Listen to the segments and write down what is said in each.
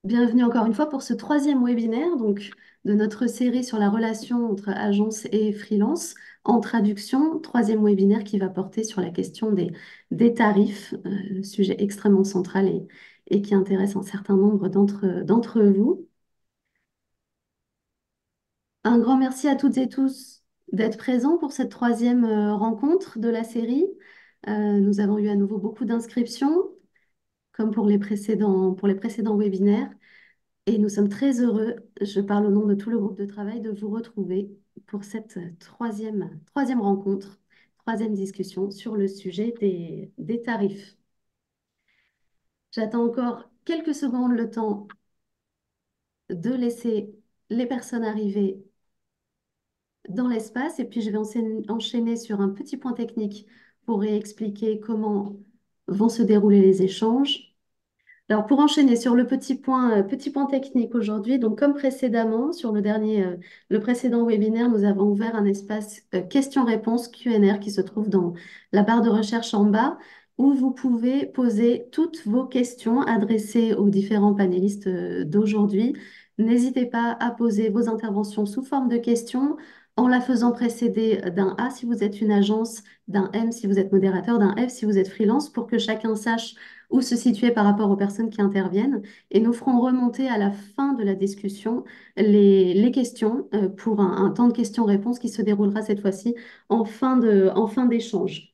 Bienvenue encore une fois pour ce troisième webinaire donc, de notre série sur la relation entre agence et freelance. En traduction, troisième webinaire qui va porter sur la question des tarifs, sujet extrêmement central et qui intéresse un certain nombre d'entre vous. Un grand merci à toutes et tous d'être présents pour cette troisième rencontre de la série. Nous avons eu à nouveau beaucoup d'inscriptions, comme pour les précédents webinaires. Et nous sommes très heureux, je parle au nom de tout le groupe de travail, de vous retrouver pour cette troisième rencontre, troisième discussion sur le sujet des tarifs. J'attends encore quelques secondes le temps de laisser les personnes arriver dans l'espace et puis je vais enchaîner sur un petit point technique pour réexpliquer comment vont se dérouler les échanges. Alors, pour enchaîner sur le petit point technique aujourd'hui, donc comme précédemment, sur le précédent webinaire, nous avons ouvert un espace questions-réponses Q&R qui se trouve dans la barre de recherche en bas, où vous pouvez poser toutes vos questions adressées aux différents panélistes d'aujourd'hui. N'hésitez pas à poser vos interventions sous forme de questions en la faisant précéder d'un A si vous êtes une agence, d'un M si vous êtes modérateur, d'un F si vous êtes freelance, pour que chacun sache où se situer par rapport aux personnes qui interviennent. Et nous ferons remonter à la fin de la discussion les questions pour un temps de questions-réponses qui se déroulera cette fois-ci en fin d'échange.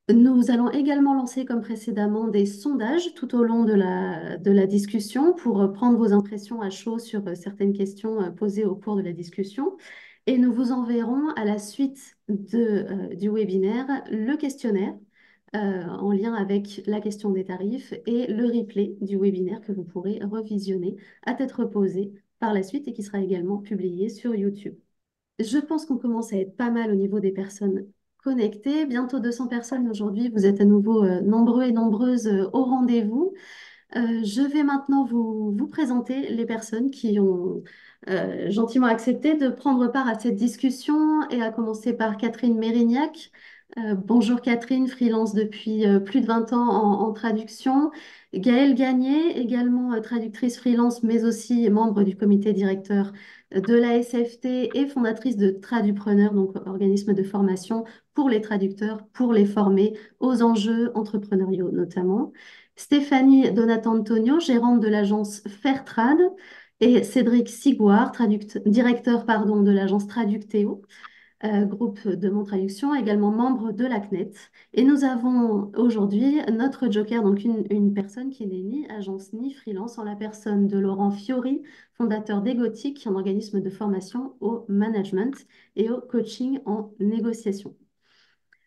Nous allons également lancer, comme précédemment, des sondages tout au long de la discussion pour prendre vos impressions à chaud sur certaines questions posées au cours de la discussion. Et nous vous enverrons à la suite du webinaire le questionnaire en lien avec la question des tarifs et le replay du webinaire que vous pourrez revisionner à tête reposée par la suite et qui sera également publié sur YouTube. Je pense qu'on commence à être pas mal au niveau des personnes connectées. Bientôt 200 personnes aujourd'hui. Vous êtes à nouveau nombreux et nombreuses au rendez-vous. Je vais maintenant vous présenter les personnes qui ont gentiment accepté de prendre part à cette discussion et à commencer par Catherine Mérignac. Bonjour Catherine, freelance depuis plus de 20 ans en traduction. Gaëlle Gagné, également traductrice freelance, mais aussi membre du comité directeur de la SFT et fondatrice de Tradupreneur, donc organisme de formation pour les traducteurs, pour les former aux enjeux entrepreneuriaux notamment. Stéphanie Donatantonio, gérante de l'agence Fairtrad, et Cédric Sigouard, directeur de l'agence Traducteo, groupe de mon traduction, également membre de la CNET. Et nous avons aujourd'hui notre joker, donc une personne qui n'est ni agence ni freelance, en la personne de Laurent Fiori, fondateur d'Egotique, un organisme de formation au management et au coaching en négociation.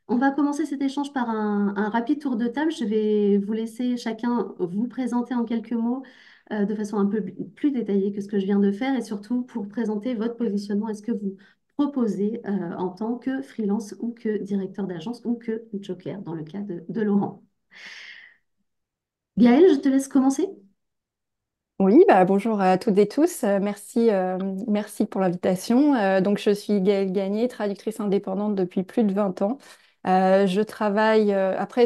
On va commencer cet échange par un rapide tour de table. Je vais vous laisser chacun vous présenter en quelques mots de façon un peu plus détaillée que ce que je viens de faire et surtout pour présenter votre positionnement. Est-ce que vous proposez en tant que freelance ou que directeur d'agence ou que joker dans le cas de Laurent? Gaëlle, je te laisse commencer. Oui, bonjour à toutes et tous. Merci pour l'invitation. Donc, je suis Gaëlle Gagné, traductrice indépendante depuis plus de 20 ans. Je travaille après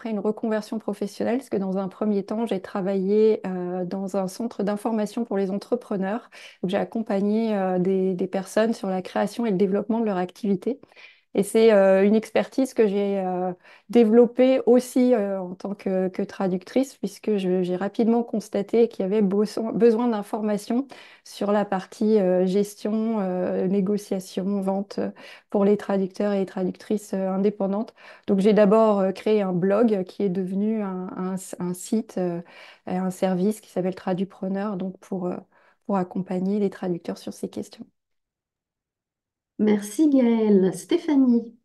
une reconversion professionnelle, parce que dans un premier temps, j'ai travaillé dans un centre d'information pour les entrepreneurs. Donc, j'ai accompagné des personnes sur la création et le développement de leur activité. Et c'est une expertise que j'ai développée aussi en tant que traductrice, puisque j'ai rapidement constaté qu'il y avait besoin d'informations sur la partie gestion, négociation, vente pour les traducteurs et les traductrices indépendantes. Donc j'ai d'abord créé un blog qui est devenu un site et un service qui s'appelle Tradupreneur, donc pour accompagner les traducteurs sur ces questions. Merci Gaëlle. Stéphanie.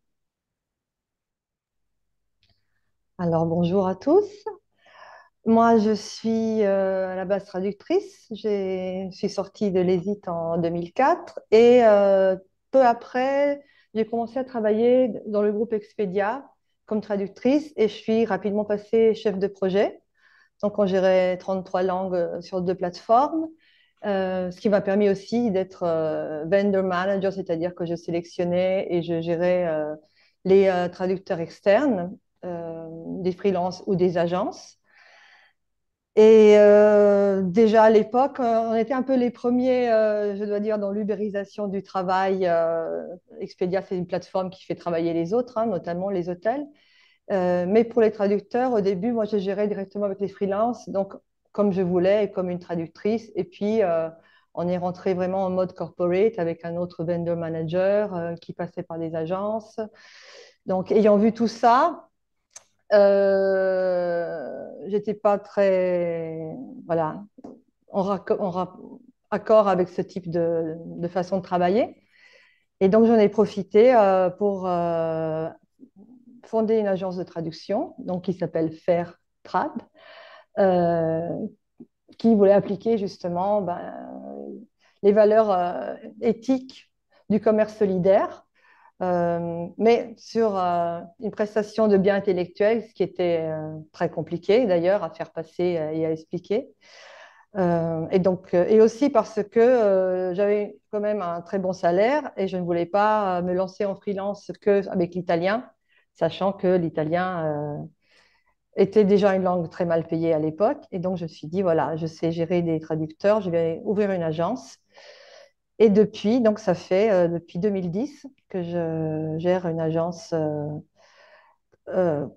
Alors, bonjour à tous. Moi, je suis à la base traductrice. Je suis sortie de l'ESIT en 2004 et peu après, j'ai commencé à travailler dans le groupe Expedia comme traductrice et je suis rapidement passée chef de projet. Donc, on gérait 33 langues sur 2 plateformes, ce qui m'a permis aussi d'être vendor manager, c'est-à-dire que je sélectionnais et je gérais les traducteurs externes, des freelances ou des agences. Et déjà à l'époque, on était un peu les premiers, je dois dire, dans l'ubérisation du travail. Expedia, c'est une plateforme qui fait travailler les autres, hein, notamment les hôtels. Mais pour les traducteurs, au début, moi, je gérais directement avec les freelances, donc comme je voulais, et comme une traductrice. Et puis, on est rentré vraiment en mode corporate avec un autre vendor manager qui passait par des agences. Donc, ayant vu tout ça, j'étais pas très, voilà, accord avec ce type de façon de travailler. Et donc, j'en ai profité pour fonder une agence de traduction donc, qui s'appelle Fairtrad, euh, qui voulait appliquer justement les valeurs éthiques du commerce solidaire, mais sur une prestation de biens intellectuels, ce qui était très compliqué d'ailleurs à faire passer et à expliquer. Et aussi parce que j'avais quand même un très bon salaire et je ne voulais pas me lancer en freelance qu'avec l'italien, sachant que l'italien était déjà une langue très mal payée à l'époque. Et donc, je me suis dit, voilà, je sais gérer des traducteurs, je vais ouvrir une agence. Et depuis, donc ça fait depuis 2010 que je gère une agence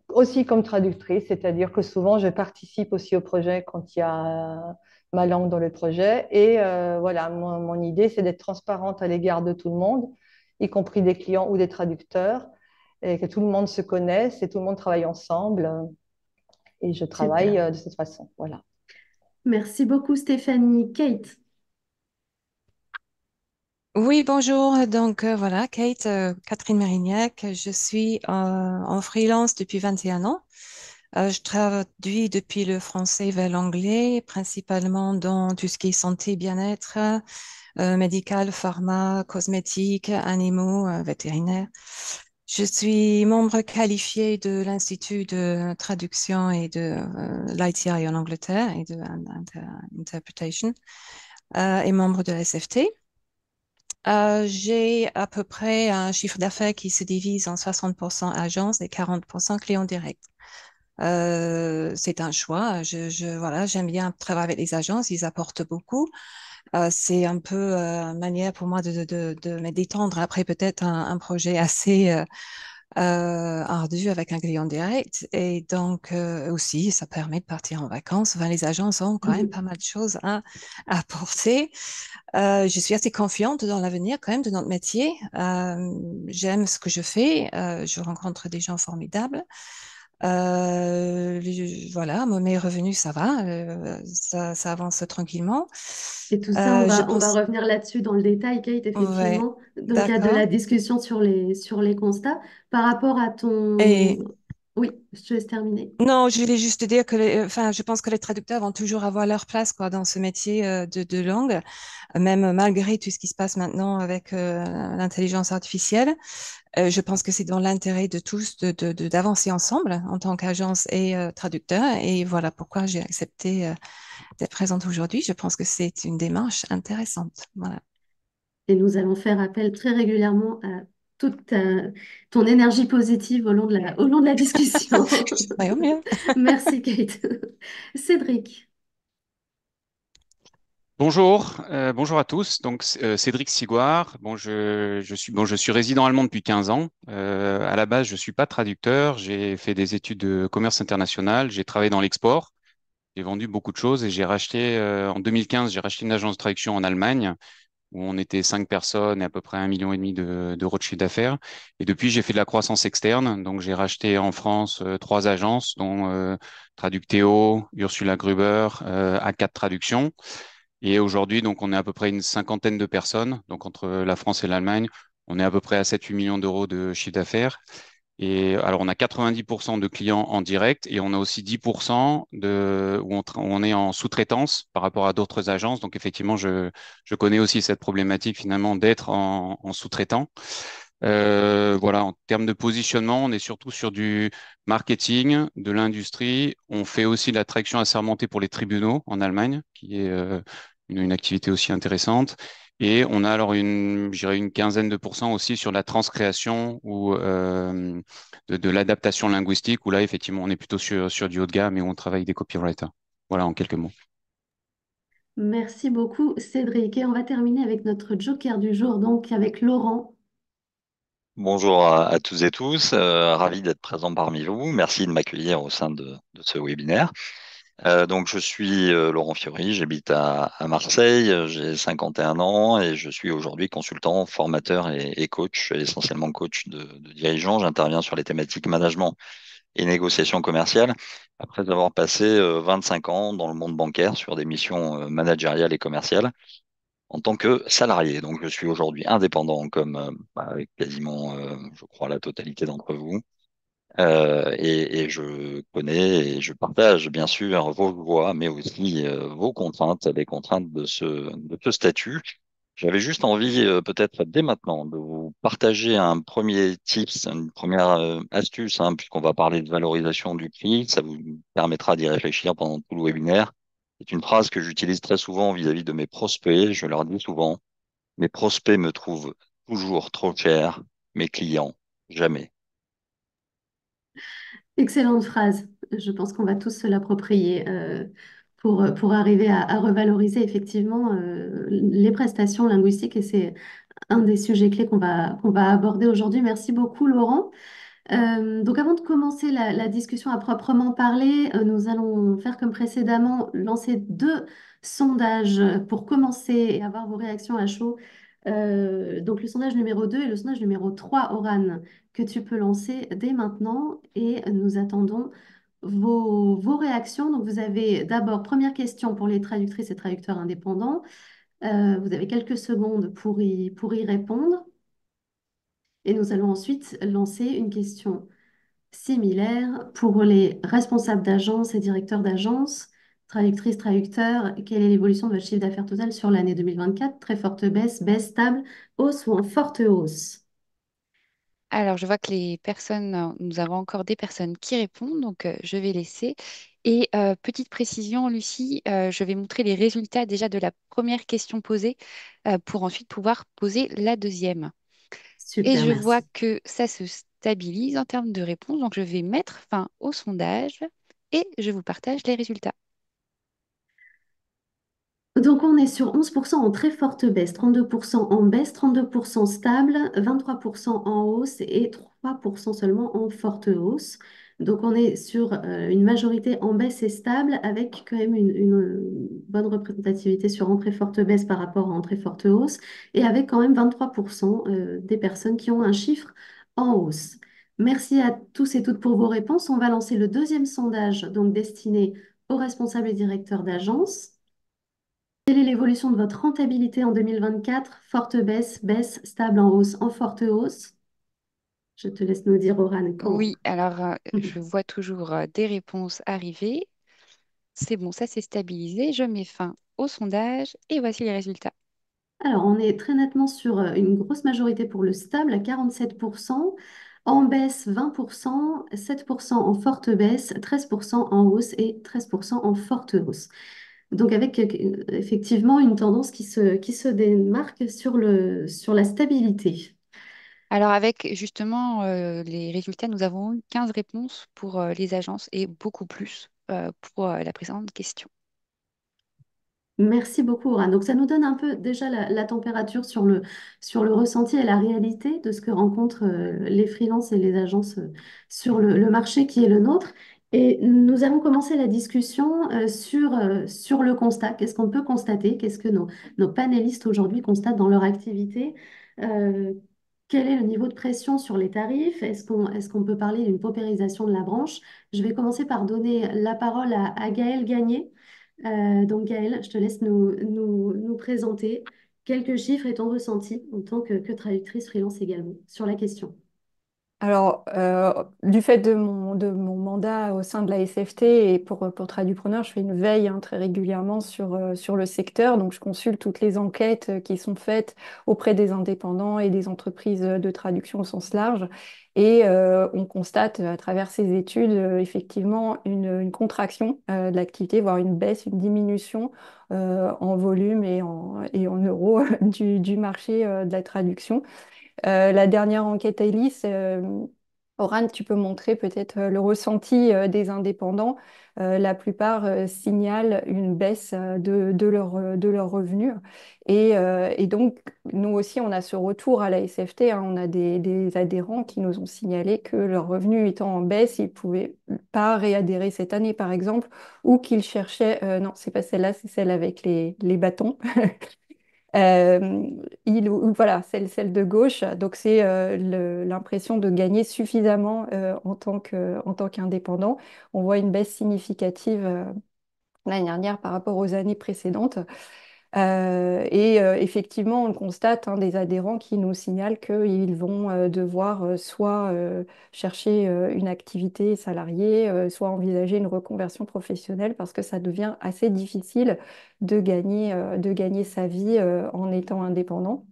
aussi comme traductrice, c'est-à-dire que souvent je participe aussi au projet quand il y a ma langue dans le projet. Et voilà, mon idée, c'est d'être transparente à l'égard de tout le monde, y compris des clients ou des traducteurs, et que tout le monde se connaisse et tout le monde travaille ensemble. Et je travaille Super. de cette façon. Voilà. Merci beaucoup, Stéphanie. Kate, Oui, bonjour. Donc voilà, Kate, Catherine Mérignac. Je suis en freelance depuis 21 ans. Je traduis depuis le français vers l'anglais, principalement dans tout ce qui est santé, bien-être, médical, pharma, cosmétiques, animaux, vétérinaires. Je suis membre qualifié de l'Institut de traduction et de l'ITI en Angleterre et de Interpretation et membre de la SFT. J'ai à peu près un chiffre d'affaires qui se divise en 60% agence et 40% client direct. C'est un choix. Voilà, j'aime bien travailler avec les agences, ils apportent beaucoup. C'est un peu une manière pour moi de me détendre après peut-être un projet assez ardu avec un client direct. Et donc aussi, ça permet de partir en vacances. Enfin, les agences ont quand même pas mal de choses à apporter. Je suis assez confiante dans l'avenir quand même de notre métier. J'aime ce que je fais. Je rencontre des gens formidables. Voilà, mes revenus, ça va. Ça avance tranquillement. et tout ça, on Je va, on va pense... revenir là-dessus dans le détail, Kate, Ouais, effectivement, dans le cadre de d'accord. la discussion sur les constats. Par rapport à Et ton... Oui, je te laisse terminer. non, je voulais juste te dire que enfin, je pense que les traducteurs vont toujours avoir leur place quoi, dans ce métier de langue, même malgré tout ce qui se passe maintenant avec l'intelligence artificielle. Je pense que c'est dans l'intérêt de tous d'avancer ensemble en tant qu'agence et traducteur. Et voilà pourquoi j'ai accepté d'être présente aujourd'hui. Je pense que c'est une démarche intéressante. Voilà. Et nous allons faire appel très régulièrement à toute ton énergie positive au long de la discussion. Ouais, au mieux. Merci, Kate. Cédric. Bonjour, bonjour à tous. Donc Cédric Siguard. Bon, je suis résident allemand depuis 15 ans. À la base, je suis pas traducteur. J'ai fait des études de commerce international. J'ai travaillé dans l'export. J'ai vendu beaucoup de choses et j'ai racheté en 2015. J'ai racheté une agence de traduction en Allemagne où on était 5 personnes et à peu près 1,5 million d'euros de chiffre d'affaires. Et depuis, j'ai fait de la croissance externe. Donc j'ai racheté en France 3 agences, dont Traducteo, Ursula Gruber, A4 Traduction. Et aujourd'hui, donc, on est à peu près une cinquantaine de personnes. Donc, entre la France et l'Allemagne, on est à peu près à 7-8 millions d'euros de chiffre d'affaires. Et alors, on a 90% de clients en direct et on a aussi 10% où on est en sous-traitance par rapport à d'autres agences. Donc, effectivement, je connais aussi cette problématique finalement d'être en sous-traitant. Voilà, en termes de positionnement, on est surtout sur du marketing, de l'industrie. On fait aussi de la traduction assermentée pour les tribunaux en Allemagne, qui est une activité aussi intéressante. Et on a alors je dirais une quinzaine de pourcents aussi sur la transcréation ou de l'adaptation linguistique, où là, effectivement, on est plutôt sur du haut de gamme et où on travaille des copywriters. Voilà, en quelques mots. Merci beaucoup, Cédric. Et on va terminer avec notre joker du jour, donc avec Laurent. Bonjour à tous et tous, ravi d'être présent parmi vous. Merci de m'accueillir au sein de ce webinaire. Donc, je suis Laurent Fiori, j'habite à Marseille, j'ai 51 ans et je suis aujourd'hui consultant, formateur et coach, essentiellement coach de dirigeants. J'interviens sur les thématiques management et négociation commerciale après avoir passé 25 ans dans le monde bancaire sur des missions managériales et commerciales en tant que salarié. Donc, je suis aujourd'hui indépendant comme avec quasiment, je crois, la totalité d'entre vous. Et je connais et je partage bien sûr vos joies, mais aussi vos contraintes, les contraintes de ce statut. J'avais juste envie, peut-être dès maintenant, de vous partager un premier tips, une première astuce, hein, puisqu'on va parler de valorisation du prix. Ça vous permettra d'y réfléchir pendant tout le webinaire. C'est une phrase que j'utilise très souvent vis-à-vis de mes prospects. Je leur dis souvent, mes prospects me trouvent toujours trop cher, mes clients, jamais. Excellente phrase. Je pense qu'on va tous se l'approprier pour arriver à revaloriser effectivement les prestations linguistiques. Et c'est un des sujets clés qu'on va aborder aujourd'hui. Merci beaucoup, Laurent. Donc avant de commencer la discussion à proprement parler, nous allons faire comme précédemment, lancer deux sondages pour commencer et avoir vos réactions à chaud. Donc le sondage numéro 2 et le sondage numéro 3, Oran, que tu peux lancer dès maintenant et nous attendons vos réactions. Donc vous avez d'abord, première question pour les traductrices et traducteurs indépendants. Vous avez quelques secondes pour y répondre et nous allons ensuite lancer une question similaire pour les responsables d'agence et directeurs d'agence, traductrices, traducteurs. Quelle est l'évolution de votre chiffre d'affaires total sur l'année 2024? Très forte baisse, baisse stable, hausse ou en forte hausse? Alors, je vois que les personnes, nous avons encore des personnes qui répondent, donc je vais laisser. Et petite précision, Lucie, je vais montrer les résultats déjà de la première question posée pour ensuite pouvoir poser la deuxième. Et Super, je vois merci. que ça se stabilise en termes de réponse, donc je vais mettre fin au sondage et je vous partage les résultats. Donc on est sur 11% en très forte baisse, 32% en baisse, 32% stable, 23% en hausse et 3% seulement en forte hausse. Donc on est sur une majorité en baisse et stable avec quand même une bonne représentativité sur en très forte baisse par rapport à en très forte hausse et avec quand même 23% des personnes qui ont un chiffre en hausse. Merci à tous et toutes pour vos réponses. On va lancer le deuxième sondage donc destiné aux responsables et directeurs d'agence. Quelle est l'évolution de votre rentabilité en 2024? Forte baisse, baisse, stable en hausse, en forte hausse. Je te laisse nous dire, Oran, quand. Oui, alors je vois toujours des réponses arriver. C'est bon, ça s'est stabilisé. Je mets fin au sondage et voici les résultats. Alors, on est très nettement sur une grosse majorité pour le stable à 47%, en baisse 20%, 7% en forte baisse, 13% en hausse et 13% en forte hausse. Donc, avec effectivement une tendance qui se démarque sur la stabilité. Alors avec justement les résultats, nous avons eu 15 réponses pour les agences et beaucoup plus pour la précédente question. Merci beaucoup, Oran. Donc, ça nous donne un peu déjà la température sur le ressenti et la réalité de ce que rencontrent les freelances et les agences sur le marché qui est le nôtre. Et nous allons commencer la discussion sur le constat. Qu'est-ce qu'on peut constater? Qu'est-ce que nos panélistes aujourd'hui constatent dans leur activité? Euh, Quel est le niveau de pression sur les tarifs? Est-ce qu'on peut parler d'une paupérisation de la branche? Je vais commencer par donner la parole à Gaël Gagné. Donc Gaëlle, je te laisse nous présenter quelques chiffres et ton ressenti en tant que traductrice freelance également sur la question. Alors, du fait de mon mandat au sein de la SFT et pour Tradupreneur, je fais une veille hein, très régulièrement sur le secteur. Donc, je consulte toutes les enquêtes qui sont faites auprès des indépendants et des entreprises de traduction au sens large. Et on constate à travers ces études effectivement une contraction de l'activité, voire une baisse, une diminution en volume et en euros du marché de la traduction. La dernière enquête ELIS Oran, tu peux montrer peut-être le ressenti des indépendants. La plupart signalent une baisse de leurs revenus. Et donc, nous aussi, on a ce retour à la SFT, hein. On a des adhérents qui nous ont signalé que leurs revenus étant en baisse, ils ne pouvaient pas réadhérer cette année, par exemple, ou qu'ils cherchaient, non, c'est pas celle-là, c'est celle avec les bâtons. Euh, voilà, celle de gauche. Donc, c'est l'impression de gagner suffisamment en tant qu'indépendant. On voit une baisse significative l'année dernière par rapport aux années précédentes. Effectivement, on constate, hein, des adhérents qui nous signalent qu'ils vont devoir soit chercher une activité salariée, soit envisager une reconversion professionnelle parce que ça devient assez difficile de gagner sa vie en étant indépendant.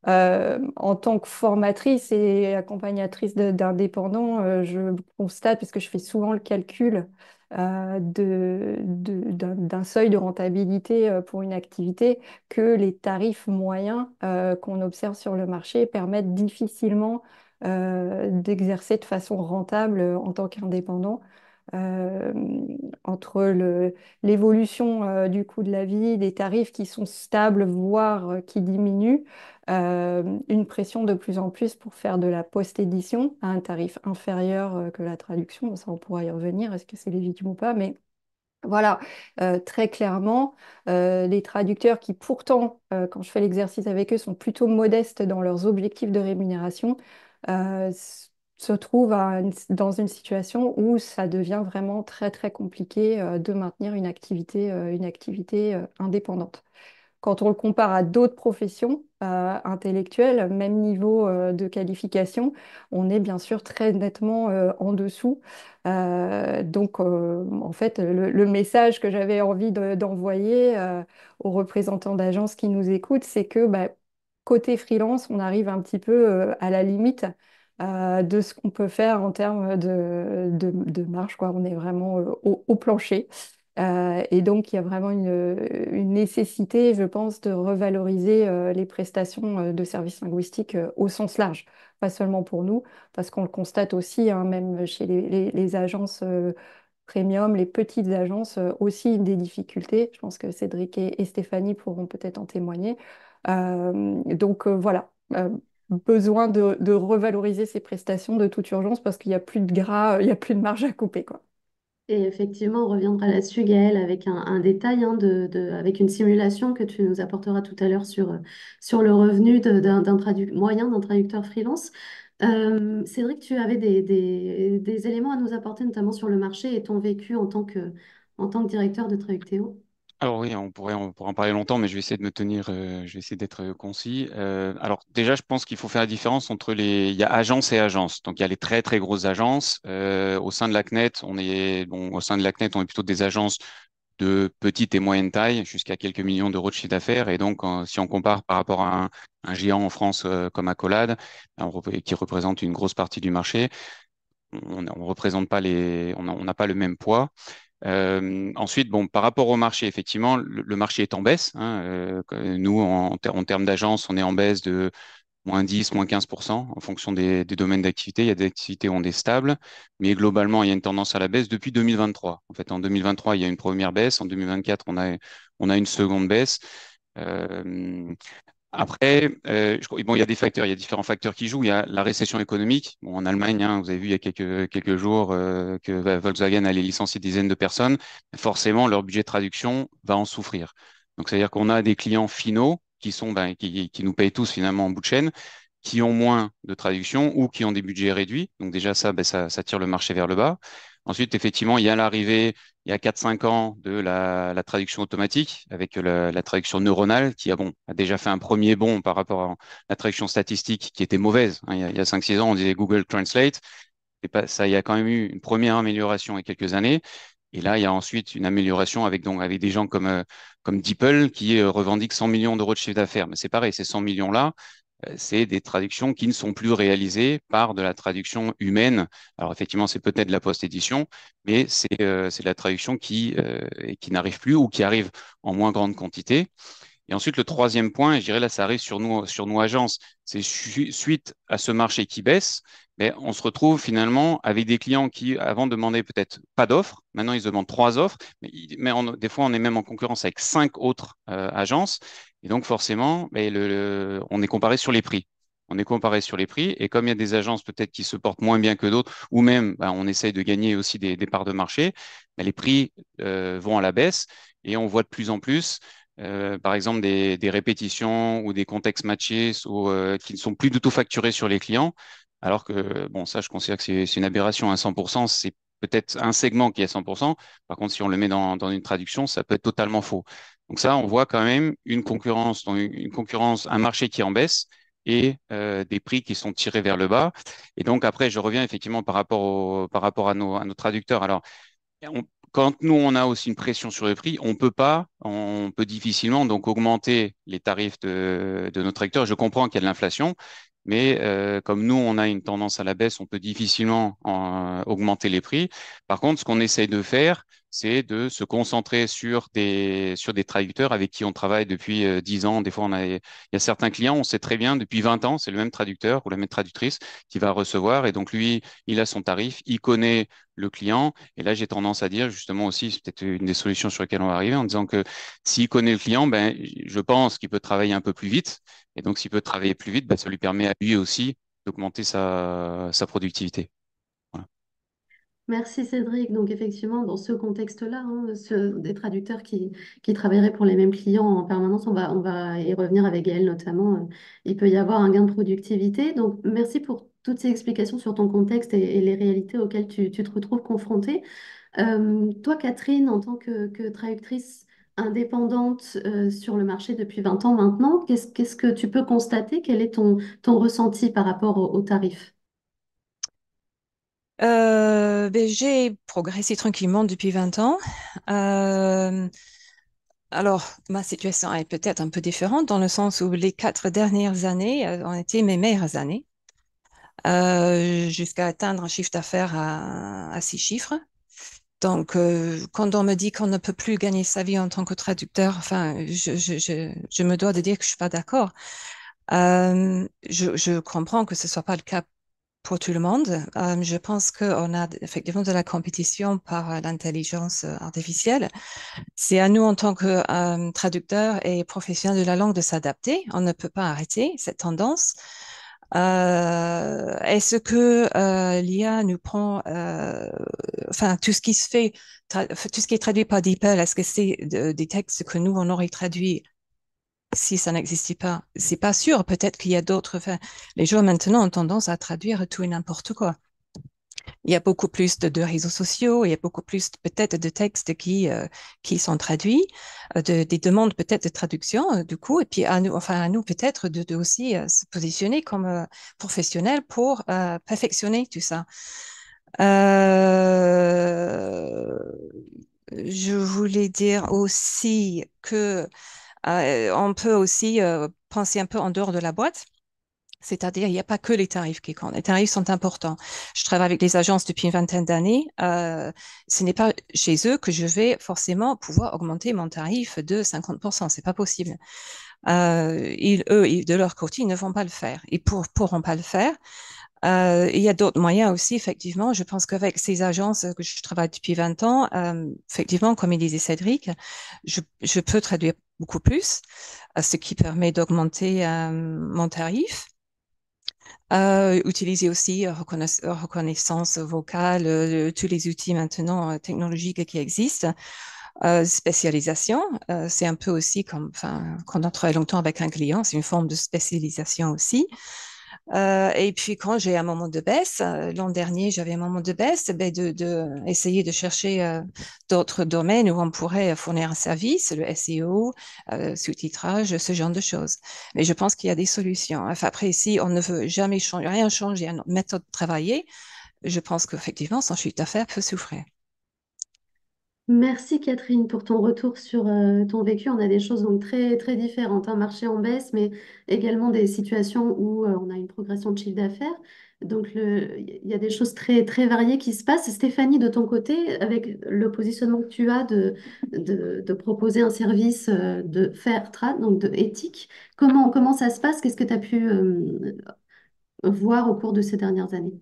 En tant que formatrice et accompagnatrice d'indépendants, je constate, parce que je fais souvent le calcul d'un seuil de rentabilité pour une activité, que les tarifs moyens qu'on observe sur le marché permettent difficilement d'exercer de façon rentable en tant qu'indépendant. Euh, entre l'évolution du coût de la vie, des tarifs qui sont stables, voire qui diminuent, une pression de plus en plus pour faire de la post-édition à un tarif inférieur que la traduction. Ça, on pourra y revenir, est-ce que c'est légitime ou pas, mais voilà, très clairement, les traducteurs qui pourtant, quand je fais l'exercice avec eux, sont plutôt modestes dans leurs objectifs de rémunération, se trouvent dans une situation où ça devient vraiment très très compliqué de maintenir une activité indépendante. Quand on le compare à d'autres professions intellectuelles, même niveau de qualification, on est bien sûr très nettement en dessous. En fait, le message que j'avais envie d'envoyer aux représentants d'agences qui nous écoutent, c'est que bah, côté freelance, on arrive un petit peu à la limite de ce qu'on peut faire en termes de marge, quoi. On est vraiment au plancher. Et donc, il y a vraiment une nécessité, je pense, de revaloriser les prestations de services linguistiques au sens large, pas seulement pour nous, parce qu'on le constate aussi, hein, même chez les agences premium, les petites agences, aussi des difficultés. Je pense que Cédric et Stéphanie pourront peut-être en témoigner. Voilà. Besoin de revaloriser ces prestations de toute urgence parce qu'il n'y a plus de gras, il n'y a plus de marge à couper, quoi. Et effectivement, on reviendra là-dessus, Gaëlle, avec un détail, hein, avec une simulation que tu nous apporteras tout à l'heure sur le revenu moyen d'un traducteur freelance. Cédric, tu avais des éléments à nous apporter, notamment sur le marché et ton vécu en tant que directeur de Traductéo. Alors oui, on pourrait en parler longtemps, mais je vais essayer de me tenir, je vais essayer d'être concis. Alors déjà, je pense qu'il faut faire la différence entre il y a agence et agence. Donc il y a les très très grosses agences. Au sein de la CNET, au sein de la CNET, on est plutôt des agences de petite et moyenne taille, jusqu'à quelques millions d'euros de chiffre d'affaires. Et donc, si on compare par rapport à un géant en France comme Accolade, qui représente une grosse partie du marché, on représente pas on n'a pas le même poids. Ensuite, bon, par rapport au marché, effectivement, le marché est en baisse, hein. Nous, en termes d'agence, on est en baisse de -10, -15% en fonction des domaines d'activité. Il y a des activités où on est stable, mais globalement, il y a une tendance à la baisse depuis 2023. En fait, en 2023, il y a une première baisse. En 2024, on a une seconde baisse. Euh, Après, bon, il y a des facteurs, il y a différents facteurs qui jouent. Il y a la récession économique. Bon, en Allemagne, hein, vous avez vu il y a quelques jours que Volkswagen allait licencier des dizaines de personnes. Forcément, leur budget de traduction va en souffrir. Donc, c'est-à-dire qu'on a des clients finaux qui nous payent tous finalement en bout de chaîne, qui ont moins de traduction ou qui ont des budgets réduits. Donc déjà, ça tire le marché vers le bas. Ensuite, effectivement, il y a l'arrivée, il y a 4-5 ans, de la traduction automatique avec la traduction neuronale qui a déjà fait un premier bond par rapport à la traduction statistique qui était mauvaise, hein. Il y a 5-6 ans, on disait Google Translate. Et pas, ça, il y a quand même eu une première amélioration il y a quelques années. Et là, il y a ensuite une amélioration avec des gens comme DeepL qui revendiquent 100 millions d'euros de chiffre d'affaires. Mais c'est pareil, ces 100 millions-là, c'est des traductions qui ne sont plus réalisées par de la traduction humaine. Alors effectivement, c'est peut-être de la post-édition, mais c'est de la traduction qui n'arrive plus ou qui arrive en moins grande quantité. Et ensuite, le troisième point, et je dirais là, ça arrive sur nous agences, c'est suite à ce marché qui baisse, mais on se retrouve finalement avec des clients qui, avant, demandaient peut-être pas d'offres. Maintenant, ils demandent 3 offres, des fois, on est même en concurrence avec 5 autres agences. Et donc, forcément, mais on est comparé sur les prix. On est comparé sur les prix. Et comme il y a des agences peut-être qui se portent moins bien que d'autres, ou même on essaye de gagner aussi des parts de marché, mais les prix vont à la baisse. Et on voit de plus en plus par exemple des répétitions ou des contextes matchés qui ne sont plus du tout facturés sur les clients, alors que, bon, ça, je considère que c'est une aberration à 100%, c'est peut-être un segment qui est à 100%, par contre, si on le met dans une traduction, ça peut être totalement faux. Donc ça, on voit quand même une concurrence, un marché qui est en baisse et des prix qui sont tirés vers le bas. Et donc après, je reviens effectivement par rapport à nos traducteurs. Alors, quand nous, on a aussi une pression sur le prix, on peut difficilement donc augmenter les tarifs de nos tracteurs. Je comprends qu'il y a de l'inflation, mais comme nous, on a une tendance à la baisse, on peut difficilement augmenter les prix. Par contre, ce qu'on essaye de faire, c'est de se concentrer sur des traducteurs avec qui on travaille depuis 10 ans. Des fois, il y a certains clients, on sait très bien, depuis 20 ans, c'est le même traducteur ou la même traductrice qui va recevoir. Et donc, lui, il a son tarif, il connaît le client. Et là, j'ai tendance à dire justement aussi, c'est peut-être une des solutions sur lesquelles on va arriver, en disant que s'il connaît le client, ben, je pense qu'il peut travailler un peu plus vite. Et donc, s'il peut travailler plus vite, ben, ça lui permet à lui aussi d'augmenter sa productivité. Voilà. Merci Cédric. Donc effectivement, dans ce contexte-là, hein, des traducteurs qui travailleraient pour les mêmes clients en permanence, on va y revenir avec Gaël notamment, il peut y avoir un gain de productivité. Donc merci pour toutes ces explications sur ton contexte et les réalités auxquelles tu te retrouves confrontée. Toi, Catherine, en tant que traductrice indépendante sur le marché depuis 20 ans maintenant, qu'est-ce que tu peux constater? Quel est ton ressenti par rapport aux tarifs? Ben, j'ai progressé tranquillement depuis 20 ans. Euh, alors, ma situation est peut-être un peu différente dans le sens où les 4 dernières années ont été mes meilleures années, jusqu'à atteindre un chiffre d'affaires à 6 chiffres. Donc, quand on me dit qu'on ne peut plus gagner sa vie en tant que traducteur, enfin, je me dois de dire que je suis pas d'accord. Je comprends que ce soit pas le cas pour tout le monde. Je pense qu'on a effectivement de la compétition par l'intelligence artificielle. C'est à nous, en tant que traducteurs et professionnels de la langue, de s'adapter. On ne peut pas arrêter cette tendance. Est-ce que l'IA nous prend, enfin, tout ce qui se fait, tout ce qui est traduit par DeepL, est-ce que c'est des textes que nous, on aurait traduits si ça n'existait pas? C'est pas sûr. Peut-être qu'il y a d'autres. Enfin, les gens maintenant ont tendance à traduire tout et n'importe quoi. Il y a beaucoup plus de réseaux sociaux, il y a beaucoup plus peut-être de textes qui sont traduits, des demandes peut-être de traduction, du coup, et puis à nous, enfin à nous peut-être de aussi se positionner comme professionnels pour perfectionner tout ça. Euh, je voulais dire aussi que on peut aussi penser un peu en dehors de la boîte. C'est-à-dire, il n'y a pas que les tarifs qui comptent. Les tarifs sont importants. Je travaille avec les agences depuis une vingtaine d'années. Ce n'est pas chez eux que je vais forcément pouvoir augmenter mon tarif de 50%. C'est pas possible. De leur côté, ils ne vont pas le faire. Ils pourront pas le faire. Il y a d'autres moyens aussi, effectivement. Je pense qu'avec ces agences que je travaille depuis 20 ans, effectivement, comme il disait Cédric, je peux traduire beaucoup plus, ce qui permet d'augmenter mon tarif. Utiliser aussi reconnaissance vocale, tous les outils maintenant technologiques qui existent. Spécialisation, c'est un peu aussi comme, enfin, quand on travaille longtemps avec un client, c'est une forme de spécialisation aussi. Et puis quand j'ai un moment de baisse, l'an dernier j'avais un moment de baisse, ben essayer de chercher d'autres domaines où on pourrait fournir un service, le SEO, sous-titrage, ce genre de choses. Mais je pense qu'il y a des solutions. Enfin, après, si on ne veut jamais changer, rien changer à notre méthode de travailler, je pense qu'effectivement son chiffre d'affaires peut souffrir. Merci Catherine pour ton retour sur ton vécu. On a des choses donc très, très différentes. Un marché en baisse, mais également des situations où on a une progression de chiffre d'affaires. Donc il y a des choses très, très variées qui se passent. Stéphanie, de ton côté, avec le positionnement que tu as de proposer un service de fair trade, donc de éthique, comment ça se passe? Qu'est-ce que tu as pu voir au cours de ces dernières années?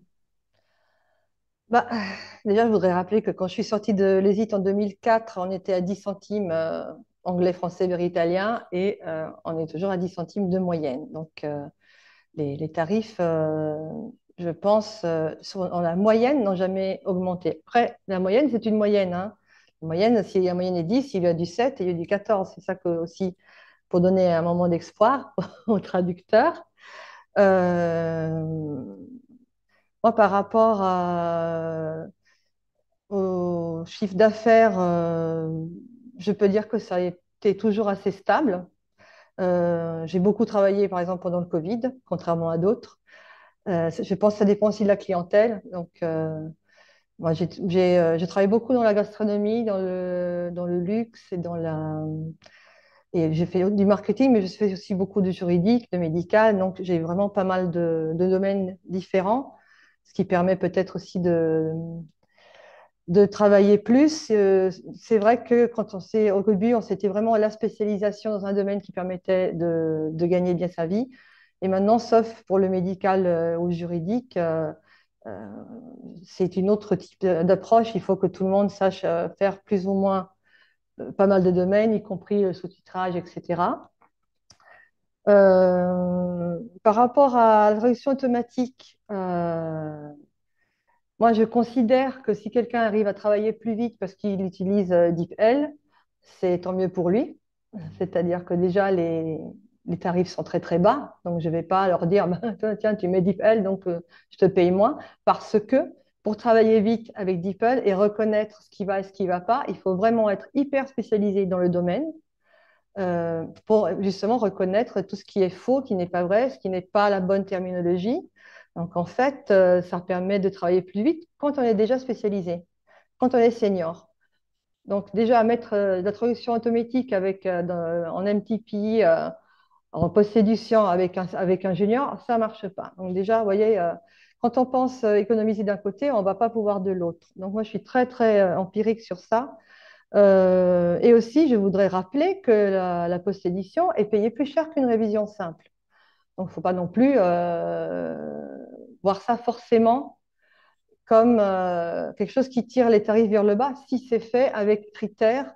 Bah, déjà, je voudrais rappeler que quand je suis sortie de l'ESIT en 2004, on était à 10 centimes anglais, français, beurre italien et on est toujours à 10 centimes de moyenne. Donc, les tarifs, je pense, en la moyenne, n'ont jamais augmenté. Après, la moyenne, c'est une moyenne, hein. La moyenne, si la moyenne est 10, il y a du 7 et il y a du 14. C'est ça que, aussi, pour donner un moment d'espoir aux traducteurs. Euh, Moi, par rapport au chiffre d'affaires, je peux dire que ça a été toujours assez stable. J'ai beaucoup travaillé, par exemple, pendant le Covid, contrairement à d'autres. Je pense que ça dépend aussi de la clientèle. Donc, moi, j'ai travaillé beaucoup dans la gastronomie, dans le luxe et j'ai fait du marketing, mais je fais aussi beaucoup de juridique, de médical. Donc, j'ai vraiment pas mal de domaines différents, ce qui permet peut-être aussi de travailler plus. C'est vrai que au début, on s'était vraiment à la spécialisation dans un domaine qui permettait de gagner bien sa vie. Et maintenant, sauf pour le médical ou le juridique, euh, c'est une autre type d'approche. Il faut que tout le monde sache faire plus ou moins pas mal de domaines, y compris le sous-titrage, etc. Par rapport à la traduction automatique, moi, je considère que si quelqu'un arrive à travailler plus vite parce qu'il utilise DeepL, c'est tant mieux pour lui. C'est-à-dire que déjà, les tarifs sont très très bas. Donc, je ne vais pas leur dire, bah, tiens, tu mets DeepL, donc je te paye moins. Parce que pour travailler vite avec DeepL et reconnaître ce qui va et ce qui ne va pas, il faut vraiment être hyper spécialisé dans le domaine pour justement reconnaître tout ce qui est faux, qui n'est pas vrai, ce qui n'est pas la bonne terminologie. Donc, en fait, ça permet de travailler plus vite quand on est déjà spécialisé, quand on est senior. Donc, déjà, mettre la traduction automatique en MTP, en post-édition avec un junior, ça ne marche pas. Donc, déjà, vous voyez, quand on pense économiser d'un côté, on ne va pas pouvoir de l'autre. Donc, moi, je suis très, très empirique sur ça. Et aussi, je voudrais rappeler que la post-édition est payée plus cher qu'une révision simple. Donc, il ne faut pas non plus voir ça forcément comme quelque chose qui tire les tarifs vers le bas si c'est fait avec critères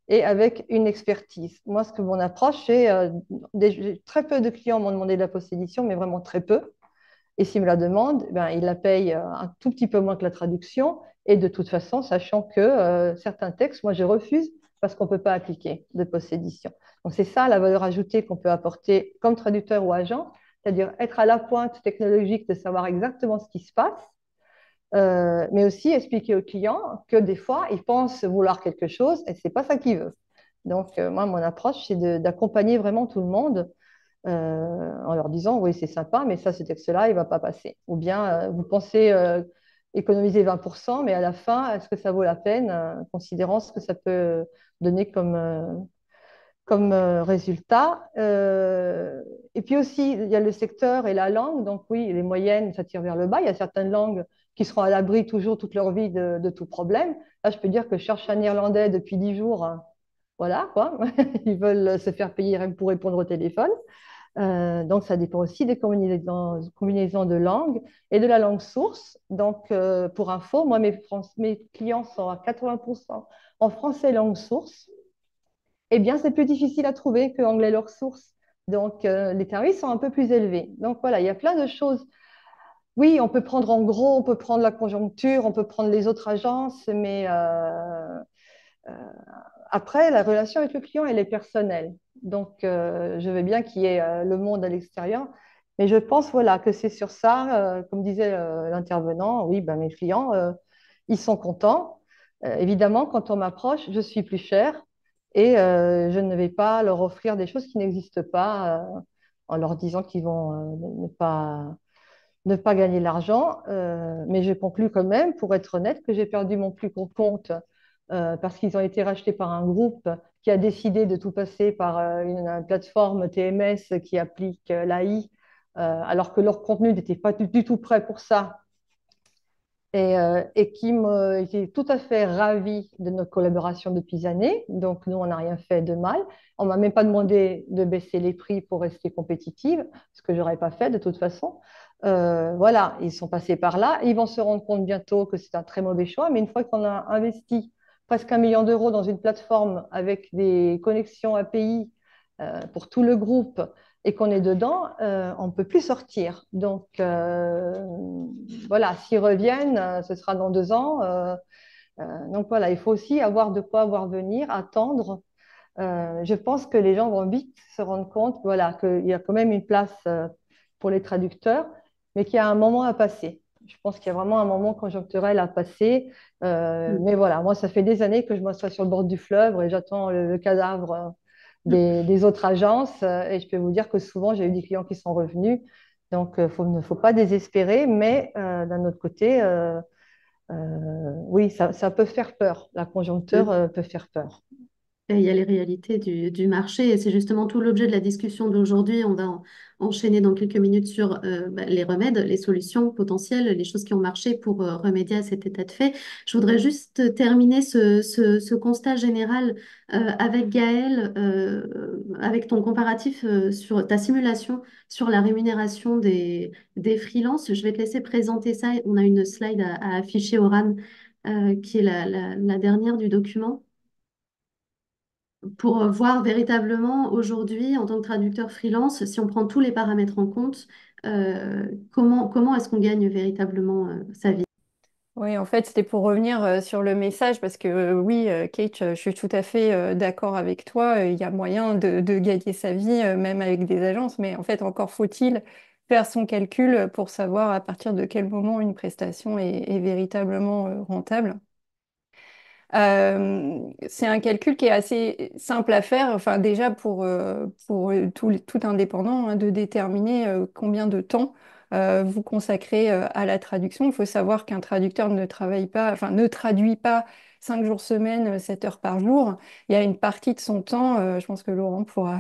et avec une expertise. Moi, ce que mon approche, c'est très peu de clients m'ont demandé de la post-édition, mais vraiment très peu. Et s'ils me la demandent, ben, ils la payent un tout petit peu moins que la traduction. Et de toute façon, sachant que certains textes, moi, je refuse parce qu'on ne peut pas appliquer de post-édition. Donc, c'est ça la valeur ajoutée qu'on peut apporter comme traducteur ou agent, c'est-à-dire être à la pointe technologique de savoir exactement ce qui se passe, mais aussi expliquer au client que des fois, il pense vouloir quelque chose et ce n'est pas ça qu'il veut. Donc, moi, mon approche, c'est d'accompagner vraiment tout le monde en leur disant, oui, c'est sympa, mais ça, ce texte-là, il ne va pas passer. Ou bien, vous pensez économiser 20%, mais à la fin, est-ce que ça vaut la peine, considérant ce que ça peut donner comme résultat. Et puis aussi, il y a le secteur et la langue. Donc oui, les moyennes, ça tire vers le bas. Il y a certaines langues qui seront à l'abri toujours toute leur vie de tout problème. Là, je peux dire que je cherche un Irlandais depuis 10 jours. Voilà, quoi. Ils veulent se faire payer rien que pour répondre au téléphone. Donc, ça dépend aussi des combinaisons de langues et de la langue source. Donc, pour info, moi, mes clients sont à 80% en français langue source. Eh bien, c'est plus difficile à trouver que anglais leur source. Donc, les tarifs sont un peu plus élevés. Donc, voilà, il y a plein de choses. Oui, on peut prendre en gros, on peut prendre la conjoncture, on peut prendre les autres agences, mais euh, après, la relation avec le client, elle est personnelle. Donc, je veux bien qu'il y ait le monde à l'extérieur, mais je pense voilà, que c'est sur ça, comme disait l'intervenant, oui, ben, mes clients, ils sont contents. Évidemment, quand on m'approche, je suis plus chère et je ne vais pas leur offrir des choses qui n'existent pas en leur disant qu'ils vont ne pas gagner l'argent. Mais je conclus quand même, pour être honnête, que j'ai perdu mon plus gros compte parce qu'ils ont été rachetés par un groupe qui a décidé de tout passer par une plateforme TMS qui applique l'AI, alors que leur contenu n'était pas du tout prêt pour ça et qui était tout à fait ravi de notre collaboration depuis des années. Donc, nous, on n'a rien fait de mal. On ne m'a même pas demandé de baisser les prix pour rester compétitive, ce que je n'aurais pas fait de toute façon. Voilà, ils sont passés par là. Ils vont se rendre compte bientôt que c'est un très mauvais choix, mais une fois qu'on a investi presque 1 million d'euros dans une plateforme avec des connexions API pour tout le groupe et qu'on est dedans, on ne peut plus sortir. Donc, voilà, s'ils reviennent, ce sera dans 2 ans. Donc, voilà, il faut aussi avoir de quoi voir venir, attendre. Je pense que les gens vont vite se rendre compte, voilà, qu'il y a quand même une place pour les traducteurs, mais qu'il y a un moment à passer. Je pense qu'il y a vraiment un moment conjoncturel à passer. Mm. Mais voilà, moi, ça fait des années que je m'assois sur le bord du fleuve et j'attends le cadavre des autres agences. Et je peux vous dire que souvent, j'ai eu des clients qui sont revenus. Donc, il ne faut pas désespérer, mais d'un autre côté, oui, ça peut faire peur. La conjoncture Mm. peut faire peur. Et il y a les réalités du marché et c'est justement tout l'objet de la discussion d'aujourd'hui. On va enchaîner dans quelques minutes sur les remèdes, les solutions potentielles, les choses qui ont marché pour remédier à cet état de fait. Je voudrais juste terminer ce constat général avec Gaël, avec ton comparatif sur ta simulation sur la rémunération des freelances. Je vais te laisser présenter ça. On a une slide à afficher, Oran, qui est la dernière du document pour voir véritablement aujourd'hui, en tant que traducteur freelance, si on prend tous les paramètres en compte, comment est-ce qu'on gagne véritablement sa vie? Oui, en fait, c'était pour revenir sur le message, parce que oui, Kate, je suis tout à fait d'accord avec toi. Il y a moyen de gagner sa vie, même avec des agences, mais en fait, encore faut-il faire son calcul pour savoir à partir de quel moment une prestation est véritablement rentable. C'est un calcul qui est assez simple à faire, enfin déjà pour tout indépendant, hein, de déterminer combien de temps vous consacrez à la traduction. Il faut savoir qu'un traducteur ne travaille pas, enfin ne traduit pas 5 jours semaine, 7 heures par jour. Il y a une partie de son temps, je pense que Laurent pourra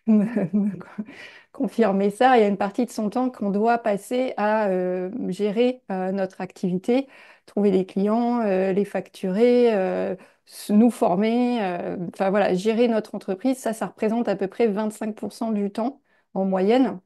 me, me confirmer ça, il y a une partie de son temps qu'on doit passer à gérer notre activité, trouver des clients, les facturer, nous former, enfin voilà, gérer notre entreprise, ça représente à peu près 25% du temps en moyenne.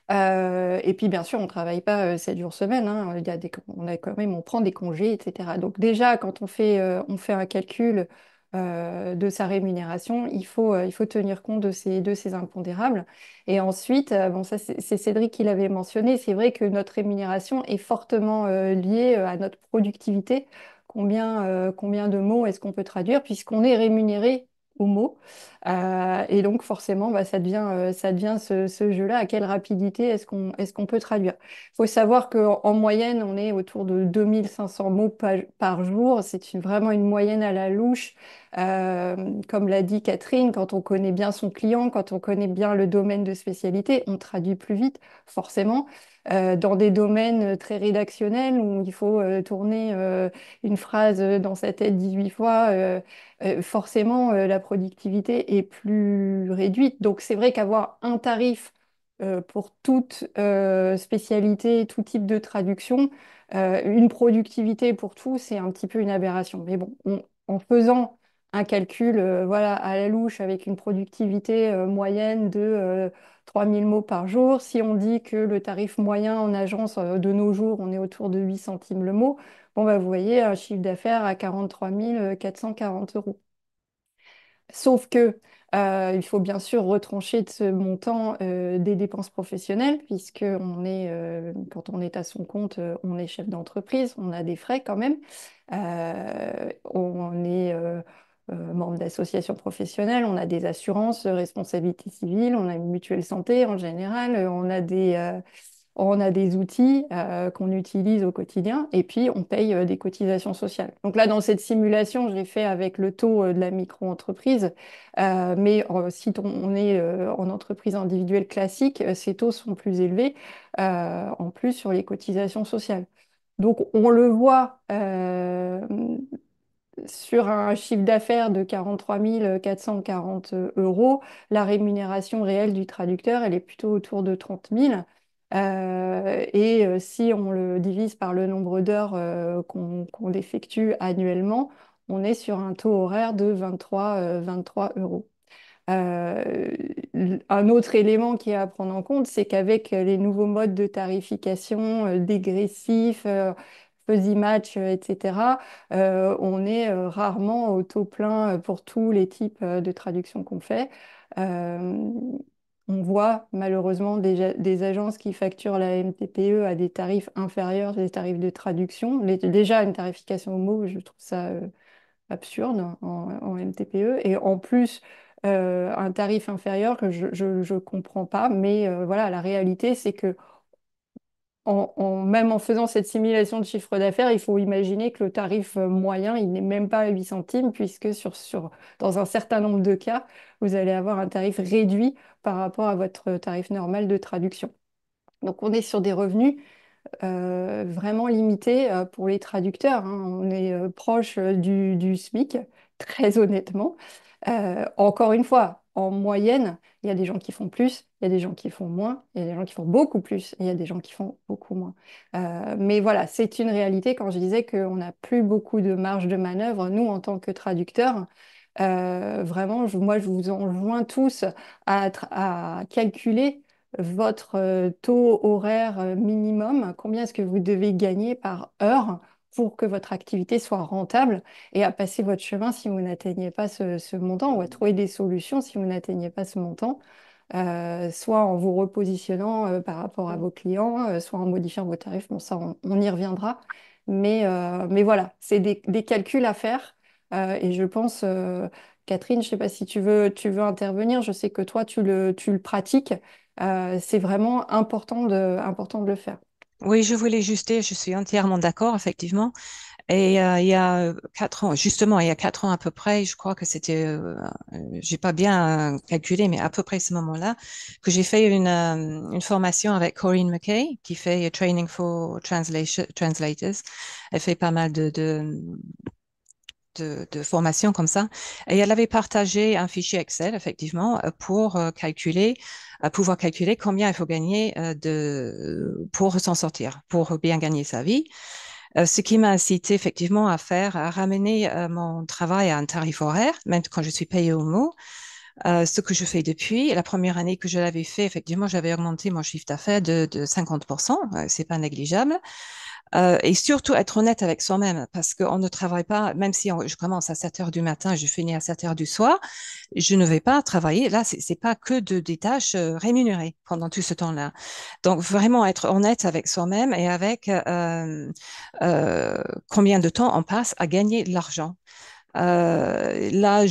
Et puis bien sûr, on ne travaille pas 7 jours semaine, hein. Il y a on a quand même, on prend des congés, etc. Donc déjà, quand on fait un calcul de sa rémunération, il faut tenir compte de ces impondérables. Et ensuite, bon, ça c'est Cédric qui l'avait mentionné, c'est vrai que notre rémunération est fortement liée à notre productivité. Combien de mots est-ce qu'on peut traduire, puisqu'on est rémunéré au mot. Et donc forcément, bah, ça devient ce jeu-là. À quelle rapidité est-ce qu'on peut traduire? Il faut savoir qu'en moyenne, on est autour de 2500 mots par jour. C'est vraiment une moyenne à la louche. Comme l'a dit Catherine, quand on connaît bien son client, quand on connaît bien le domaine de spécialité, on traduit plus vite, forcément. Dans des domaines très rédactionnels où il faut tourner une phrase dans sa tête 18 fois, forcément la productivité est plus réduite. Donc c'est vrai qu'avoir un tarif pour toute spécialité, tout type de traduction, une productivité pour tout, c'est un petit peu une aberration. Mais bon, en faisant un calcul voilà, à la louche avec une productivité moyenne de 3000 mots par jour, si on dit que le tarif moyen en agence de nos jours, on est autour de 8 centimes le mot, bon, bah, vous voyez, un chiffre d'affaires à 43 440 euros. Sauf que il faut bien sûr retrancher de ce montant des dépenses professionnelles, puisque quand on est à son compte, on est chef d'entreprise, on a des frais quand même. On est membre d'associations professionnelles, on a des assurances, responsabilité civile, on a une mutuelle santé en général, on a des outils qu'on utilise au quotidien et puis on paye des cotisations sociales. Donc là, dans cette simulation, je l'ai fait avec le taux de la micro-entreprise, mais si on est en entreprise individuelle classique, ces taux sont plus élevés, en plus sur les cotisations sociales. Donc on le voit sur un chiffre d'affaires de 43 440 euros, la rémunération réelle du traducteur, elle est plutôt autour de 30 000. Si on le divise par le nombre d'heures qu'on effectue annuellement, on est sur un taux horaire de 23 euros. Euh, un autre élément qui est à prendre en compte, c'est qu'avec les nouveaux modes de tarification dégressifs, fuzzy match, etc., on est rarement au taux plein pour tous les types de traductions qu'on fait. Euh, on voit malheureusement des agences qui facturent la MTPE à des tarifs inférieurs des tarifs de traduction. Déjà, une tarification au mot, je trouve ça absurde en MTPE. Et en plus, un tarif inférieur que je comprends pas. Mais voilà, la réalité, c'est que même en faisant cette simulation de chiffre d'affaires, il faut imaginer que le tarif moyen, il n'est même pas à 8 centimes, puisque dans un certain nombre de cas, vous allez avoir un tarif réduit par rapport à votre tarif normal de traduction. Donc on est sur des revenus vraiment limité pour les traducteurs, hein. On est proche du SMIC, très honnêtement. Encore une fois, en moyenne, il y a des gens qui font plus, il y a des gens qui font moins, il y a des gens qui font beaucoup plus, et il y a des gens qui font beaucoup moins. Mais voilà, c'est une réalité quand je disais qu'on n'a plus beaucoup de marge de manœuvre, nous, en tant que traducteurs. Vraiment, moi, je vous enjoins tous à calculer votre taux horaire minimum, combien est-ce que vous devez gagner par heure pour que votre activité soit rentable et à passer votre chemin si vous n'atteignez pas ce montant ou à trouver des solutions si vous n'atteignez pas ce montant, soit en vous repositionnant par rapport à vos clients, soit en modifiant vos tarifs. Bon, ça, on y reviendra. Mais voilà, c'est des calculs à faire. Et je pense, Catherine, je ne sais pas si tu veux intervenir. Je sais que toi, tu le pratiques. C'est vraiment important de le faire. Oui, je voulais juste dire, je suis entièrement d'accord, effectivement. Et il y a 4 ans, justement, il y a 4 ans à peu près, je crois que c'était, j'ai pas bien calculé, mais à peu près ce moment-là, que j'ai fait une formation avec Corinne McKay, qui fait Training for Translators. Elle fait pas mal de formations comme ça. Et elle avait partagé un fichier Excel, effectivement, pour pouvoir calculer combien il faut gagner pour s'en sortir, pour bien gagner sa vie. Ce qui m'a incité effectivement à ramener mon travail à un tarif horaire, même quand je suis payée au mot. Ce que je fais depuis, la première année que je l'avais fait, effectivement, j'avais augmenté mon chiffre d'affaires de 50%, c'est pas négligeable. Et surtout être honnête avec soi-même, parce qu'on ne travaille pas, même si je commence à 7 heures du matin, je finis à 7 heures du soir, je ne vais pas travailler. Là, c'est pas que des tâches rémunérées pendant tout ce temps-là. Donc, vraiment être honnête avec soi-même et avec combien de temps on passe à gagner de l'argent. Là,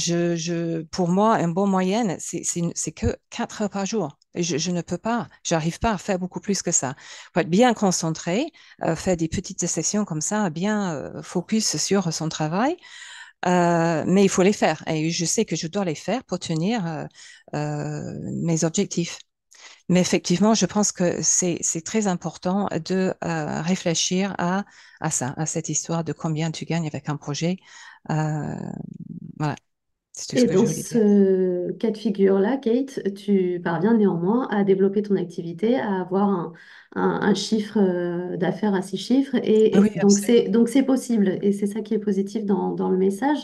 pour moi, un bon moyenne, c'est que 4 heures par jour. Et je ne peux pas, j'arrive pas à faire beaucoup plus que ça. Il faut être bien concentré, faire des petites sessions comme ça, bien focus sur son travail. Mais il faut les faire. Et je sais que je dois les faire pour tenir mes objectifs. Mais effectivement, je pense que c'est très important de réfléchir à ça, à cette histoire de combien tu gagnes avec un projet. Euh, voilà, c'est tout ce Et que dans je voulais dire. ce cas de figure-là, Kate, tu parviens néanmoins à développer ton activité, à avoir un chiffre d'affaires à 6 chiffres. Oui, Et absolument. donc c'est possible. Et c'est ça qui est positif dans le message.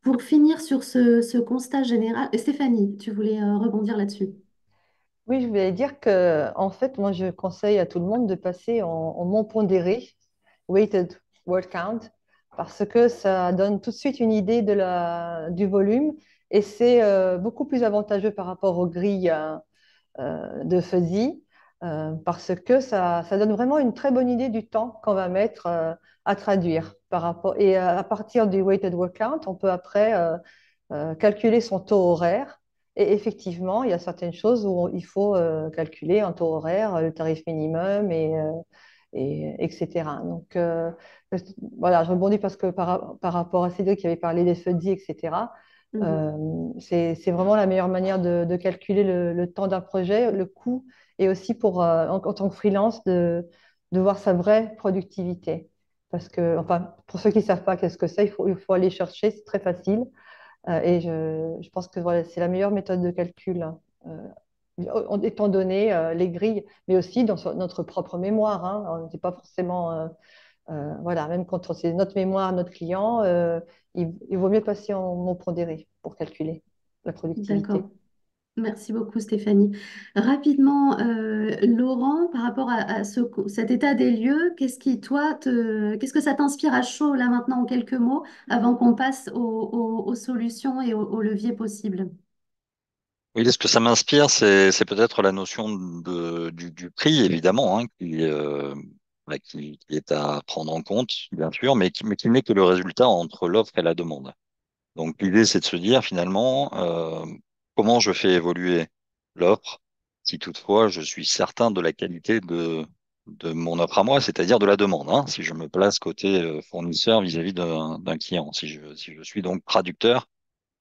Pour finir sur ce constat général, Stéphanie, tu voulais rebondir là-dessus. Oui, je voulais dire que, en fait, moi, je conseille à tout le monde de passer en non pondéré, weighted word count, parce que ça donne tout de suite une idée du volume et c'est beaucoup plus avantageux par rapport aux grilles de fuzzy, parce que ça donne vraiment une très bonne idée du temps qu'on va mettre à traduire par rapport. Et à partir du weighted word count, on peut après calculer son taux horaire. Et effectivement, il y a certaines choses où il faut calculer un taux horaire, le tarif minimum, etc. Donc, voilà, je rebondis parce que par rapport à Cédric qui avait parlé des fuzzy, etc., Mhm. c'est vraiment la meilleure manière de calculer le temps d'un projet, le coût, et aussi en tant que freelance, de voir sa vraie productivité. Parce que, enfin, pour ceux qui ne savent pas qu'est-ce que c'est, il faut aller chercher, c'est très facile. Et je pense que voilà, c'est la meilleure méthode de calcul, hein, étant donné les grilles, mais aussi dans notre propre mémoire, hein. On n'est pas forcément, voilà, même quand c'est notre mémoire, notre client, il vaut mieux passer en mot pondéré pour calculer la productivité. D'accord. Merci beaucoup, Stéphanie. Rapidement, Laurent, par rapport à cet état des lieux, qu'est-ce que ça t'inspire à chaud là maintenant en quelques mots avant qu'on passe aux solutions et aux leviers possibles? Oui, ce que ça m'inspire, c'est peut-être la notion du prix, évidemment, hein, qui est à prendre en compte, bien sûr, mais qui n'est que le résultat entre l'offre et la demande. Donc l'idée, c'est de se dire finalement comment je fais évoluer l'offre si toutefois je suis certain de la qualité de mon offre à moi, c'est-à-dire de la demande, hein, si je me place côté fournisseur vis-à-vis d'un client, si je suis donc traducteur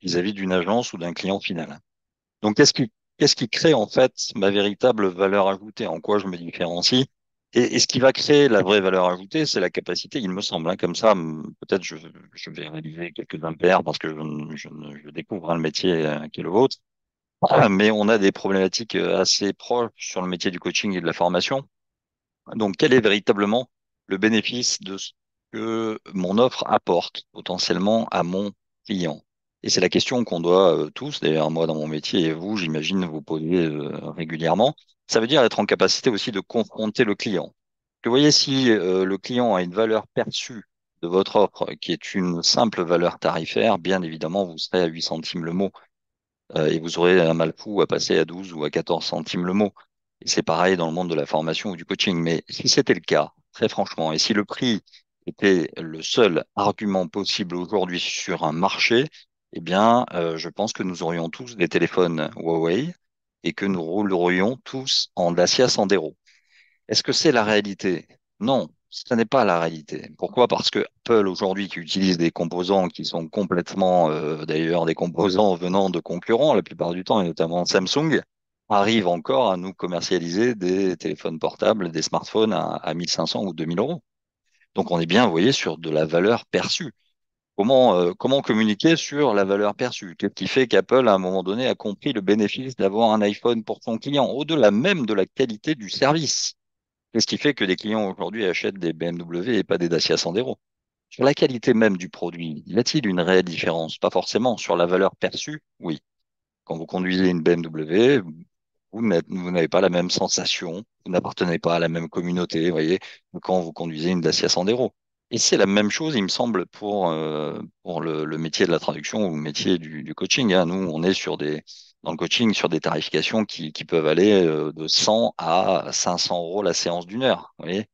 vis-à-vis d'une agence ou d'un client final. Donc qu'est-ce qui crée en fait ma véritable valeur ajoutée, en quoi je me différencie? Et ce qui va créer la vraie valeur ajoutée, c'est la capacité, il me semble, hein, comme ça, peut-être je vais réaliser quelques impairs parce que je découvre hein, le métier qui est le vôtre. Mais on a des problématiques assez proches sur le métier du coaching et de la formation. Donc, quel est véritablement le bénéfice de ce que mon offre apporte potentiellement à mon client? Et c'est la question qu'on doit tous, d'ailleurs moi dans mon métier et vous, j'imagine, vous poser régulièrement. Ça veut dire être en capacité aussi de confronter le client. Vous voyez, si le client a une valeur perçue de votre offre qui est une simple valeur tarifaire, bien évidemment, vous serez à 8 centimes le mot et vous aurez un mal fou à passer à 12 ou à 14 centimes le mot. Et c'est pareil dans le monde de la formation ou du coaching. Mais si c'était le cas, très franchement, et si le prix était le seul argument possible aujourd'hui sur un marché, eh bien, je pense que nous aurions tous des téléphones Huawei et que nous roulerions tous en Dacia Sandero. Est-ce que c'est la réalité? Non, ce n'est pas la réalité. Pourquoi? Parce que Apple aujourd'hui qui utilise des composants qui sont complètement, d'ailleurs, des composants venant de concurrents la plupart du temps, et notamment Samsung, arrive encore à nous commercialiser des téléphones portables, des smartphones à 1500 ou 2000 euros. Donc on est bien, vous voyez, sur de la valeur perçue. Comment communiquer sur la valeur perçue? Qu'est-ce qui fait qu'Apple, à un moment donné, a compris le bénéfice d'avoir un iPhone pour son client, au-delà même de la qualité du service? Qu'est-ce qui fait que des clients aujourd'hui achètent des BMW et pas des Dacia Sandero? Sur la qualité même du produit, y a-t-il une réelle différence? Pas forcément. Sur la valeur perçue, oui. Quand vous conduisez une BMW, vous n'avez pas la même sensation, vous n'appartenez pas à la même communauté, vous voyez, que quand vous conduisez une Dacia Sandero. Et c'est la même chose, il me semble, pour le métier de la traduction ou le métier du coaching, hein. Nous, on est dans le coaching sur des tarifications qui peuvent aller de 100 à 500 euros la séance d'une heure. Vous voyez.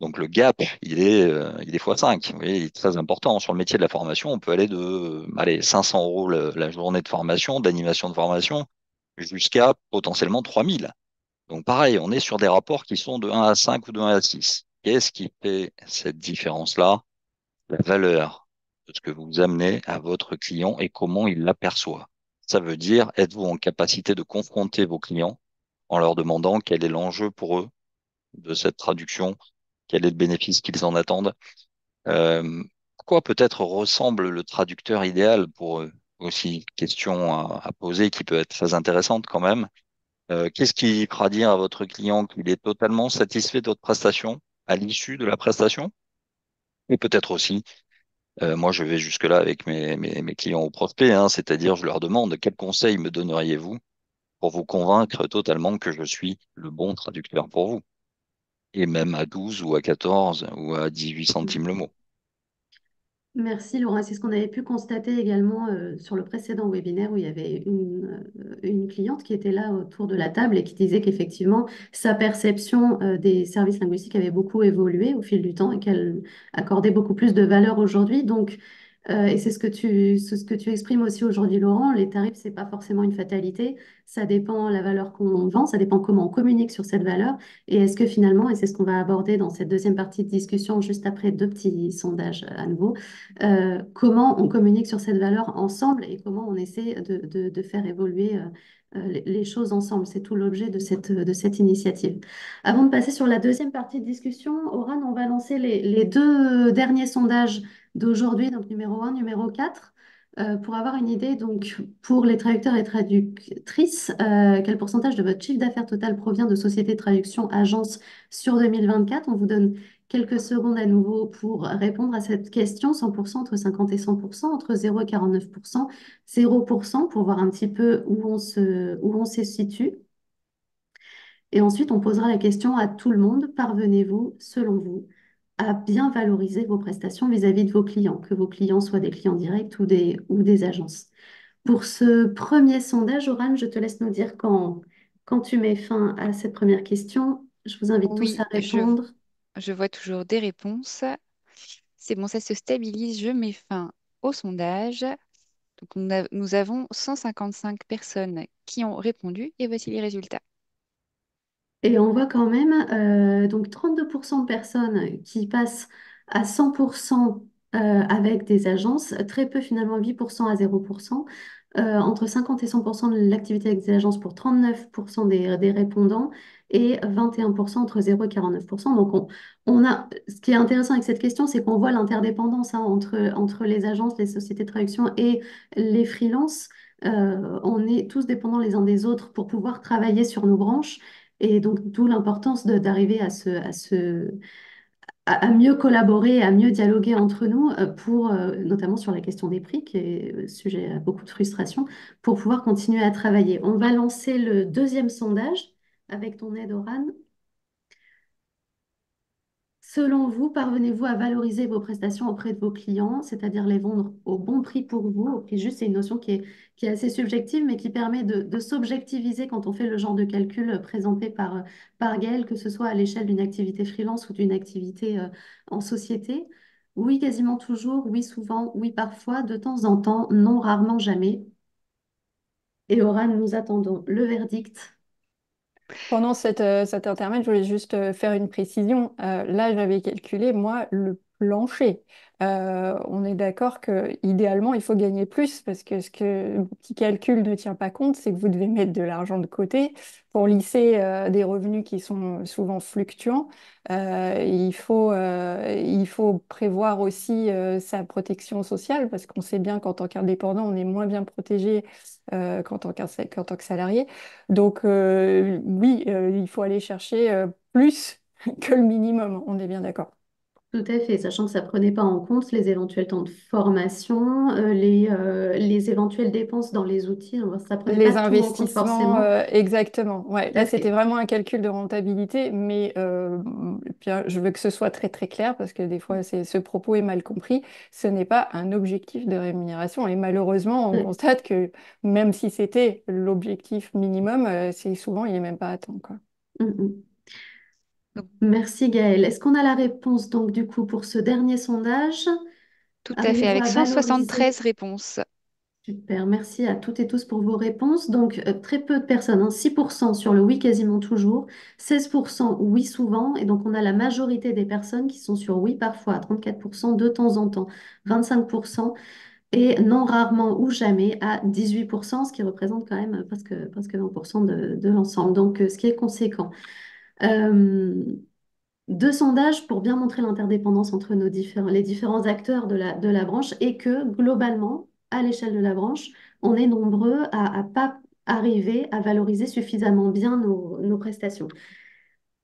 Donc le gap, il est fois 5. Vous voyez, il est très important. Sur le métier de la formation, on peut aller allez, 500 euros la journée de formation, d'animation de formation, jusqu'à potentiellement 3000. Donc pareil, on est sur des rapports qui sont de 1 à 5 ou de 1 à 6. Qu'est-ce qui fait cette différence-là? La valeur de ce que vous amenez à votre client et comment il l'aperçoit. Ça veut dire, êtes-vous en capacité de confronter vos clients en leur demandant quel est l'enjeu pour eux de cette traduction, quel est le bénéfice qu'ils en attendent, euh, à quoi peut-être ressemble le traducteur idéal pour eux? Aussi, question à poser qui peut être très intéressante quand même. Qu'est-ce qui fera dire à votre client qu'il est totalement satisfait de votre prestation à l'issue de la prestation? Et peut-être aussi, moi je vais jusque-là avec mes clients ou prospects, hein, c'est-à-dire je leur demande quels conseils me donneriez-vous pour vous convaincre totalement que je suis le bon traducteur pour vous, et même à 12 ou à 14 ou à 18 centimes le mot. Merci Laura. C'est ce qu'on avait pu constater également sur le précédent webinaire où il y avait une cliente qui était là autour de la table et qui disait qu'effectivement sa perception des services linguistiques avait beaucoup évolué au fil du temps et qu'elle accordait beaucoup plus de valeur aujourd'hui. Donc Et c'est ce que tu exprimes aussi aujourd'hui, Laurent. Les tarifs, c'est pas forcément une fatalité. Ça dépend la valeur qu'on vend, ça dépend comment on communique sur cette valeur. Et est-ce que finalement, et c'est ce qu'on va aborder dans cette deuxième partie de discussion, juste après deux petits sondages à nouveau, comment on communique sur cette valeur ensemble et comment on essaie de faire évoluer les choses ensemble. C'est tout l'objet de cette initiative. Avant de passer sur la deuxième partie de discussion, Oran, on va lancer les deux derniers sondages d'aujourd'hui, donc numéro un, numéro 4, pour avoir une idée, donc pour les traducteurs et traductrices, quel pourcentage de votre chiffre d'affaires total provient de sociétés de traduction, agences sur 2024? On vous donne quelques secondes à nouveau pour répondre à cette question. 100%, entre 50 et 100%, entre 0 et 49%, 0% pour voir un petit peu où on se situe. Et ensuite, on posera la question à tout le monde. Parvenez-vous, selon vous, à bien valoriser vos prestations vis-à-vis de vos clients, que vos clients soient des clients directs ou des agences? Pour ce premier sondage, Oran, je te laisse nous dire quand tu mets fin à cette première question. Je vous invite tous Oui, à répondre. je vois toujours des réponses. C'est bon, ça se stabilise. Je mets fin au sondage. Donc, nous avons 155 personnes qui ont répondu et voici les résultats. Et on voit quand même donc 32% de personnes qui passent à 100% avec des agences, très peu finalement 8% à 0%, entre 50 et 100% de l'activité avec des agences pour 39% des répondants et 21% entre 0 et 49%. Donc on a, ce qui est intéressant avec cette question, c'est qu'on voit l'interdépendance hein, entre les agences, les sociétés de traduction et les freelances. On est tous dépendants les uns des autres pour pouvoir travailler sur nos branches. Et donc, d'où l'importance d'arriver à mieux collaborer, à mieux dialoguer entre nous pour, notamment sur la question des prix, qui est sujet à beaucoup de frustration, pour pouvoir continuer à travailler. On va lancer le deuxième sondage avec ton aide, Oran. Selon vous, parvenez-vous à valoriser vos prestations auprès de vos clients, c'est-à-dire les vendre au bon prix pour vous? Au prix juste, c'est une notion qui est assez subjective, mais qui permet de s'objectiviser quand on fait le genre de calcul présenté par Gaël, que ce soit à l'échelle d'une activité freelance ou d'une activité en société. Oui, quasiment toujours, oui, souvent, oui, parfois, de temps en temps, non, rarement, jamais. Et Oran, nous attendons le verdict. Pendant cet intermède, je voulais juste faire une précision. Là, j'avais calculé, moi, le plancher. On est d'accord que idéalement, il faut gagner plus parce que ce que le petit calcul ne tient pas compte, c'est que vous devez mettre de l'argent de côté pour lisser des revenus qui sont souvent fluctuants. Il faut prévoir aussi sa protection sociale parce qu'on sait bien qu'en tant qu'indépendant, on est moins bien protégé qu'en tant que salarié. Donc oui, il faut aller chercher plus que le minimum, on est bien d'accord. Tout à fait, sachant que ça ne prenait pas en compte les éventuels temps de formation, les éventuelles dépenses dans les outils. Donc, ça ne prenait pas Les tout en compte investissements, forcément. exactement. Ouais, Tout à là, c'était fait. vraiment un calcul de rentabilité, mais bien, je veux que ce soit très très clair parce que des fois, ce propos est mal compris. Ce n'est pas un objectif de rémunération et malheureusement, on Ouais. constate que même si c'était l'objectif minimum, c'est souvent il n'est même pas atteint, quoi. Mm, mm. Donc, Merci Gaëlle. Est-ce qu'on a la réponse donc du coup pour ce dernier sondage? tout à fait, Arrivez-vous avec à 173 valoriser? réponses. Super, merci à toutes et tous pour vos réponses. Donc, très peu de personnes, hein, 6% sur le oui quasiment toujours, 16% oui souvent, et donc on a la majorité des personnes qui sont sur oui parfois, 34% de temps en temps, 25%, et non rarement ou jamais à 18%, ce qui représente quand même presque 20% de l'ensemble, donc ce qui est conséquent. Euh, Deux sondages pour bien montrer l'interdépendance entre les différents acteurs de la branche et que globalement, à l'échelle de la branche, on est nombreux à pas arriver à valoriser suffisamment bien nos prestations.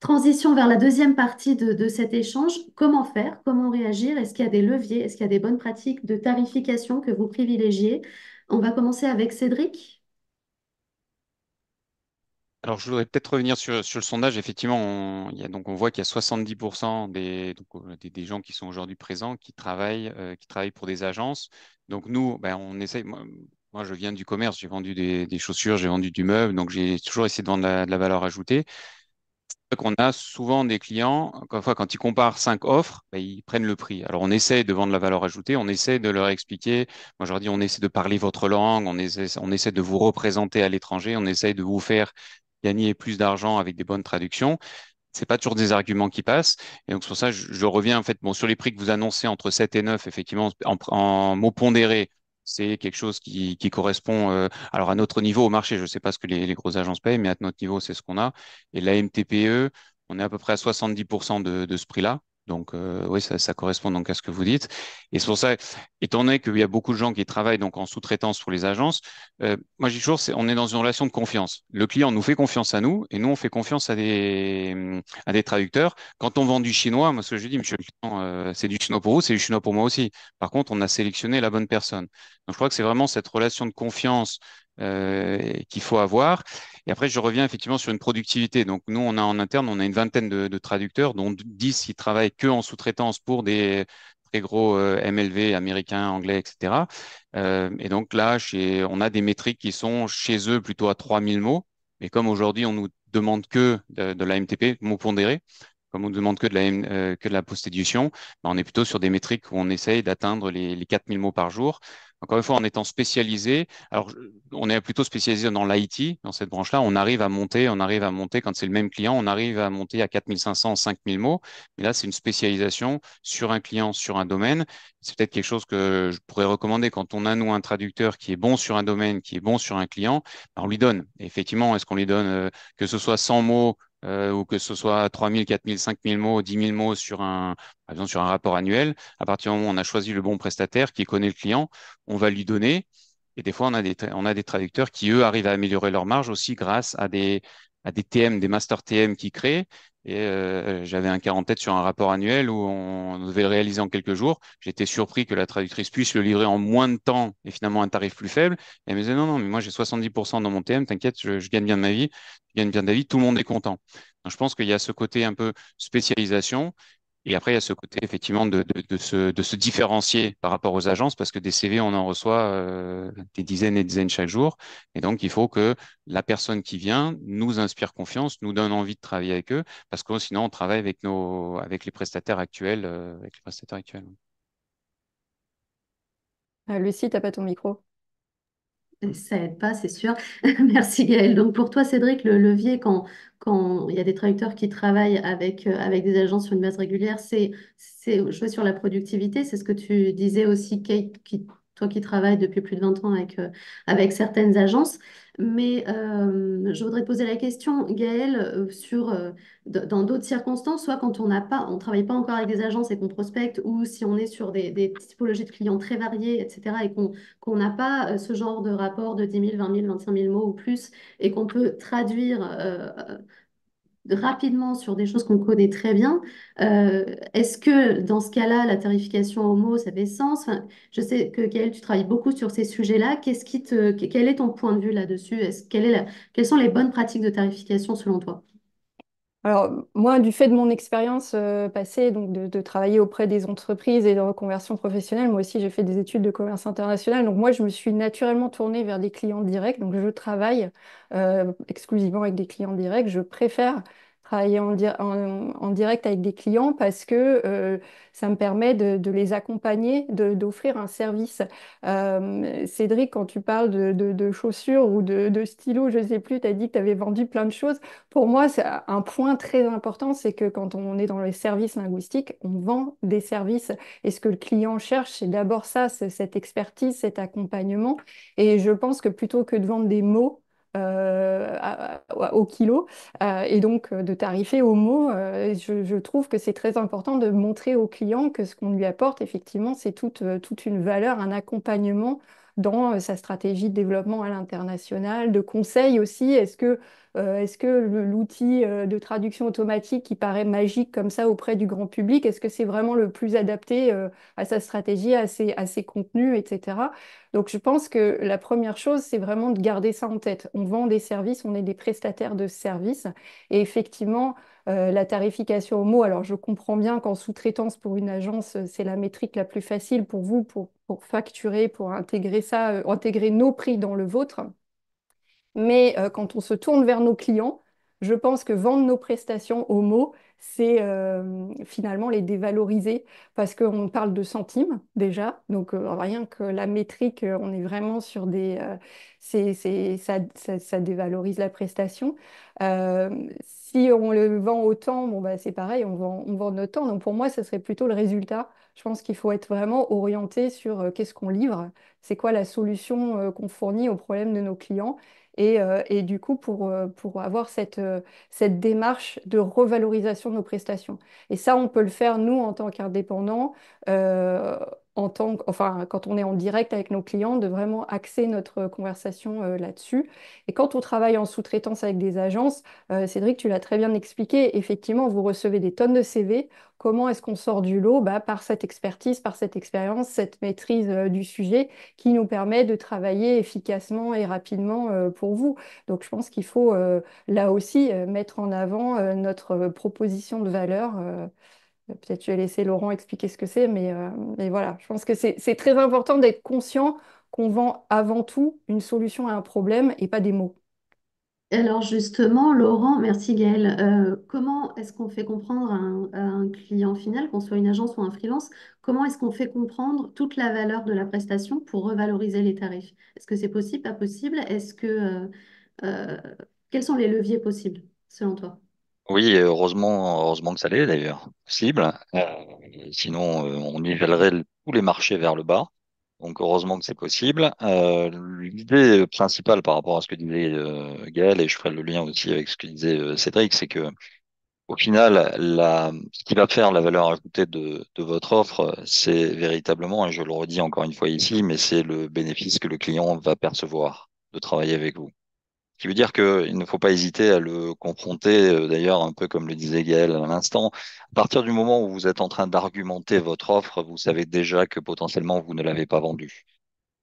Transition vers la deuxième partie de cet échange. Comment faire? Comment réagir? Est-ce qu'il y a des leviers? Est-ce qu'il y a des bonnes pratiques de tarification que vous privilégiez? On va commencer avec Cédric. Alors, je voudrais peut-être revenir sur le sondage. Effectivement, on voit qu'il y a 70% des gens qui sont aujourd'hui présents qui travaillent pour des agences. Donc, nous, ben, on essaye. Moi, je viens du commerce, j'ai vendu des chaussures, j'ai vendu du meuble, donc j'ai toujours essayé de vendre de la valeur ajoutée. qu'on a souvent des clients, quand ils comparent 5 offres, ben, ils prennent le prix. Alors, on essaie de vendre la valeur ajoutée, on essaie de leur expliquer. Moi, je leur dis, on essaie de parler votre langue, on essaie de vous représenter à l'étranger, on essaie de vous faire gagner plus d'argent avec des bonnes traductions. C'est pas toujours des arguments qui passent. Et donc, c'est pour ça, je reviens, en fait, bon, sur les prix que vous annoncez entre 7 et 9, effectivement, en mots pondérés, c'est quelque chose qui correspond, alors à notre niveau au marché. Je ne sais pas ce que les grosses agences payent, mais à notre niveau, c'est ce qu'on a. Et la MTPE, on est à peu près à 70% de ce prix-là. Donc, oui, ça correspond donc à ce que vous dites. Et c'est pour ça, étant donné qu'il y a beaucoup de gens qui travaillent donc en sous-traitance pour les agences, moi, je dis toujours, on est dans une relation de confiance. Le client nous fait confiance à nous et nous, on fait confiance à des traducteurs. Quand on vend du chinois, moi, ce que je dis, monsieur le client, c'est du chinois pour vous, c'est du chinois pour moi aussi. Par contre, on a sélectionné la bonne personne. Donc, je crois que c'est vraiment cette relation de confiance qu'il faut avoir. Et après, je reviens effectivement sur une productivité. Donc, nous, on a en interne, on a une vingtaine de traducteurs, dont 10 qui travaillent que en sous-traitance pour des très gros MLV américains, anglais, etc. Et donc là, on a des métriques qui sont chez eux plutôt à 3000 mots. Mais comme aujourd'hui, on nous demande que de la MTP, mots pondérés, comme on ne demande que de la post-édition, ben, on est plutôt sur des métriques où on essaye d'atteindre les 4000 mots par jour. Encore une fois, en étant spécialisé, alors on est plutôt spécialisé dans l'IT, dans cette branche-là, on arrive à monter, quand c'est le même client, on arrive à monter à 4500, 5000 mots. Mais là, c'est une spécialisation sur un client, sur un domaine. C'est peut-être quelque chose que je pourrais recommander quand on a, nous, un traducteur qui est bon sur un domaine, qui est bon sur un client, ben, on lui donne. Et effectivement, est-ce qu'on lui donne que ce soit 100 mots ou que ce soit 3000, 4000, 5000 mots, 10 000 mots par exemple, sur un rapport annuel, à partir du moment où on a choisi le bon prestataire qui connaît le client, on va lui donner. Et des fois, on a des traducteurs qui, eux, arrivent à améliorer leur marge aussi grâce à des TM, des master TM qui créent. Et j'avais un cas en tête sur un rapport annuel où on devait le réaliser en quelques jours. J'étais surpris que la traductrice puisse le livrer en moins de temps et finalement un tarif plus faible. Et elle me disait, non, non, mais moi j'ai 70% dans mon TM, t'inquiète, je gagne bien de ma vie, je gagne bien de la vie, tout le monde est content. Donc, je pense qu'il y a ce côté un peu spécialisation. Et après, il y a ce côté effectivement de se différencier par rapport aux agences, parce que des CV, on en reçoit des dizaines et des dizaines chaque jour. Et donc, il faut que la personne qui vient nous inspire confiance, nous donne envie de travailler avec eux, parce que sinon, on travaille avec les prestataires actuels, avec les prestataires actuels. Lucie, t'as pas ton micro. Ça aide pas, c'est sûr. Merci Gaëlle. Donc pour toi, Cédric, le levier quand il y a des traducteurs qui travaillent avec des agences sur une base régulière, c'est jouer sur la productivité. C'est ce que tu disais aussi, Kate, toi qui travailles depuis plus de 20 ans avec certaines agences. Mais je voudrais te poser la question, Gaëlle, dans d'autres circonstances, soit quand on travaille pas encore avec des agences et qu'on prospecte, ou si on est sur des typologies de clients très variées, etc., et qu'on n'a pas ce genre de rapport de 10 000, 20 000, 25 000 mots ou plus et qu'on peut traduire rapidement sur des choses qu'on connaît très bien. Est-ce que dans ce cas-là, la tarification au mot, ça fait sens? Enfin, je sais que Gaëlle, tu travailles beaucoup sur ces sujets-là. Quel est ton point de vue là-dessus? Quelles sont les bonnes pratiques de tarification selon toi? Alors, moi, du fait de mon expérience passée, donc de travailler auprès des entreprises et de reconversion professionnelle, moi aussi, j'ai fait des études de commerce international. Donc, moi, je me suis naturellement tournée vers des clients directs. Donc, je travaille exclusivement avec des clients directs. Je préfère travailler en direct avec des clients parce que ça me permet de les accompagner, d'offrir un service. Cédric, quand tu parles de chaussures ou de stylos, je ne sais plus, tu as dit que tu avais vendu plein de choses. Pour moi, c'est un point très important, c'est que quand on est dans les services linguistiques, on vend des services. Et ce que le client cherche, c'est d'abord ça, c'est cette expertise, cet accompagnement. Et je pense que plutôt que de vendre des mots au kilo et donc de tarifer au mot, je trouve que c'est très important de montrer au client que ce qu'on lui apporte, effectivement, c'est toute une valeur, un accompagnement dans sa stratégie de développement à l'international, de conseil aussi. Est-ce que l'outil de traduction automatique qui paraît magique comme ça auprès du grand public, est-ce que c'est vraiment le plus adapté à sa stratégie, à ses contenus, etc. Donc je pense que la première chose, c'est vraiment de garder ça en tête. On vend des services, on est des prestataires de services. Et effectivement, la tarification au mot, alors je comprends bien qu'en sous-traitance pour une agence, c'est la métrique la plus facile pour vous pour facturer, pour intégrer ça, intégrer nos prix dans le vôtre. Mais quand on se tourne vers nos clients, Je pense que vendre nos prestations au mot, c'est finalement les dévaloriser parce qu'on parle de centimes déjà. Donc rien que la métrique, on est vraiment sur des... ça dévalorise la prestation. Euh, Si on le vend autant, bon, bah, c'est pareil, on vend notre temps. Donc pour moi, ce serait plutôt le résultat. Je pense qu'il faut être vraiment orienté sur qu'est-ce qu'on livre, c'est quoi la solution qu'on fournit aux problèmes de nos clients. Et du coup, pour avoir cette démarche de revalorisation de nos prestations. Et ça, on peut le faire, nous, en tant qu'indépendants, euh, enfin, quand on est en direct avec nos clients, de vraiment axer notre conversation là-dessus. Et quand on travaille en sous-traitance avec des agences, Cédric, tu l'as très bien expliqué, effectivement, vous recevez des tonnes de CV. Comment est-ce qu'on sort du lot? Bah, par cette expertise, par cette expérience, cette maîtrise du sujet qui nous permet de travailler efficacement et rapidement pour vous. Donc, je pense qu'il faut là aussi mettre en avant notre proposition de valeur. Peut-être je vais laisser Laurent expliquer ce que c'est, mais voilà, je pense que c'est très important d'être conscient qu'on vend avant tout une solution à un problème et pas des mots. Alors justement, Laurent, merci Gaëlle. Comment est-ce qu'on fait comprendre à un client final, qu'on soit une agence ou un freelance, comment est-ce qu'on fait comprendre toute la valeur de la prestation pour revaloriser les tarifs? Est-ce que c'est possible, pas possible? Euh, Quels sont les leviers possibles selon toi? Oui, heureusement que ça l'est d'ailleurs possible. Sinon, on nivellerait tous les marchés vers le bas. Donc heureusement que c'est possible. L'idée principale par rapport à ce que disait Gaël, et je ferai le lien aussi avec ce que disait Cédric, c'est que au final, ce qui va faire la valeur ajoutée de votre offre, c'est véritablement, et je le redis encore une fois ici, mais c'est le bénéfice que le client va percevoir de travailler avec vous. Ce qui veut dire qu'il ne faut pas hésiter à le confronter, d'ailleurs, un peu comme le disait Gaël à l'instant. À partir du moment où vous êtes en train d'argumenter votre offre, vous savez déjà que potentiellement vous ne l'avez pas vendue.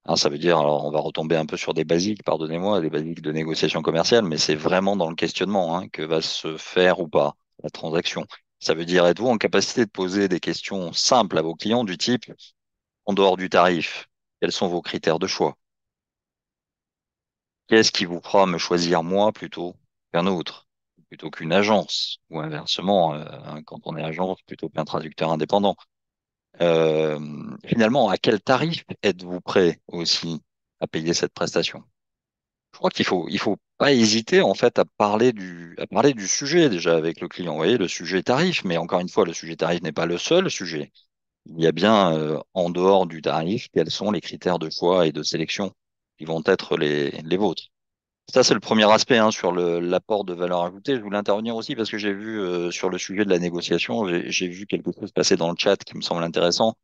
Hein, ça veut dire, alors on va retomber un peu sur des basiques, pardonnez-moi, des basiques de négociation commerciale, mais c'est vraiment dans le questionnement hein, que va se faire ou pas la transaction. Ça veut dire, êtes-vous en capacité de poser des questions simples à vos clients du type, en dehors du tarif, quels sont vos critères de choix? Qu'est-ce qui vous fera me choisir moi plutôt qu'un autre, plutôt qu'une agence, ou inversement, hein, quand on est agence, plutôt qu'un traducteur indépendant? Euh, Finalement, à quel tarif êtes-vous prêt aussi à payer cette prestation? Je crois il faut pas hésiter en fait à parler du sujet déjà avec le client. Vous voyez, le sujet tarif, mais encore une fois, le sujet tarif n'est pas le seul sujet. Il y a bien en dehors du tarif, quels sont les critères de choix et de sélection qui vont être les vôtres. Ça, c'est le premier aspect hein, sur l'apport de valeur ajoutée. Je voulais intervenir aussi parce que j'ai vu sur le sujet de la négociation, j'ai vu quelque chose passer dans le chat qui me semble intéressant.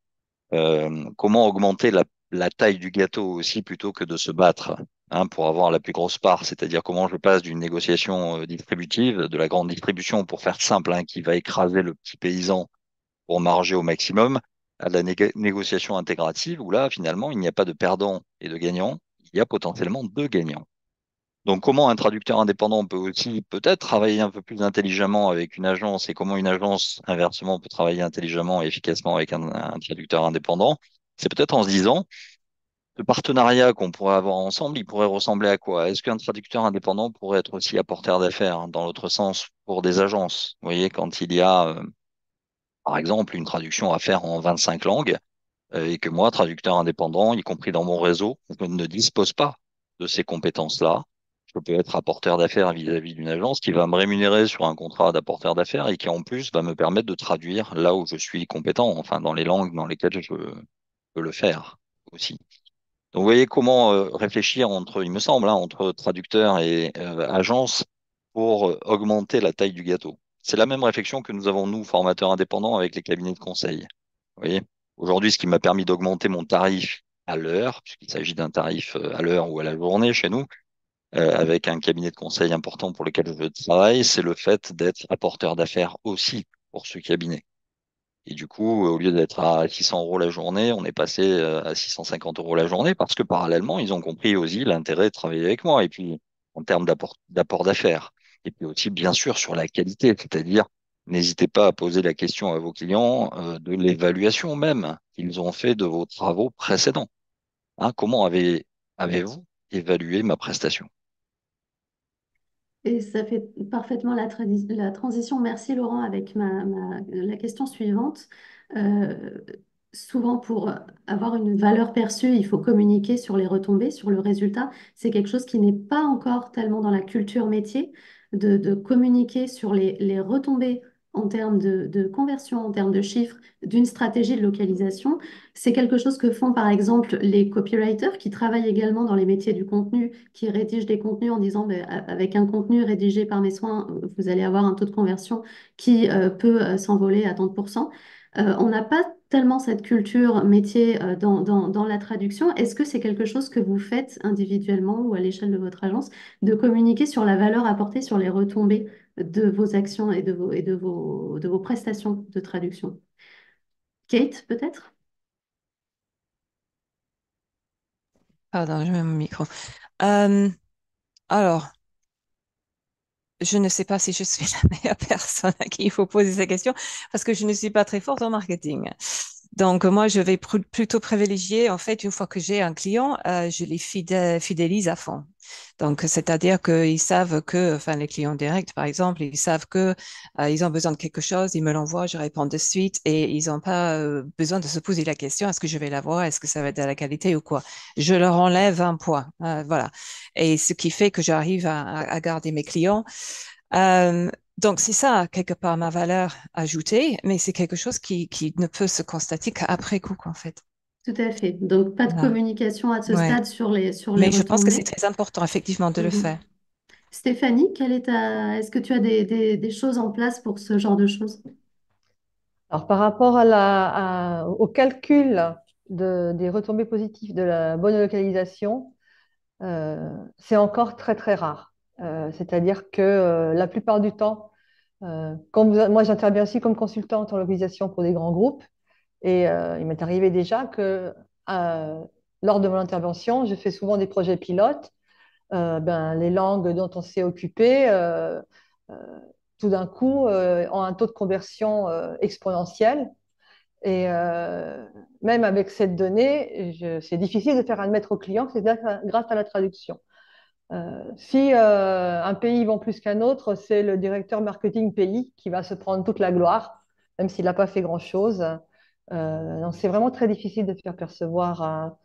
Comment augmenter la taille du gâteau aussi plutôt que de se battre hein, pour avoir la plus grosse part, c'est-à-dire comment je passe d'une négociation distributive, de la grande distribution pour faire simple, hein, qui va écraser le petit paysan pour marger au maximum, à la négociation intégrative où là, finalement, il n'y a pas de perdant et de gagnant, il y a potentiellement deux gagnants. Donc, comment un traducteur indépendant peut aussi peut-être travailler un peu plus intelligemment avec une agence et comment une agence, inversement, peut travailler intelligemment et efficacement avec un traducteur indépendant, c'est peut-être en se disant, le partenariat qu'on pourrait avoir ensemble, il pourrait ressembler à quoi? Est-ce qu'un traducteur indépendant pourrait être aussi apporteur d'affaires hein, dans l'autre sens pour des agences? Vous voyez, quand il y a, par exemple, une traduction à faire en 25 langues et que moi, traducteur indépendant, y compris dans mon réseau, je ne dispose pas de ces compétences-là. Je peux être apporteur d'affaires vis-à-vis d'une agence qui va me rémunérer sur un contrat d'apporteur d'affaires et qui en plus va me permettre de traduire là où je suis compétent, enfin dans les langues dans lesquelles je peux le faire aussi. Donc vous voyez comment réfléchir entre, il me semble, hein, entre traducteur et agence pour augmenter la taille du gâteau. C'est la même réflexion que nous avons, nous, formateurs indépendants, avec les cabinets de conseil. Vous voyez, aujourd'hui, ce qui m'a permis d'augmenter mon tarif à l'heure, puisqu'il s'agit d'un tarif à l'heure ou à la journée chez nous, avec un cabinet de conseil important pour lequel je travaille, c'est le fait d'être apporteur d'affaires aussi pour ce cabinet. Et du coup, au lieu d'être à 600 euros la journée, on est passé à 650 euros la journée parce que parallèlement, ils ont compris aussi l'intérêt de travailler avec moi. Et puis, en termes d'apport d'affaires. Et puis aussi, bien sûr, sur la qualité, c'est-à-dire, n'hésitez pas à poser la question à vos clients de l'évaluation même qu'ils ont fait de vos travaux précédents. Hein, comment avez-vous évalué ma prestation? Et ça fait parfaitement la transition. Merci Laurent avec la question suivante. Euh, Souvent, pour avoir une valeur perçue, il faut communiquer sur les retombées, sur le résultat. C'est quelque chose qui n'est pas encore tellement dans la culture métier, de communiquer sur les retombées en termes de conversion, en termes de chiffres, d'une stratégie de localisation. C'est quelque chose que font par exemple les copywriters qui travaillent également dans les métiers du contenu, qui rédigent des contenus en disant ben, avec un contenu rédigé par mes soins, vous allez avoir un taux de conversion qui peut s'envoler à tant de pourcents. On n'a pas tellement cette culture métier dans la traduction. Est-ce que c'est quelque chose que vous faites individuellement ou à l'échelle de votre agence, de communiquer sur la valeur apportée sur les retombées de vos actions et de vos prestations de traduction? Kate, peut-être? Pardon, je mets mon micro. Euh, alors, je ne sais pas si je suis la meilleure personne à qui il faut poser ces questions parce que je ne suis pas très forte en marketing. Donc, moi, je vais plutôt privilégier, en fait, une fois que j'ai un client, je les fidélise à fond. Donc, c'est-à-dire qu'ils savent que, enfin, les clients directs, par exemple, ils savent que ils ont besoin de quelque chose, ils me l'envoient, je réponds de suite et ils n'ont pas besoin de se poser la question, est-ce que je vais l'avoir, est-ce que ça va être de la qualité ou quoi. Je leur enlève un poids, voilà. Et ce qui fait que j'arrive à garder mes clients. Donc, c'est ça, quelque part, ma valeur ajoutée, mais c'est quelque chose qui ne peut se constater qu'après coup, en fait. Tout à fait. Donc, pas de Voilà. communication à ce Ouais. stade sur les Mais je pense que c'est retombées. très important, effectivement, de le Mhm. faire. Stéphanie, est-ce que tu as des choses en place pour ce genre de choses? Alors, par rapport au calcul des retombées positives de la bonne localisation, c'est encore très, très rare. C'est-à-dire que la plupart du temps, moi j'interviens aussi comme consultante en localisation pour des grands groupes, et il m'est arrivé déjà que euh, lors de mon intervention, je fais souvent des projets pilotes. Les langues dont on s'est occupé, euh, tout d'un coup, ont un taux de conversion exponentiel. Et même avec cette donnée, c'est difficile de faire admettre au client que c'est grâce à la traduction. Si un pays vend plus qu'un autre, c'est le directeur marketing pays qui va se prendre toute la gloire, même s'il n'a pas fait grand-chose. Donc c'est vraiment très difficile de faire percevoir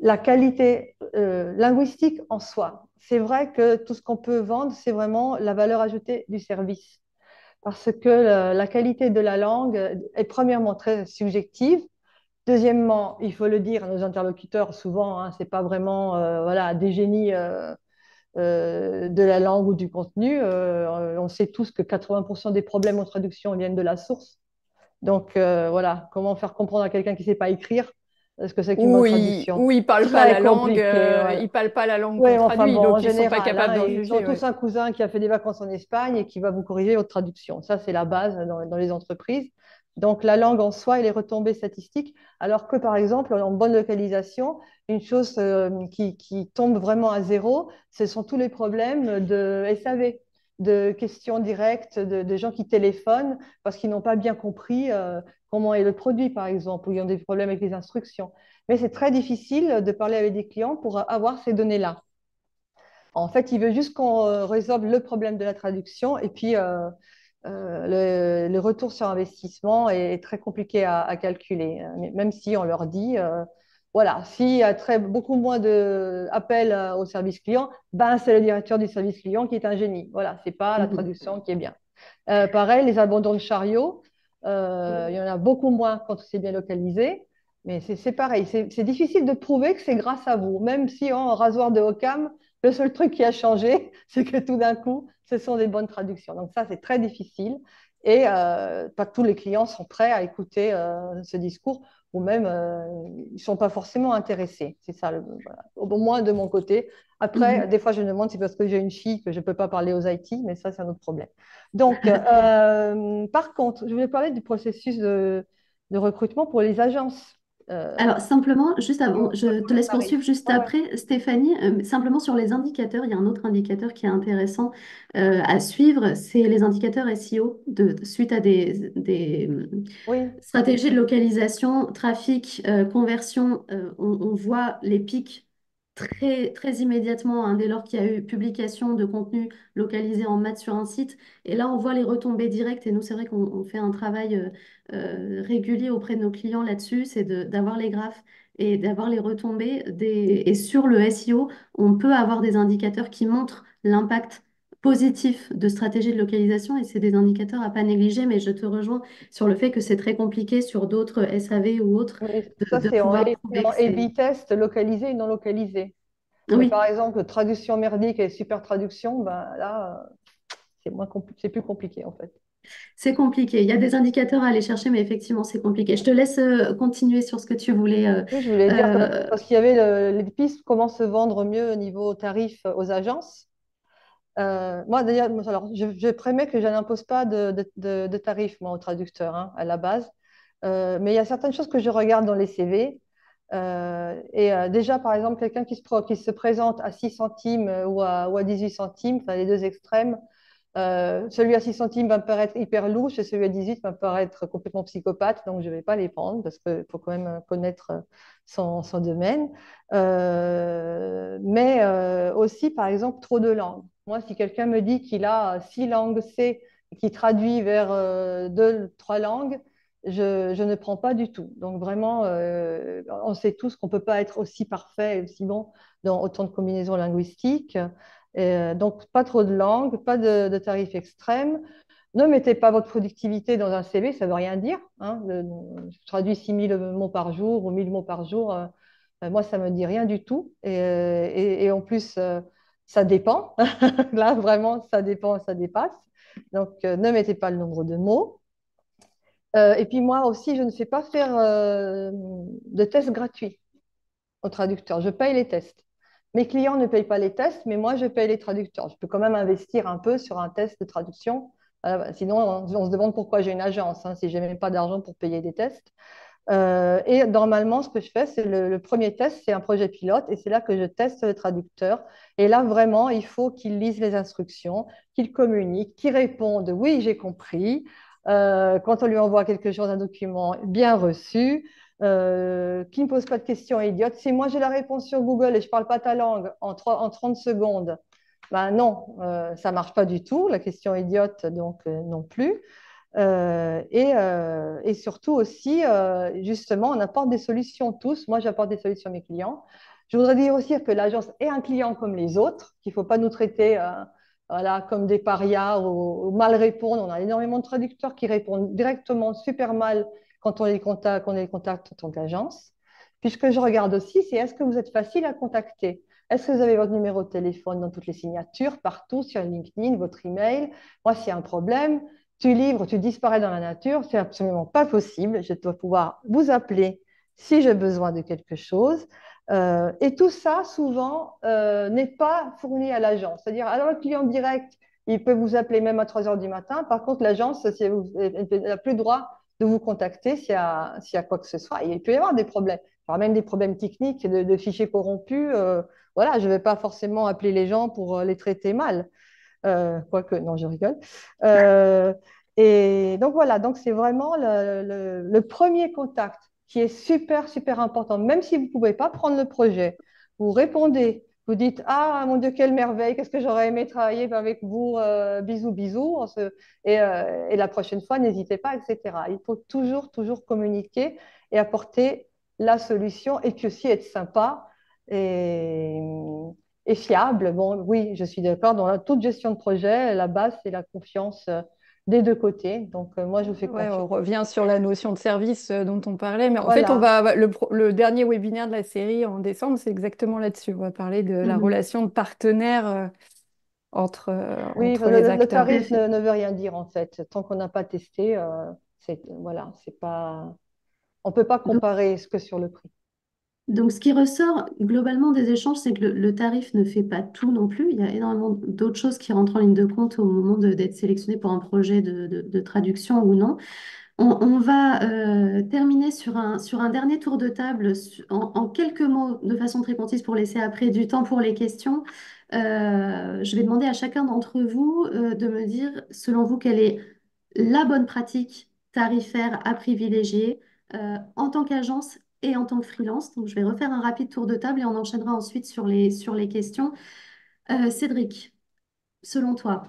la qualité linguistique en soi. C'est vrai que tout ce qu'on peut vendre, c'est vraiment la valeur ajoutée du service. Parce que la qualité de la langue est premièrement très subjective. Deuxièmement, il faut le dire à nos interlocuteurs, souvent, hein, ce n'est pas vraiment voilà, des génies de la langue ou du contenu. On sait tous que 80% des problèmes en traduction viennent de la source. Donc voilà, comment faire comprendre à quelqu'un qui ne sait pas écrire ce que c'est qu'une bonne traduction? Ou ils parlent pas Très la langue, compliqué, voilà. ils parlent pas la langue Oui, qu'on enfin traduit, bon, en donc ils sont pas général, capables hein, d'en ils ont juger. tous Ouais. un cousin qui a fait des vacances en Espagne et qui va vous corriger votre traduction. Ça, c'est la base dans les entreprises. Donc, la langue en soi et les retombées statistiques, alors que, par exemple, en bonne localisation, une chose qui tombe vraiment à zéro, ce sont tous les problèmes de SAV, de questions directes, de gens qui téléphonent parce qu'ils n'ont pas bien compris comment est le produit, par exemple, ou ils ont des problèmes avec les instructions. Mais c'est très difficile de parler avec des clients pour avoir ces données-là. En fait, il veut juste qu'on résolve le problème de la traduction et puis le retour sur investissement est très compliqué à calculer. Même si on leur dit, voilà, s'il y a beaucoup moins d'appels au service client, ben, c'est le directeur du service client qui est un génie. Voilà, c'est pas la Mhm. traduction qui est bien. Pareil, les abandons de chariots, il y en a beaucoup moins quand c'est bien localisé. Mais c'est pareil, c'est difficile de prouver que c'est grâce à vous. Même si en rasoir de Occam, le seul truc qui a changé, c'est que tout d'un coup, ce sont des bonnes traductions. Donc ça, c'est très difficile. Et pas tous les clients sont prêts à écouter ce discours, ou même ils ne sont pas forcément intéressés. C'est ça, voilà. Au moins de mon côté. Après, Mhm. des fois, je me demande si c'est parce que j'ai une fille que je ne peux pas parler aux IT, mais ça, c'est un autre problème. Donc, par contre, je voulais parler du processus de recrutement pour les agences. Alors, simplement, juste avant, je te Le laisse tarif. poursuivre juste Ouais, ouais. après, Stéphanie. Simplement sur les indicateurs, il y a un autre indicateur qui est intéressant à suivre, c'est les indicateurs SEO suite à des Oui, stratégies de localisation, trafic, conversion. On voit les pics très immédiatement, hein, dès lors qu'il y a eu publication de contenu localisé en maths sur un site. Et là, on voit les retombées directes. Et nous, c'est vrai qu'on fait un travail régulier auprès de nos clients là-dessus, c'est d'avoir les graphes et d'avoir les retombées. Et sur le SEO, on peut avoir des indicateurs qui montrent l'impact positif de stratégies de localisation et c'est des indicateurs à pas négliger, mais je te rejoins sur le fait que c'est très compliqué sur d'autres SAV ou autres Oui, ça, de c'est en, pouvoir prouver en que c'est... A/B test localisé et non localisé. Mais Oui. par exemple, traduction merdique et super traduction, ben là, c'est plus compliqué en fait. C'est compliqué. Il y a des indicateurs à aller chercher, mais effectivement, c'est compliqué. Je te laisse continuer sur ce que tu voulais. Oui, je voulais dire que, Euh, parce qu'il y avait les pistes, comment se vendre mieux au niveau tarif aux agences. Moi, d'ailleurs, alors, je prémets que je n'impose pas de tarif, moi, aux traducteurs, hein, à la base. Mais il y a certaines choses que je regarde dans les CV. Déjà, par exemple, quelqu'un qui se présente à 6 centimes ou à 18 centimes, enfin, les deux extrêmes, celui à 6 centimes va me paraître hyper louche et celui à 18 va me paraître complètement psychopathe, donc je ne vais pas les prendre parce qu'il faut quand même connaître son domaine. Mais aussi, par exemple, trop de langues. Moi, si quelqu'un me dit qu'il a 6 langues C et qu'il traduit vers 2, 3 langues, je ne prends pas du tout. Donc vraiment, on sait tous qu'on ne peut pas être aussi parfait et aussi bon dans autant de combinaisons linguistiques. Donc, pas trop de langues, pas de tarifs extrêmes. Ne mettez pas votre productivité dans un CV, ça ne veut rien dire, hein. Je traduis 6 000 mots par jour ou 1 000 mots par jour. Moi, ça ne me dit rien du tout. Et en plus, ça dépend. Là, vraiment, ça dépend, ça dépasse. Donc, ne mettez pas le nombre de mots. Et puis, moi aussi, je ne fais pas faire de tests gratuits au traducteur. Je paye les tests. Mes clients ne payent pas les tests, mais moi, je paye les traducteurs. Je peux quand même investir un peu sur un test de traduction. Sinon, on se demande pourquoi j'ai une agence, hein, si je n'ai même pas d'argent pour payer des tests. Et normalement, ce que je fais, c'est le premier test, c'est un projet pilote, et c'est là que je teste le traducteur. Et là, vraiment, il faut qu'il lise les instructions, qu'il communique, qu'il réponde, oui, j'ai compris. Quand on lui envoie quelque chose, un document bien reçu, qui ne pose pas de questions idiotes. Si moi j'ai la réponse sur Google et je ne parle pas ta langue en 30 secondes, ben non, ça ne marche pas du tout, la question idiote, donc non plus. Et surtout aussi, justement, on apporte des solutions tous. Moi, j'apporte des solutions à mes clients. Je voudrais dire aussi que l'agence est un client comme les autres, qu'il ne faut pas nous traiter voilà, comme des parias ou mal répondre. On a énormément de traducteurs qui répondent directement super mal quand on les contacte en tant qu'agence. Puis ce que je regarde aussi, c'est est-ce que vous êtes facile à contacter? Est-ce que vous avez votre numéro de téléphone dans toutes les signatures, partout, sur LinkedIn, votre email? Moi, s'il y a un problème, tu livres, tu disparais dans la nature, c'est absolument pas possible. Je dois pouvoir vous appeler si j'ai besoin de quelque chose. Et tout ça, souvent, n'est pas fourni à l'agence. C'est-à-dire, alors le client direct, il peut vous appeler même à 3 heures du matin. Par contre, l'agence, elle n'a plus le droit de vous contacter s'il y a quoi que ce soit. Et il peut y avoir des problèmes, alors même des problèmes techniques de fichiers corrompus. Voilà, je ne vais pas forcément appeler les gens pour les traiter mal. Quoique, non, je rigole. Euh, et donc voilà, donc c'est vraiment le premier contact qui est super, super important. Même si vous ne pouvez pas prendre le projet, vous répondez, vous dites, ah mon Dieu, quelle merveille, qu'est-ce que j'aurais aimé travailler avec vous, bisous, bisous. Et la prochaine fois, n'hésitez pas, etc. Il faut toujours, toujours communiquer et apporter la solution et puis aussi être sympa. Et, et fiable. Bon, oui, je suis d'accord. Dans toute gestion de projet, la base, c'est la confiance des deux côtés. Donc, moi, je vous fais Ouais, on confiance. revient sur la notion de service dont on parlait, mais en fait, Voilà. le dernier webinaire de la série en décembre, c'est exactement là-dessus. On va parler de la mhm. relation de partenaire Oui, entre les le acteurs. Tout à tarif fait. ne veut rien dire, en fait. Tant qu'on n'a pas testé, voilà, c'est pas... On ne peut pas Donc, comparer ce que sur le prix. donc, ce qui ressort globalement des échanges, c'est que le tarif ne fait pas tout non plus. Il y a énormément d'autres choses qui rentrent en ligne de compte au moment d'être sélectionné pour un projet de traduction ou non. On va terminer sur un dernier tour de table en quelques mots de façon très concise pour laisser après du temps pour les questions. Je vais demander à chacun d'entre vous de me dire, selon vous, quelle est la bonne pratique tarifaire à privilégier en tant qu'agence et en tant que freelance. Donc, je vais refaire un rapide tour de table et on enchaînera ensuite sur les questions. Cédric, selon toi.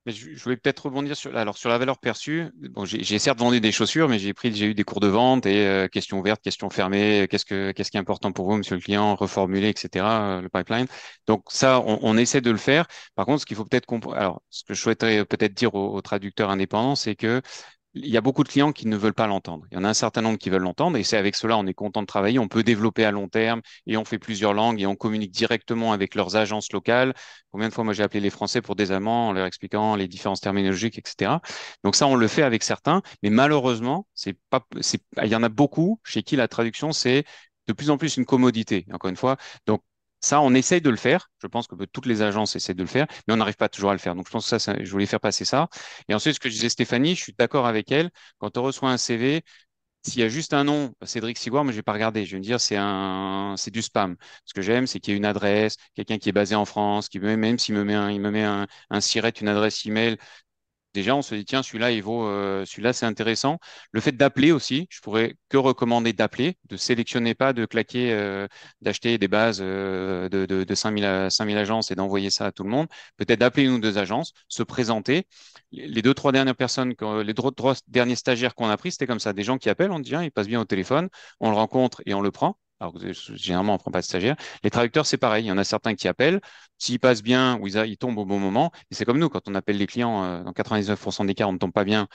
Mais je voulais peut-être rebondir sur la valeur perçue. Bon, j'ai certes vendu des chaussures, mais j'ai eu des cours de vente et questions ouvertes, questions fermées. Qu'est-ce qui est important pour vous, monsieur le client, reformuler, etc. Le pipeline. Donc ça, on essaie de le faire. Par contre, ce qu'il faut peut-être comprendre, alors ce que je souhaiterais peut-être dire aux traducteurs indépendants, c'est que il y a beaucoup de clients qui ne veulent pas l'entendre. Il y en a un certain nombre qui veulent l'entendre et c'est avec cela on est content de travailler. On peut développer à long terme et on fait plusieurs langues et on communique directement avec leurs agences locales. Combien de fois moi j'ai appelé les Français pour des Allemands en leur expliquant les différences terminologiques, etc. Donc ça on le fait avec certains, mais malheureusement il y en a beaucoup chez qui la traduction c'est de plus en plus une commodité. Encore une fois, donc ça, on essaye de le faire. Je pense que toutes les agences essaient de le faire, mais on n'arrive pas toujours à le faire. Donc, je pense que je voulais faire passer ça. Et ensuite, ce que disait Stéphanie, je suis d'accord avec elle. Quand on reçoit un CV, s'il y a juste un nom, Cédric Siguard, moi, je vais pas regarder. Je vais me dire, c'est du spam. Ce que j'aime, c'est qu'il y ait une adresse, quelqu'un qui est basé en France, même s'il me met il me met un siret, une adresse email. Déjà, on se dit, tiens, celui-là, c'est intéressant. Le fait d'appeler aussi, je pourrais que recommander d'appeler, de sélectionner pas, de claquer, d'acheter des bases de 5000 agences et d'envoyer ça à tout le monde. Peut-être d'appeler une ou deux agences, se présenter. Les deux, trois dernières personnes, les deux, trois derniers stagiaires qu'on a pris, c'était comme ça. Des gens qui appellent, on dit, tiens, il passe bien au téléphone, on le rencontre et on le prend. Alors, généralement, on ne prend pas de stagiaire. Les traducteurs, c'est pareil. Il y en a certains qui appellent. S'ils passent bien ou ils tombent au bon moment, et c'est comme nous, quand on appelle les clients, dans 99% des cas, on ne tombe pas bien,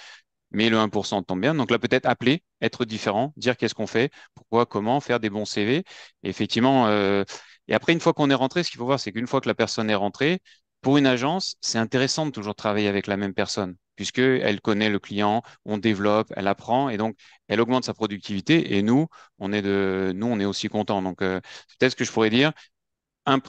mais le 1% tombe bien. Donc là, peut-être appeler, être différent, dire qu'est-ce qu'on fait, pourquoi, comment, faire des bons CV. Et effectivement, et après, une fois qu'on est rentré, ce qu'il faut voir, c'est qu'une fois que la personne est rentrée, pour une agence, c'est intéressant de toujours travailler avec la même personne, puisqu'elle connaît le client, on développe, elle apprend, et donc elle augmente sa productivité. Et nous, on est aussi contents. Donc, c'est peut-être ce que je pourrais dire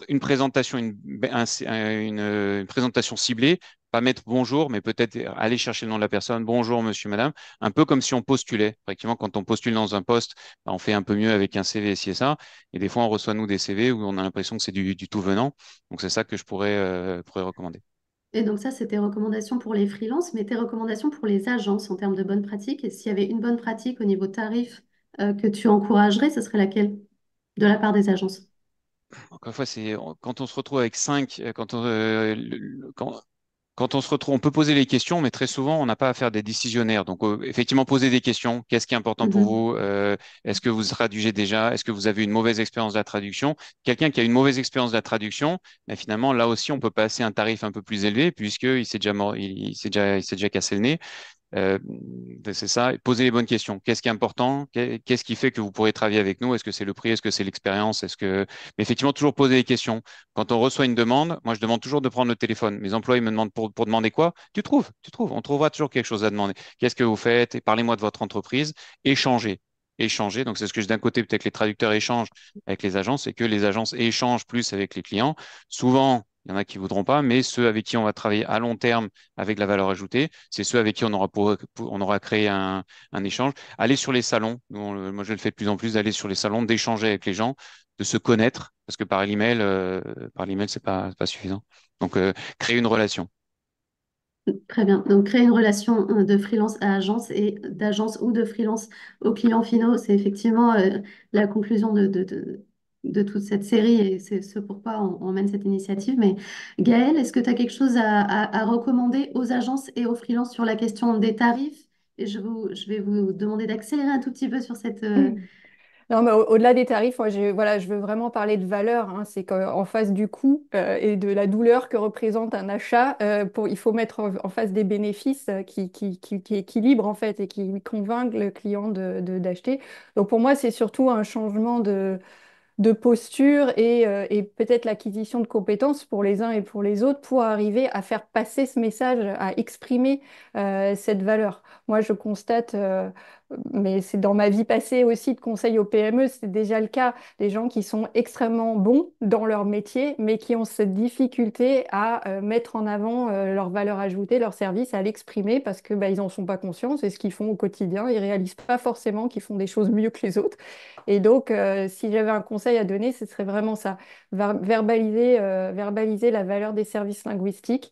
une présentation, une présentation ciblée, pas mettre bonjour, mais peut-être aller chercher le nom de la personne, bonjour monsieur, madame, un peu comme si on postulait. Effectivement, quand on postule dans un poste, bah, on fait un peu mieux avec un CV, ci et ça. Et des fois, on reçoit nous des CV où on a l'impression que c'est du tout venant. Donc, c'est ça que je pourrais recommander. Et donc ça, c'est tes recommandations pour les freelances, mais tes recommandations pour les agences en termes de bonnes pratiques. Et s'il y avait une bonne pratique au niveau tarif que tu encouragerais, ce serait laquelle de la part des agences? Encore une fois, quand on se retrouve avec cinq, quand on se retrouve, on peut poser les questions, mais très souvent, on n'a pas à faire des décisionnaires. Donc, effectivement, poser des questions. Qu'est-ce qui est important pour Mhm. vous? Est-ce que vous traduisez déjà? Est-ce que vous avez une mauvaise expérience de la traduction? Quelqu'un qui a une mauvaise expérience de la traduction, ben, finalement, là aussi, on peut passer un tarif un peu plus élevé puisqu'il s'est déjà, il s'est déjà cassé le nez. Euh, c'est ça, poser les bonnes questions. Qu'est-ce qui est important? Qu'est-ce qui fait que vous pourrez travailler avec nous? Est-ce que c'est le prix? Est-ce que c'est l'expérience? Mais effectivement, toujours poser des questions. Quand on reçoit une demande, moi, je demande toujours de prendre le téléphone. Mes employés me demandent pour demander quoi? Tu trouves. On trouvera toujours quelque chose à demander. Qu'est-ce que vous faites? Et parlez-moi de votre entreprise. Échangez. Échanger. Donc, c'est ce que d'un côté, peut-être que les traducteurs échangent avec les agences et que les agences échangent plus avec les clients. Souvent, il y en a qui voudront pas, mais ceux avec qui on va travailler à long terme avec la valeur ajoutée, c'est ceux avec qui on aura créé un échange. Aller sur les salons, moi je le fais de plus en plus, d'aller sur les salons, d'échanger avec les gens, de se connaître, parce que par l'email c'est pas suffisant. Donc créer une relation. Très bien. Donc, créer une relation de freelance à agence et d'agence ou de freelance aux clients finaux, c'est effectivement la conclusion de toute cette série et c'est ce pourquoi on mène cette initiative. Mais Gaëlle, est-ce que tu as quelque chose à recommander aux agences et aux freelances sur la question des tarifs? Et je vais vous demander d'accélérer un tout petit peu sur cette... Non, mais au-delà des tarifs, moi, voilà, je veux vraiment parler de valeur. Hein. C'est qu'en face du coût et de la douleur que représente un achat, il faut mettre en face des bénéfices qui équilibrent en fait et qui convainquent le client d'acheter. Donc pour moi, c'est surtout un changement de posture et peut-être l'acquisition de compétences pour les uns et pour les autres pour arriver à faire passer ce message, à exprimer cette valeur. Moi, je constate, mais c'est dans ma vie passée aussi de conseil aux PME, c'est déjà le cas, des gens qui sont extrêmement bons dans leur métier, mais qui ont cette difficulté à mettre en avant leur valeur ajoutée, leur service, à l'exprimer parce que bah, ils n'en sont pas conscients, c'est ce qu'ils font au quotidien, ils réalisent pas forcément qu'ils font des choses mieux que les autres. Et donc, si j'avais un conseil à donner, ce serait vraiment ça, verbaliser la valeur des services linguistiques,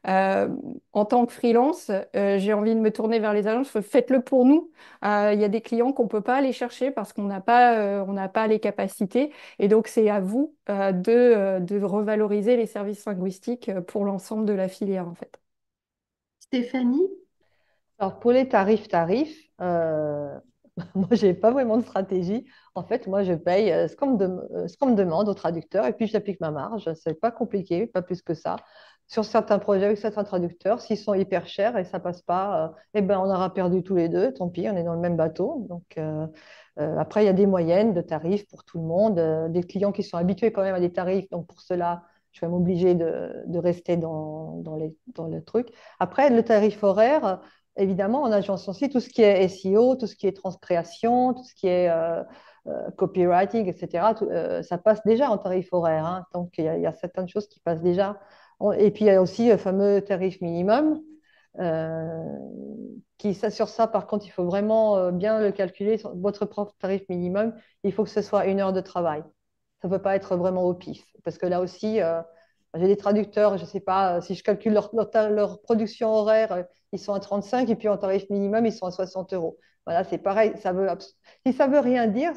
Euh, En tant que freelance, j'ai envie de me tourner vers les agences. Faites-le pour nous. Il y a des clients qu'on ne peut pas aller chercher parce on n'a pas les capacités. Et donc, c'est à vous de revaloriser les services linguistiques pour l'ensemble de la filière, en fait. Stéphanie? Alors, pour les tarifs, moi, je n'ai pas vraiment de stratégie. En fait, moi, je paye ce qu'on me demande au traducteur et puis j'applique ma marge. Ce n'est pas compliqué, pas plus que ça. Sur certains projets avec certains traducteurs, s'ils sont hyper chers et ça passe pas, eh ben, on aura perdu tous les deux. Tant pis, on est dans le même bateau. Donc, après, il y a des moyennes de tarifs pour tout le monde. Des clients qui sont habitués quand même à des tarifs. Donc, pour cela, je vais m'obliger de rester dans le truc. Après, le tarif horaire. Évidemment, en agence aussi, tout ce qui est SEO, tout ce qui est transcréation, tout ce qui est copywriting, etc., ça passe déjà en tarif horaire, hein. Donc, il y a certaines choses qui passent déjà. Et puis, il y a aussi le fameux tarif minimum. euh, sur ça, par contre, il faut vraiment bien le calculer. Votre propre tarif minimum, il faut que ce soit 1 heure de travail. Ça ne peut pas être vraiment au pif. Parce que là aussi, j'ai des traducteurs, je ne sais pas, si je calcule leur production horaire, ils sont à 35 et puis en tarif minimum, ils sont à 60 euros. Voilà, c'est pareil. Si ça veut rien dire,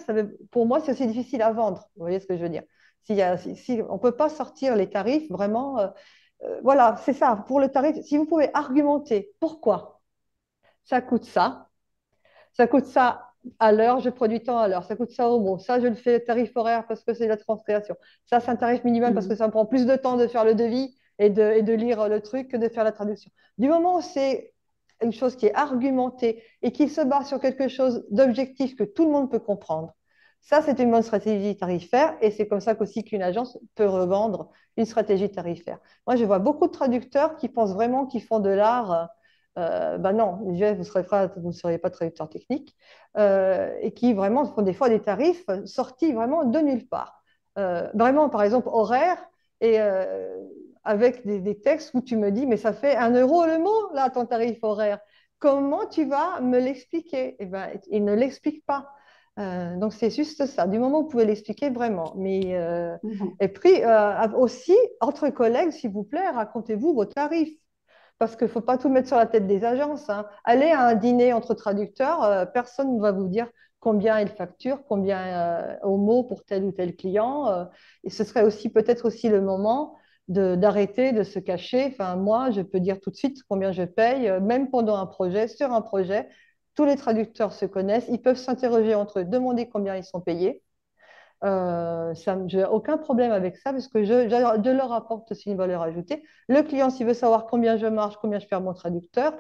pour moi, c'est aussi difficile à vendre. Vous voyez ce que je veux dire? Si on ne peut pas sortir les tarifs, vraiment, voilà, c'est ça. Pour le tarif, si vous pouvez argumenter pourquoi ça coûte ça, ça coûte ça à l'heure, je produis tant à l'heure. Ça coûte ça au mot. Ça, je le fais tarif horaire parce que c'est la transcréation. Ça, c'est un tarif minimum parce que Mhm. ça me prend plus de temps de faire le devis et de lire le truc que de faire la traduction. Du moment où c'est une chose qui est argumentée et qui se base sur quelque chose d'objectif que tout le monde peut comprendre, ça, c'est une bonne stratégie tarifaire et c'est comme ça qu'aussi qu'une agence peut revendre une stratégie tarifaire. Moi, je vois beaucoup de traducteurs qui pensent vraiment qu'ils font de l'art. Ben non, vous ne seriez pas traducteur technique, et qui vraiment font des fois des tarifs sortis vraiment de nulle part. Vraiment, par exemple, horaire, et avec des textes où tu me dis, mais ça fait 1 euro le mot, là, ton tarif horaire. Comment tu vas me l'expliquer? Eh ben, il ne l'explique pas. Donc, c'est juste ça. Du moment où vous pouvez l'expliquer vraiment. Bon. Et puis, aussi, entre collègues, s'il vous plaît, racontez-vous vos tarifs. Parce qu'il ne faut pas tout mettre sur la tête des agences, hein. Allez à un dîner entre traducteurs, personne ne va vous dire combien ils facturent, combien au mot pour tel ou tel client. Et ce serait aussi peut-être aussi le moment d'arrêter de se cacher. Enfin, moi, je peux dire tout de suite combien je paye, même pendant un projet, sur un projet. Tous les traducteurs se connaissent, ils peuvent s'interroger entre eux, demander combien ils sont payés. Je n'ai aucun problème avec ça parce que je leur apporte aussi une valeur ajoutée. Le client, s'il veut savoir combien je marche, combien je perds mon traducteur,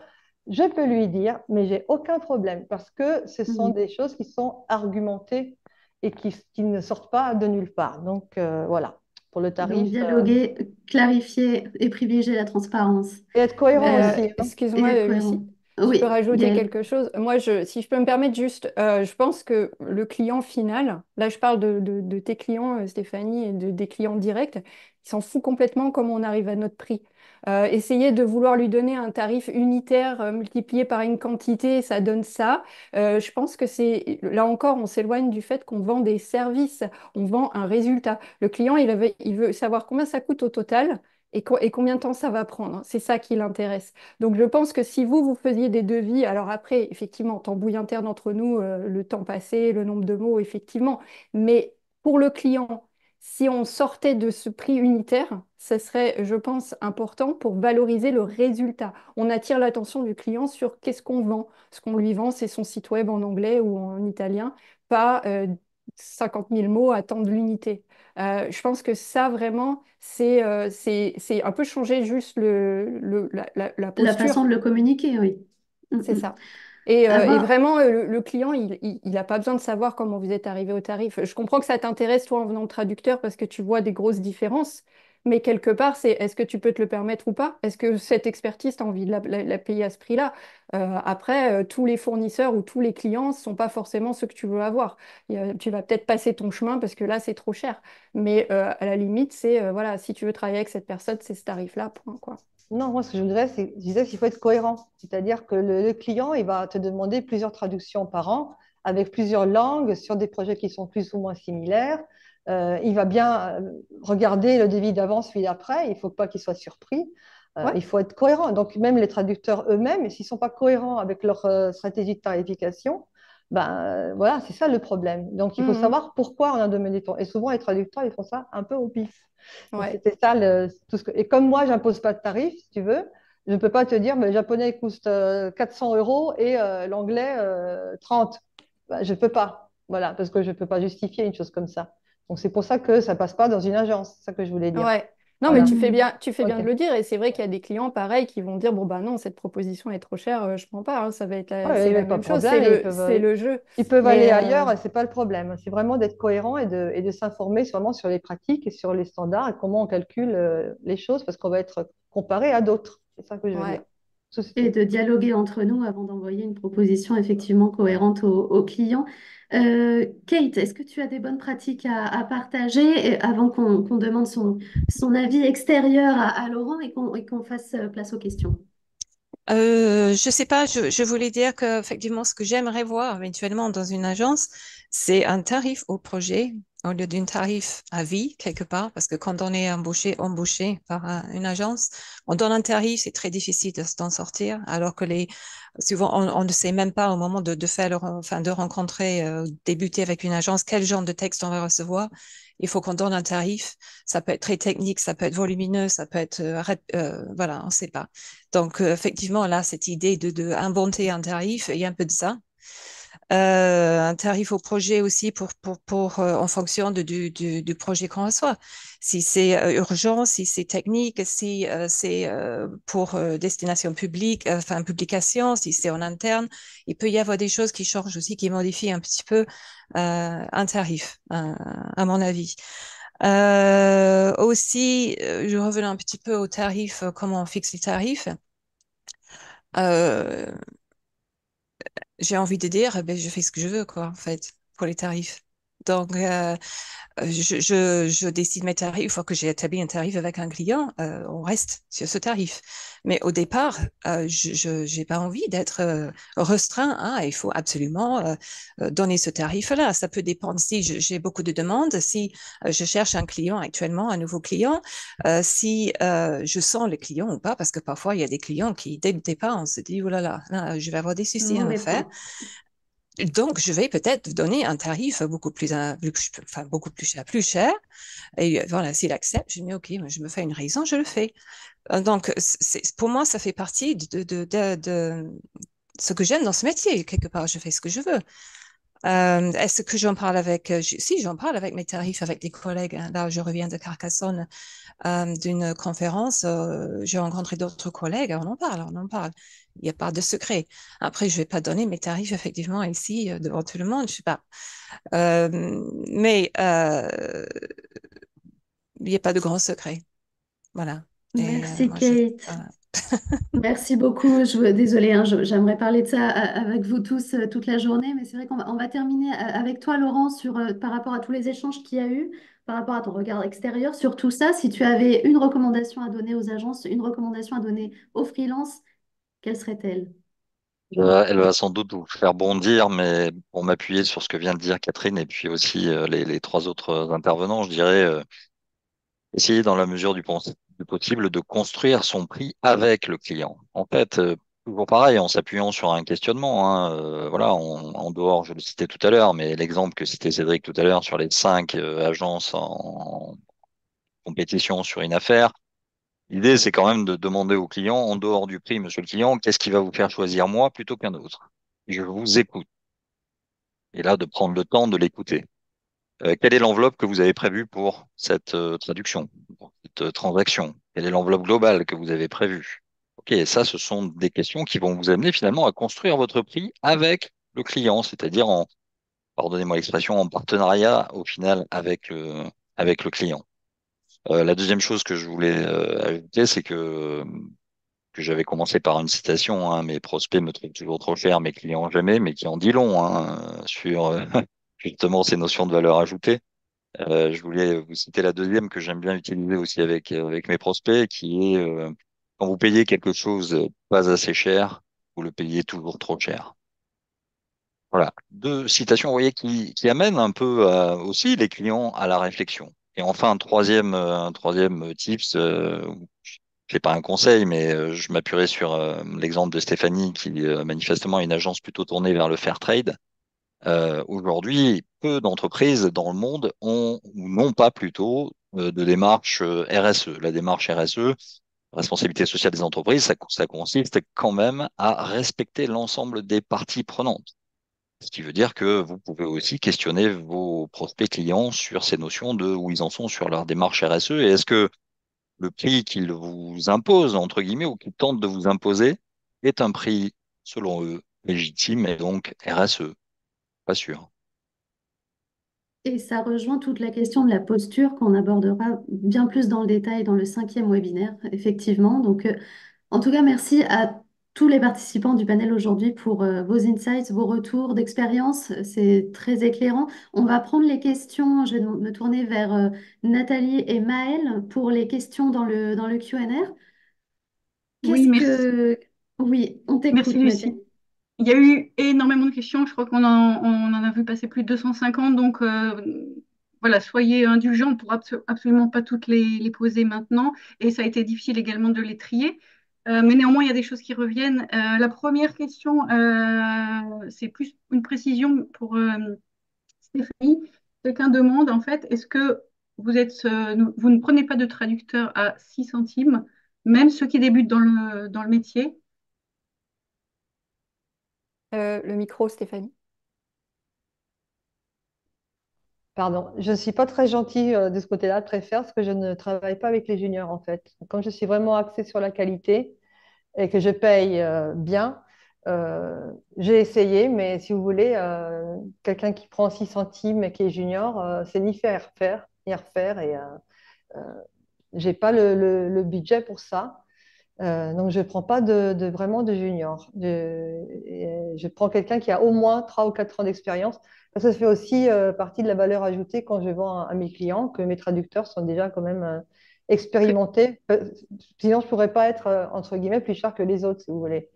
je peux lui dire, mais j'ai aucun problème parce que ce sont Mhm. des choses qui sont argumentées et qui ne sortent pas de nulle part. Donc voilà, pour le Donc, tarif. dialoguer, clarifier et privilégier la transparence Et être cohérent aussi, hein. et Excuse-moi, être Lucie, cohérent. je peux Oui, rajouter Gaëlle. quelque chose. Moi, si je peux me permettre juste, je pense que le client final, là je parle de tes clients, Stéphanie, et des clients directs, ils s'en foutent complètement comment on arrive à notre prix. Essayer de vouloir lui donner un tarif unitaire multiplié par une quantité, ça donne ça. Je pense que là encore, on s'éloigne du fait qu'on vend des services, on vend un résultat. Le client, il veut savoir combien ça coûte au total. Et combien de temps ça va prendre? C'est ça qui l'intéresse. Donc, je pense que si vous faisiez des devis, alors après, effectivement, tambouille interne entre nous, le temps passé, le nombre de mots, effectivement, mais pour le client, si on sortait de ce prix unitaire, ce serait, je pense, important pour valoriser le résultat. On attire l'attention du client sur qu'est-ce qu'on vend. Ce qu'on lui vend, c'est son site web en anglais ou en italien, pas 50 000 mots à temps de l'unité. Je pense que ça, vraiment, c'est un peu changer juste la La façon posture. de le communiquer, oui. C'est Mhm. ça. Et Avoir, vraiment, le client, il n'a pas besoin de savoir comment vous êtes arrivé au tarif. Je comprends que ça t'intéresse, toi, en venant de traducteur, parce que tu vois des grosses différences. Mais quelque part, c'est est-ce que tu peux te le permettre ou pas? Est-ce que cette expertise, tu as envie de la payer à ce prix-là? Après, tous les fournisseurs ou tous les clients ne sont pas forcément ceux que tu veux avoir. Tu vas peut-être passer ton chemin parce que là, c'est trop cher. Mais à la limite, c'est voilà, si tu veux travailler avec cette personne, c'est ce tarif-là, point, quoi. Non, moi, ce que je voudrais, je disais qu'il faut être cohérent. C'est-à-dire que le client, il va te demander plusieurs traductions par an avec plusieurs langues sur des projets qui sont plus ou moins similaires. Il va bien regarder le devis d'avance, celui d'après. Il ne faut pas qu'il soit surpris. Ouais. Il faut être cohérent. Donc, même les traducteurs eux-mêmes, s'ils ne sont pas cohérents avec leur stratégie de tarification, ben, voilà, c'est ça le problème. Donc, il faut Mhm. savoir pourquoi on a donné du temps. Et souvent, les traducteurs, ils font ça un peu au pif. Donc, Ouais. c'était ça. Et comme moi, j'impose pas de tarif, si tu veux, je ne peux pas te dire, mais le japonais coûte 400 euros et l'anglais 30. Ben, je ne peux pas. Voilà, parce que je ne peux pas justifier une chose comme ça. Donc, c'est pour ça que ça ne passe pas dans une agence. C'est ça que je voulais dire. Ouais. Non, mais Voilà. tu fais bien OK. de le dire. Et c'est vrai qu'il y a des clients pareils qui vont dire, bon, bah non, cette proposition est trop chère, je prends pas, hein, ça va être Ouais, c'est il n'y la a pas de même chose, problème. c'est le jeu. Ils peuvent aller Mais ailleurs et ce n'est pas le problème. C'est vraiment d'être cohérent et de s'informer vraiment sur les pratiques et sur les standards et comment on calcule les choses parce qu'on va être comparé à d'autres. C'est ça que je veux dire. ouais. Et Ceci. de dialoguer entre nous avant d'envoyer une proposition effectivement cohérente aux clients. Kate, est-ce que tu as des bonnes pratiques à partager avant qu'on demande son avis extérieur à Laurent et qu'on fasse place aux questions? Je sais pas, je voulais dire que effectivement, ce que j'aimerais voir éventuellement dans une agence, c'est un tarif au projet au lieu d'un tarif à vie quelque part, parce que quand on est embauché par une agence, on donne un tarif, c'est très difficile de s'en sortir, alors que souvent on ne sait même pas au moment de faire enfin de rencontrer, débuter avec une agence, quel genre de texte on va recevoir. Il faut qu'on donne un tarif. Ça peut être très technique, ça peut être volumineux, ça peut être voilà, on ne sait pas. Donc, effectivement, là, cette idée de inventer un tarif, il y a un peu de ça. Un tarif au projet aussi en fonction du projet qu'on reçoit. Si c'est urgent, si c'est technique, si c'est pour destination publique, enfin publication, si c'est en interne, il peut y avoir des choses qui changent aussi, qui modifient un petit peu un tarif, à mon avis. Aussi, je revenais un petit peu au tarif, comment on fixe les tarifs. Euh, j'ai envie de dire, eh ben, je fais ce que je veux, quoi, en fait, pour les tarifs. Donc, je décide mes tarifs. Une fois que j'ai établi un tarif avec un client, on reste sur ce tarif. Mais au départ, je n'ai pas envie d'être restreint. Ah, il faut absolument donner ce tarif-là. Ça peut dépendre si j'ai beaucoup de demandes, si je cherche un client actuellement, un nouveau client, si je sens le client ou pas, parce que parfois, il y a des clients qui, dès le départ, on se dit, oh là, je vais avoir des soucis à me Mauvais faire. point. Donc, je vais peut-être donner un tarif enfin, beaucoup plus cher. Et voilà, s'il accepte, je dis, OK, je me fais une raison, je le fais. Donc, pour moi, ça fait partie de ce que j'aime dans ce métier. Quelque part, je fais ce que je veux. Est-ce que j'en parle si, j'en parle avec mes tarifs, avec des collègues, hein. Là, je reviens de Carcassonne, d'une conférence. J'ai rencontré d'autres collègues, on en parle, on en parle. Il n'y a pas de secret. Après, je ne vais pas donner mes tarifs, effectivement, ici, devant tout le monde, je sais pas. Mais il n'y a pas de grand secret. Voilà. Et Merci moi, Kate. voilà. Merci beaucoup. Désolée, hein, j'aimerais parler de ça avec vous tous toute la journée, mais c'est vrai on va terminer avec toi, Laurent, par rapport à tous les échanges qu'il y a eu, par rapport à ton regard extérieur sur tout ça. Si tu avais une recommandation à donner aux agences, une recommandation à donner aux freelances, quelle serait-elle? Elle va sans doute vous faire bondir, mais pour m'appuyer sur ce que vient de dire Catherine et puis aussi les trois autres intervenants, je dirais essayer dans la mesure du possible de construire son prix avec le client. En fait, toujours pareil, en s'appuyant sur un questionnement, hein, voilà, en dehors, je le citais tout à l'heure, mais l'exemple que citait Cédric tout à l'heure sur les 5 agences en compétition sur une affaire, l'idée c'est quand même de demander au client, en dehors du prix, monsieur le client, qu'est-ce qui va vous faire choisir moi plutôt qu'un autre? Je vous écoute. Et là, de prendre le temps de l'écouter. Quelle est l'enveloppe que vous avez prévue pour cette traduction, pour cette transaction? Quelle est l'enveloppe globale que vous avez prévue? Ok, et ça, ce sont des questions qui vont vous amener finalement à construire votre prix avec le client, c'est-à-dire pardonnez-moi l'expression, en partenariat au final avec le client. La deuxième chose que je voulais ajouter, c'est que j'avais commencé par une citation, hein, mes prospects me trouvent toujours trop cher, mes clients jamais, mais qui en dit long, hein, sur justement ces notions de valeur ajoutée. Je voulais vous citer la deuxième que j'aime bien utiliser aussi avec mes prospects, qui est quand vous payez quelque chose pas assez cher, vous le payez toujours trop cher. Voilà, deux citations, vous voyez, qui amènent un peu aussi les clients à la réflexion. Et enfin, un troisième tips, c'est pas un conseil, mais je m'appuierai sur l'exemple de Stéphanie qui manifestement est une agence plutôt tournée vers le fair trade. Aujourd'hui, peu d'entreprises dans le monde ont ou n'ont pas plutôt de démarche RSE. La démarche RSE, responsabilité sociale des entreprises, ça consiste quand même à respecter l'ensemble des parties prenantes. Ce qui veut dire que vous pouvez aussi questionner vos prospects clients sur ces notions de où ils en sont sur leur démarche RSE et est-ce que le prix qu'ils vous imposent, entre guillemets, ou qu'ils tentent de vous imposer, est un prix, selon eux, légitime et donc RSE. Pas sûr. Et ça rejoint toute la question de la posture qu'on abordera bien plus dans le détail dans le cinquième webinaire, effectivement. Donc, en tout cas, merci à tous les participants du panel aujourd'hui pour vos insights, vos retours d'expérience. C'est très éclairant. On va prendre les questions. Je vais me tourner vers Nathalie et Maëlle pour les questions dans le Q&A. Oui, Qu'est-ce merci. que... Oui, on Merci t'écoute, Nathalie. Lucie. Il y a eu énormément de questions. Je crois on en a vu passer plus de 250. Donc voilà, soyez indulgents. On ne pourra absolument pas toutes les poser maintenant. Et ça a été difficile également de les trier. Mais néanmoins, il y a des choses qui reviennent. La première question, c'est plus une précision pour Stéphanie. Quelqu'un demande en fait, est-ce que vous ne prenez pas de traducteur à 6 centimes, même ceux qui débutent dans le métier? Le micro, Stéphanie. Pardon, je ne suis pas très gentille de ce côté-là, très faire, parce que je ne travaille pas avec les juniors en fait. Comme je suis vraiment axée sur la qualité et que je paye bien, j'ai essayé, mais si vous voulez, quelqu'un qui prend 6 centimes et qui est junior, c'est ni faire, ni refaire. Et j'ai pas le budget pour ça. Donc, je ne prends pas vraiment de junior. Je prends quelqu'un qui a au moins 3 ou 4 ans d'expérience. Ça fait aussi partie de la valeur ajoutée quand je vends à mes clients, que mes traducteurs sont déjà quand même Très, expérimentés. Sinon, je ne pourrais pas être, entre guillemets, plus cher que les autres, si vous voulez.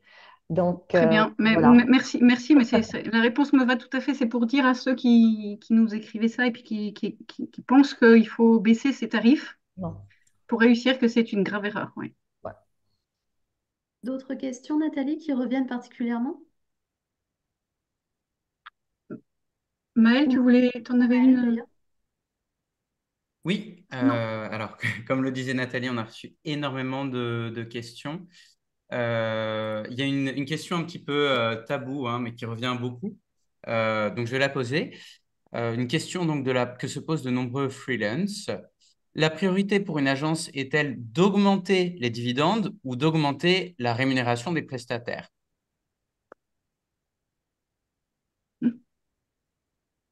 Donc, très bien. voilà. Merci, mais la réponse me va tout à fait. C'est pour dire à ceux qui nous écrivaient ça et puis qui pensent qu'il faut baisser ses tarifs Non. pour réussir que c'est une grave erreur. Oui. Ouais. D'autres questions, Nathalie, qui reviennent particulièrement? Maëlle, Ou t'en avais Maëlle, une? d'ailleurs? Oui, Non. alors comme le disait Nathalie, on a reçu énormément de questions. Il y a une question un petit peu taboue, hein, mais qui revient beaucoup. Donc je vais la poser. Une question donc que se posent de nombreux freelance. La priorité pour une agence est-elle d'augmenter les dividendes ou d'augmenter la rémunération des prestataires?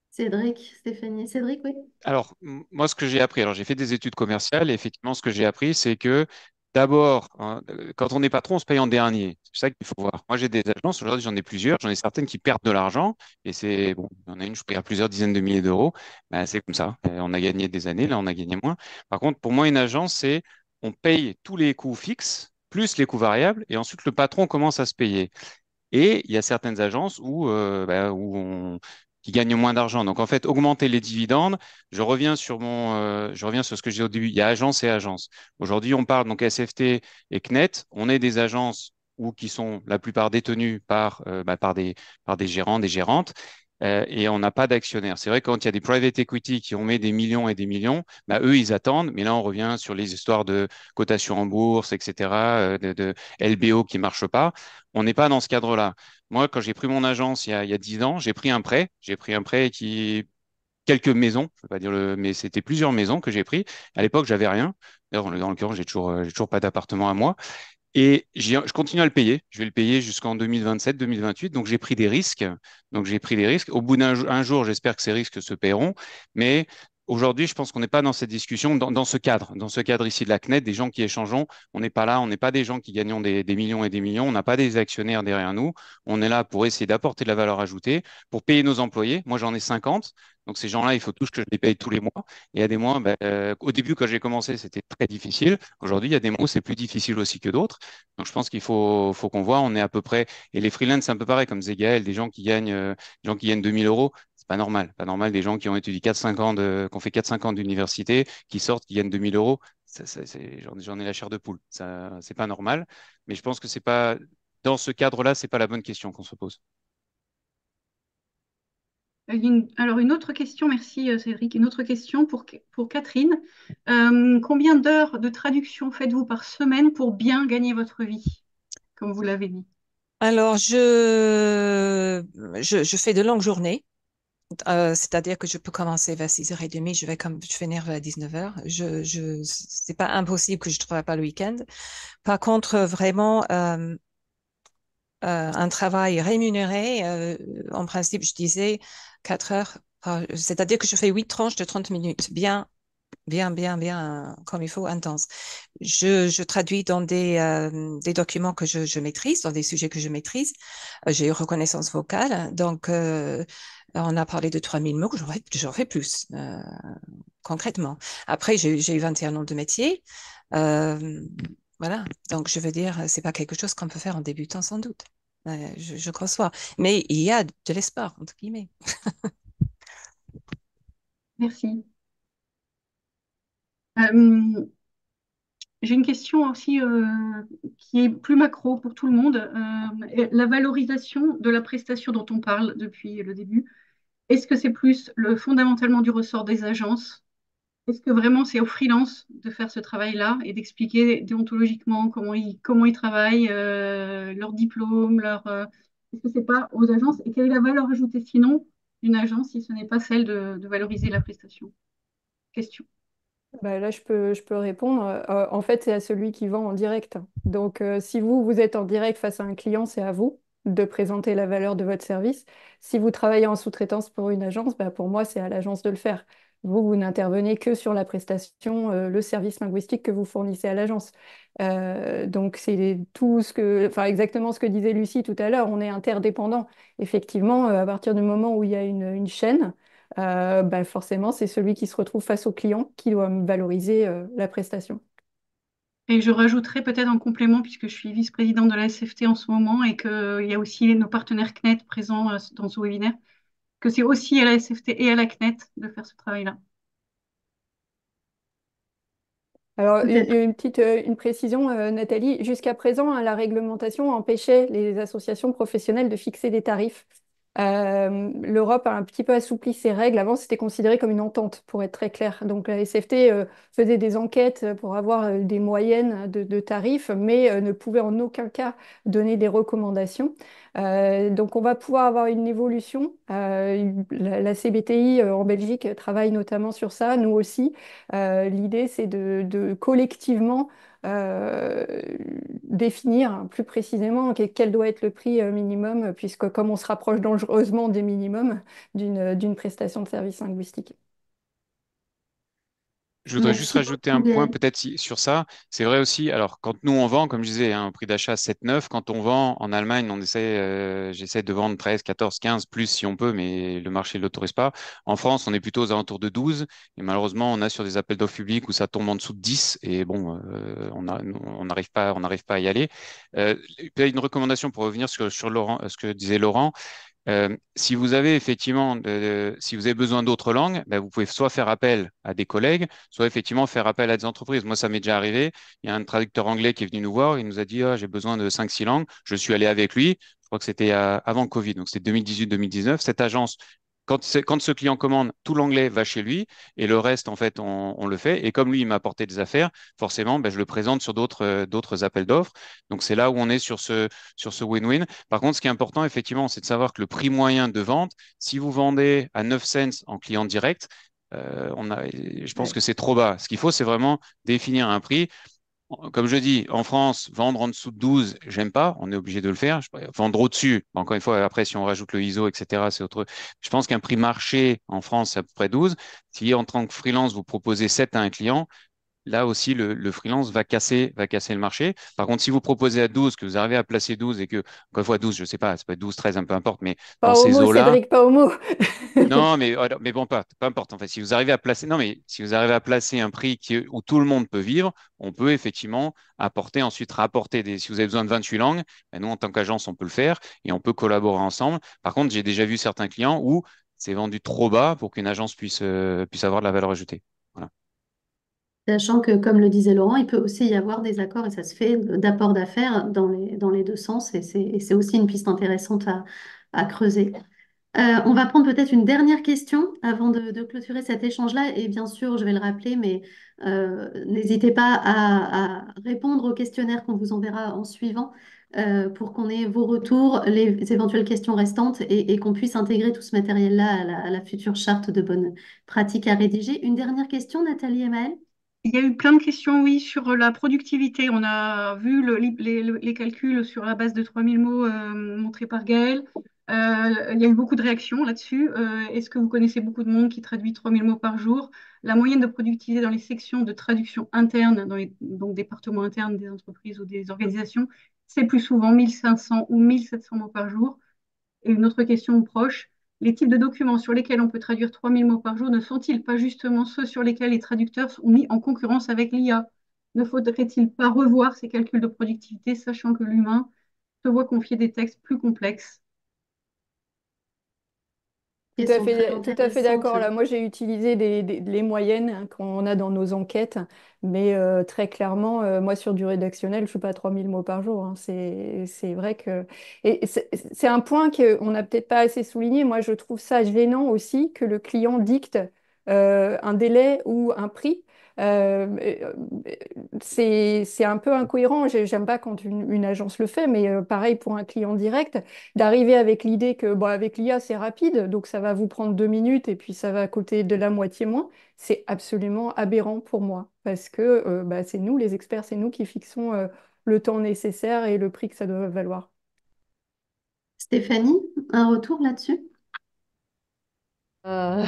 Cédric, Stéphanie. Cédric, oui. Alors, moi, ce que j'ai appris, alors j'ai fait des études commerciales et effectivement, ce que j'ai appris, c'est que d'abord, hein, quand on est patron, on se paye en dernier. C'est ça qu'il faut voir. Moi, j'ai des agences, aujourd'hui, j'en ai plusieurs, j'en ai certaines qui perdent de l'argent et c'est, bon, il y en a une, je paye à plusieurs dizaines de milliers d'euros. Ben, c'est comme ça. On a gagné des années, là, on a gagné moins. Par contre, pour moi, une agence, c'est on paye tous les coûts fixes plus les coûts variables et ensuite le patron commence à se payer. Et il y a certaines agences qui gagnent moins d'argent. Donc, en fait, augmenter les dividendes, je reviens sur ce que j'ai dit au début. Il y a agence et agence. Aujourd'hui, on parle donc SFT et CNET. On est des agences qui sont la plupart détenues par des gérants, des gérantes. Et on n'a pas d'actionnaires. C'est vrai que quand il y a des private equity qui ont mis des millions et des millions, bah, eux, ils attendent. Mais là, on revient sur les histoires de cotation en bourse, etc., de LBO qui ne marchent pas. On n'est pas dans ce cadre-là. Moi, quand j'ai pris mon agence il y a 10 ans, j'ai pris un prêt. J'ai pris un prêt qui quelques maisons, je ne veux pas dire mais c'était plusieurs maisons que j'ai pris. À l'époque, j'avais rien. D'ailleurs, dans l'occurrence, j'ai toujours pas d'appartement à moi. Et je continue à le payer. Je vais le payer jusqu'en 2027, 2028. Donc, j'ai pris des risques. Donc, j'ai pris des risques. Au bout d'un jour, j'espère que ces risques se paieront. Mais aujourd'hui, je pense qu'on n'est pas dans cette discussion, dans ce cadre ici de la CNED, des gens qui échangeons. On n'est pas là. On n'est pas des gens qui gagnons des millions et des millions. On n'a pas des actionnaires derrière nous. On est là pour essayer d'apporter de la valeur ajoutée, pour payer nos employés. Moi, j'en ai 50. Donc, ces gens-là, il faut tous que je les paye tous les mois. Et il y a des mois, au début, quand j'ai commencé, c'était très difficile. Aujourd'hui, il y a des mois où c'est plus difficile aussi que d'autres. Donc, je pense faut qu'on voit, on est à peu près, et les freelances, c'est un peu pareil, comme Zegael, des gens qui gagnent 2000 euros, c'est pas normal. Pas normal, des gens qui ont étudié 4-5 ans qui ont fait 4-5 ans d'université, qui sortent, qui gagnent 2000 euros, j'en ai la chair de poule. Ça, c'est pas normal. Mais je pense que c'est pas dans ce cadre-là, c'est pas la bonne question qu'on se pose. Alors, une autre question, merci Cédric. Une autre question pour Catherine. Combien d'heures de traduction faites-vous par semaine pour bien gagner votre vie, comme vous l'avez dit? Alors, je fais de longues journées. C'est-à-dire que je peux commencer vers 6h30, je vais finir vers 19h. C'est pas impossible que je ne travaille pas le week-end. Par contre, vraiment, un travail rémunéré, en principe, je disais 4 heures. C'est-à-dire que je fais 8 tranches de 30 minutes, bien, comme il faut, intense. Je traduis dans des documents que je maîtrise, dans des sujets que je maîtrise. J'ai eu reconnaissance vocale, donc on a parlé de 3000 mots, j'en fais plus, concrètement. Après, j'ai eu 21 ans de métier. Euh, voilà, donc je veux dire, c'est pas quelque chose qu'on peut faire en débutant sans doute. Je conçois. Mais il y a de l'espoir, entre guillemets. Merci. Euh, j'ai une question aussi qui est plus macro pour tout le monde. La valorisation de la prestation dont on parle depuis le début, est-ce que c'est plus fondamentalement du ressort des agences? Est-ce que vraiment c'est aux freelances de faire ce travail-là et d'expliquer déontologiquement comment ils travaillent, leur diplôme, est-ce que c'est pas aux agences? Et quelle est la valeur ajoutée sinon d'une agence si ce n'est pas celle de valoriser la prestation? Question. Bah, là, je peux répondre. En fait, c'est à celui qui vend en direct. Donc, si vous, vous êtes en direct face à un client, c'est à vous de présenter la valeur de votre service. Si vous travaillez en sous-traitance pour une agence, bah, pour moi, c'est à l'agence de le faire. Vous, vous n'intervenez que sur la prestation, le service linguistique que vous fournissez à l'agence. Donc, c'est tout enfin, exactement ce que disait Lucie tout à l'heure. On est interdépendants. Effectivement, à partir du moment où il y a une chaîne, bah, forcément, c'est celui qui se retrouve face au client qui doit valoriser la prestation. Et je rajouterai peut-être en complément, puisque je suis vice-présidente de la SFT en ce moment et qu'il y a aussi nos partenaires CNET présents dans ce webinaire, que c'est aussi à la SFT et à la CNET de faire ce travail-là. Alors, Peut-être. une petite une précision, Nathalie. Jusqu'à présent, hein, la réglementation empêchait les associations professionnelles de fixer des tarifs. L'Europe a un petit peu assoupli ses règles. Avant, c'était considéré comme une entente, pour être très clair. Donc, la SFT faisait des enquêtes pour avoir des moyennes de tarifs, mais ne pouvait en aucun cas donner des recommandations. Donc, on va pouvoir avoir une évolution. La CBTI en Belgique travaille notamment sur ça, nous aussi. L'idée, c'est de collectivement euh, définir plus précisément quel doit être le prix minimum, puisque comme on se rapproche dangereusement des minimums d'une prestation de service linguistique. Je voudrais juste Merci rajouter un beaucoup, point Gaël. peut-être sur ça. C'est vrai aussi, alors quand nous on vend, comme je disais, un prix d'achat 7-9, quand on vend en Allemagne, j'essaie de vendre 13, 14, 15, plus si on peut, mais le marché ne l'autorise pas. En France, on est plutôt aux alentours de 12, et malheureusement, on a sur des appels d'offres publics où ça tombe en dessous de 10, et bon, on n'arrive pas à y aller. Peut-être une recommandation pour revenir sur Laurent, ce que disait Laurent. Si vous avez effectivement, si vous avez besoin d'autres langues, ben, vous pouvez soit faire appel à des collègues, soit effectivement faire appel à des entreprises. Moi, ça m'est déjà arrivé. Il y a un traducteur anglais qui est venu nous voir. Il nous a dit, ah, j'ai besoin de 5-6 langues. Je suis allé avec lui. Je crois que c'était avant Covid, donc c'était 2018-2019. Cette agence, quand ce client commande, tout l'anglais va chez lui et le reste, en fait, on le fait. Et comme lui, il m'a apporté des affaires, forcément, ben, je le présente sur d'autres appels d'offres. Donc, c'est là où on est sur ce win-win. Par contre, ce qui est important, effectivement, c'est de savoir que le prix moyen de vente, si vous vendez à 9 cents en client direct, je pense Ouais. que c'est trop bas. Ce qu'il faut, c'est vraiment définir un prix. Comme je dis, en France, vendre en dessous de 12, j'aime pas. On est obligé de le faire. Vendre au-dessus, encore une fois, après, si on rajoute le ISO, etc., c'est autre. Je pense qu'un prix marché en France, c'est à peu près 12. Si en tant que freelance, vous proposez 7 à un client, là aussi, le freelance va casser le marché. Par contre, si vous proposez à 12, que vous arrivez à placer 12 et que, encore une fois, 12, je sais pas, c'est pas 12, 13, peu importe, mais dans Pas ces homo, eaux-là, Cédric, pas homo. non, mais bon, peu importe. En fait, si vous arrivez à placer, non, mais si vous arrivez à placer un prix où tout le monde peut vivre, on peut effectivement ensuite rapporter si vous avez besoin de 28 langues, ben nous, en tant qu'agence, on peut le faire et on peut collaborer ensemble. Par contre, j'ai déjà vu certains clients où c'est vendu trop bas pour qu'une agence puisse avoir de la valeur ajoutée. Voilà. Sachant que, comme le disait Laurent, il peut aussi y avoir des accords, et ça se fait, d'apport d'affaires dans les deux sens, et c'est aussi une piste intéressante à creuser. On va prendre peut-être une dernière question avant de clôturer cet échange-là. Et bien sûr, je vais le rappeler, mais n'hésitez pas à répondre au questionnaire qu'on vous enverra en suivant pour qu'on ait vos retours, les éventuelles questions restantes et qu'on puisse intégrer tout ce matériel-là à la future charte de bonnes pratiques à rédiger. Une dernière question, Nathalie et Maëlle? Il y a eu plein de questions, oui, sur la productivité. On a vu les calculs sur la base de 3000 mots montrés par Gaël. Il y a eu beaucoup de réactions là-dessus. Est-ce que vous connaissez beaucoup de monde qui traduit 3000 mots par jour? La moyenne de productivité dans les sections de traduction interne, dans les donc, départements internes des entreprises ou des organisations, c'est plus souvent 1500 ou 1700 mots par jour. Et une autre question proche, les types de documents sur lesquels on peut traduire 3000 mots par jour ne sont-ils pas justement ceux sur lesquels les traducteurs sont mis en concurrence avec l'IA? Ne faudrait-il pas revoir ces calculs de productivité, sachant que l'humain se voit confier des textes plus complexes? Question très Tout à fait intéressante. d'accord. Là, moi, j'ai utilisé les moyennes hein, qu'on a dans nos enquêtes, mais très clairement, moi, sur du rédactionnel, je ne suis pas à 3000 mots par jour. Hein. C'est vrai que... Et c'est un point qu'on n'a peut-être pas assez souligné. Moi, je trouve ça gênant aussi que le client dicte un délai ou un prix. Euh, euh, c'est un peu incohérent. J'aime pas quand une agence le fait, mais pareil pour un client direct d'arriver avec l'idée que bon, avec l'IA, c'est rapide, donc ça va vous prendre 2 minutes et puis ça va coûter de la moitié moins, c'est absolument aberrant pour moi parce que bah, c'est nous, les experts, c'est nous qui fixons le temps nécessaire et le prix que ça doit valoir. Stéphanie, un retour là-dessus? Euh,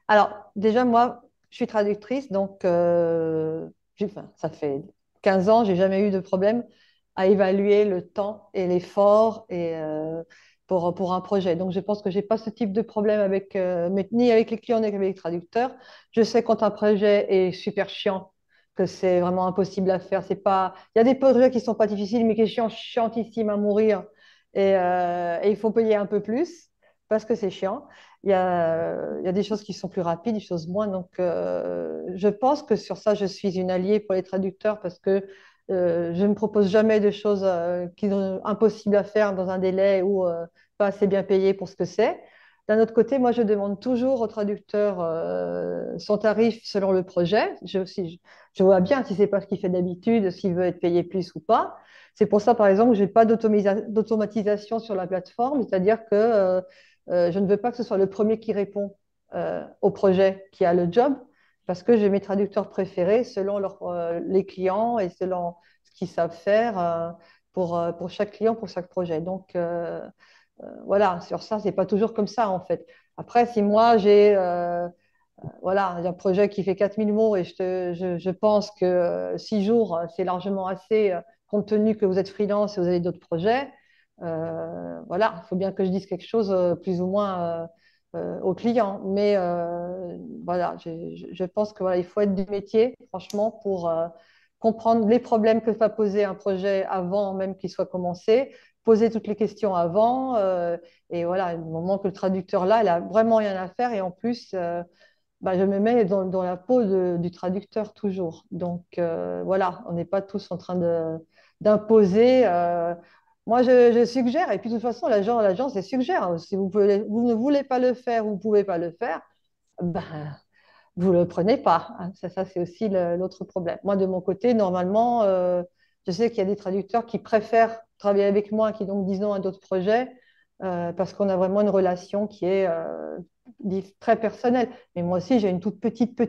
Alors, déjà, moi, je suis traductrice, donc enfin, ça fait 15 ans, j'ai jamais eu de problème à évaluer le temps et l'effort pour un projet. Donc, je pense que j'ai pas ce type de problème ni avec les clients ni avec les traducteurs. Je sais quand un projet est super chiant, que c'est vraiment impossible à faire. C'est pas... Il y a des projets qui sont pas difficiles, mais qui sont chiantissimes à mourir et il faut payer un peu plus parce que c'est chiant. Il y a des choses qui sont plus rapides, des choses moins. Donc, je pense que sur ça, je suis une alliée pour les traducteurs parce que je ne propose jamais de choses qui sont impossibles à faire dans un délai ou pas assez bien payé pour ce que c'est. D'un autre côté, moi, je demande toujours au traducteur son tarif selon le projet. Je vois bien si c'est pas ce qu'il fait d'habitude, s'il veut être payé plus ou pas. C'est pour ça, par exemple, que je n'ai pas d'automatisation sur la plateforme, c'est-à-dire que je ne veux pas que ce soit le premier qui répond au projet qui a le job, parce que j'ai mes traducteurs préférés selon les clients et selon ce qu'ils savent faire pour chaque client, pour chaque projet. Donc, voilà, sur ça, c'est pas toujours comme ça, en fait. Après, si moi, j'ai un projet qui fait 4000 mots et je pense que 6 jours, c'est largement assez, compte tenu que vous êtes freelance et vous avez d'autres projets. Voilà, il faut bien que je dise quelque chose plus ou moins au client. Mais voilà, je pense que voilà, il faut être du métier, franchement, pour comprendre les problèmes que va poser un projet avant même qu'il soit commencé, poser toutes les questions avant. Et voilà, au moment que le traducteur là, il a vraiment rien à faire et en plus bah, je me mets dans la peau du traducteur toujours. Donc voilà, on n'est pas tous en train d'imposer. Moi, je suggère, et puis de toute façon, l'agence, elle suggère. Si vous ne voulez pas le faire, vous ne pouvez pas le faire, ben, vous ne le prenez pas. Hein. Ça c'est aussi l'autre problème. Moi, de mon côté, normalement, je sais qu'il y a des traducteurs qui préfèrent travailler avec moi, qui donc disent non à d'autres projets, parce qu'on a vraiment une relation qui est très personnelle. Mais moi aussi, j'ai une toute petite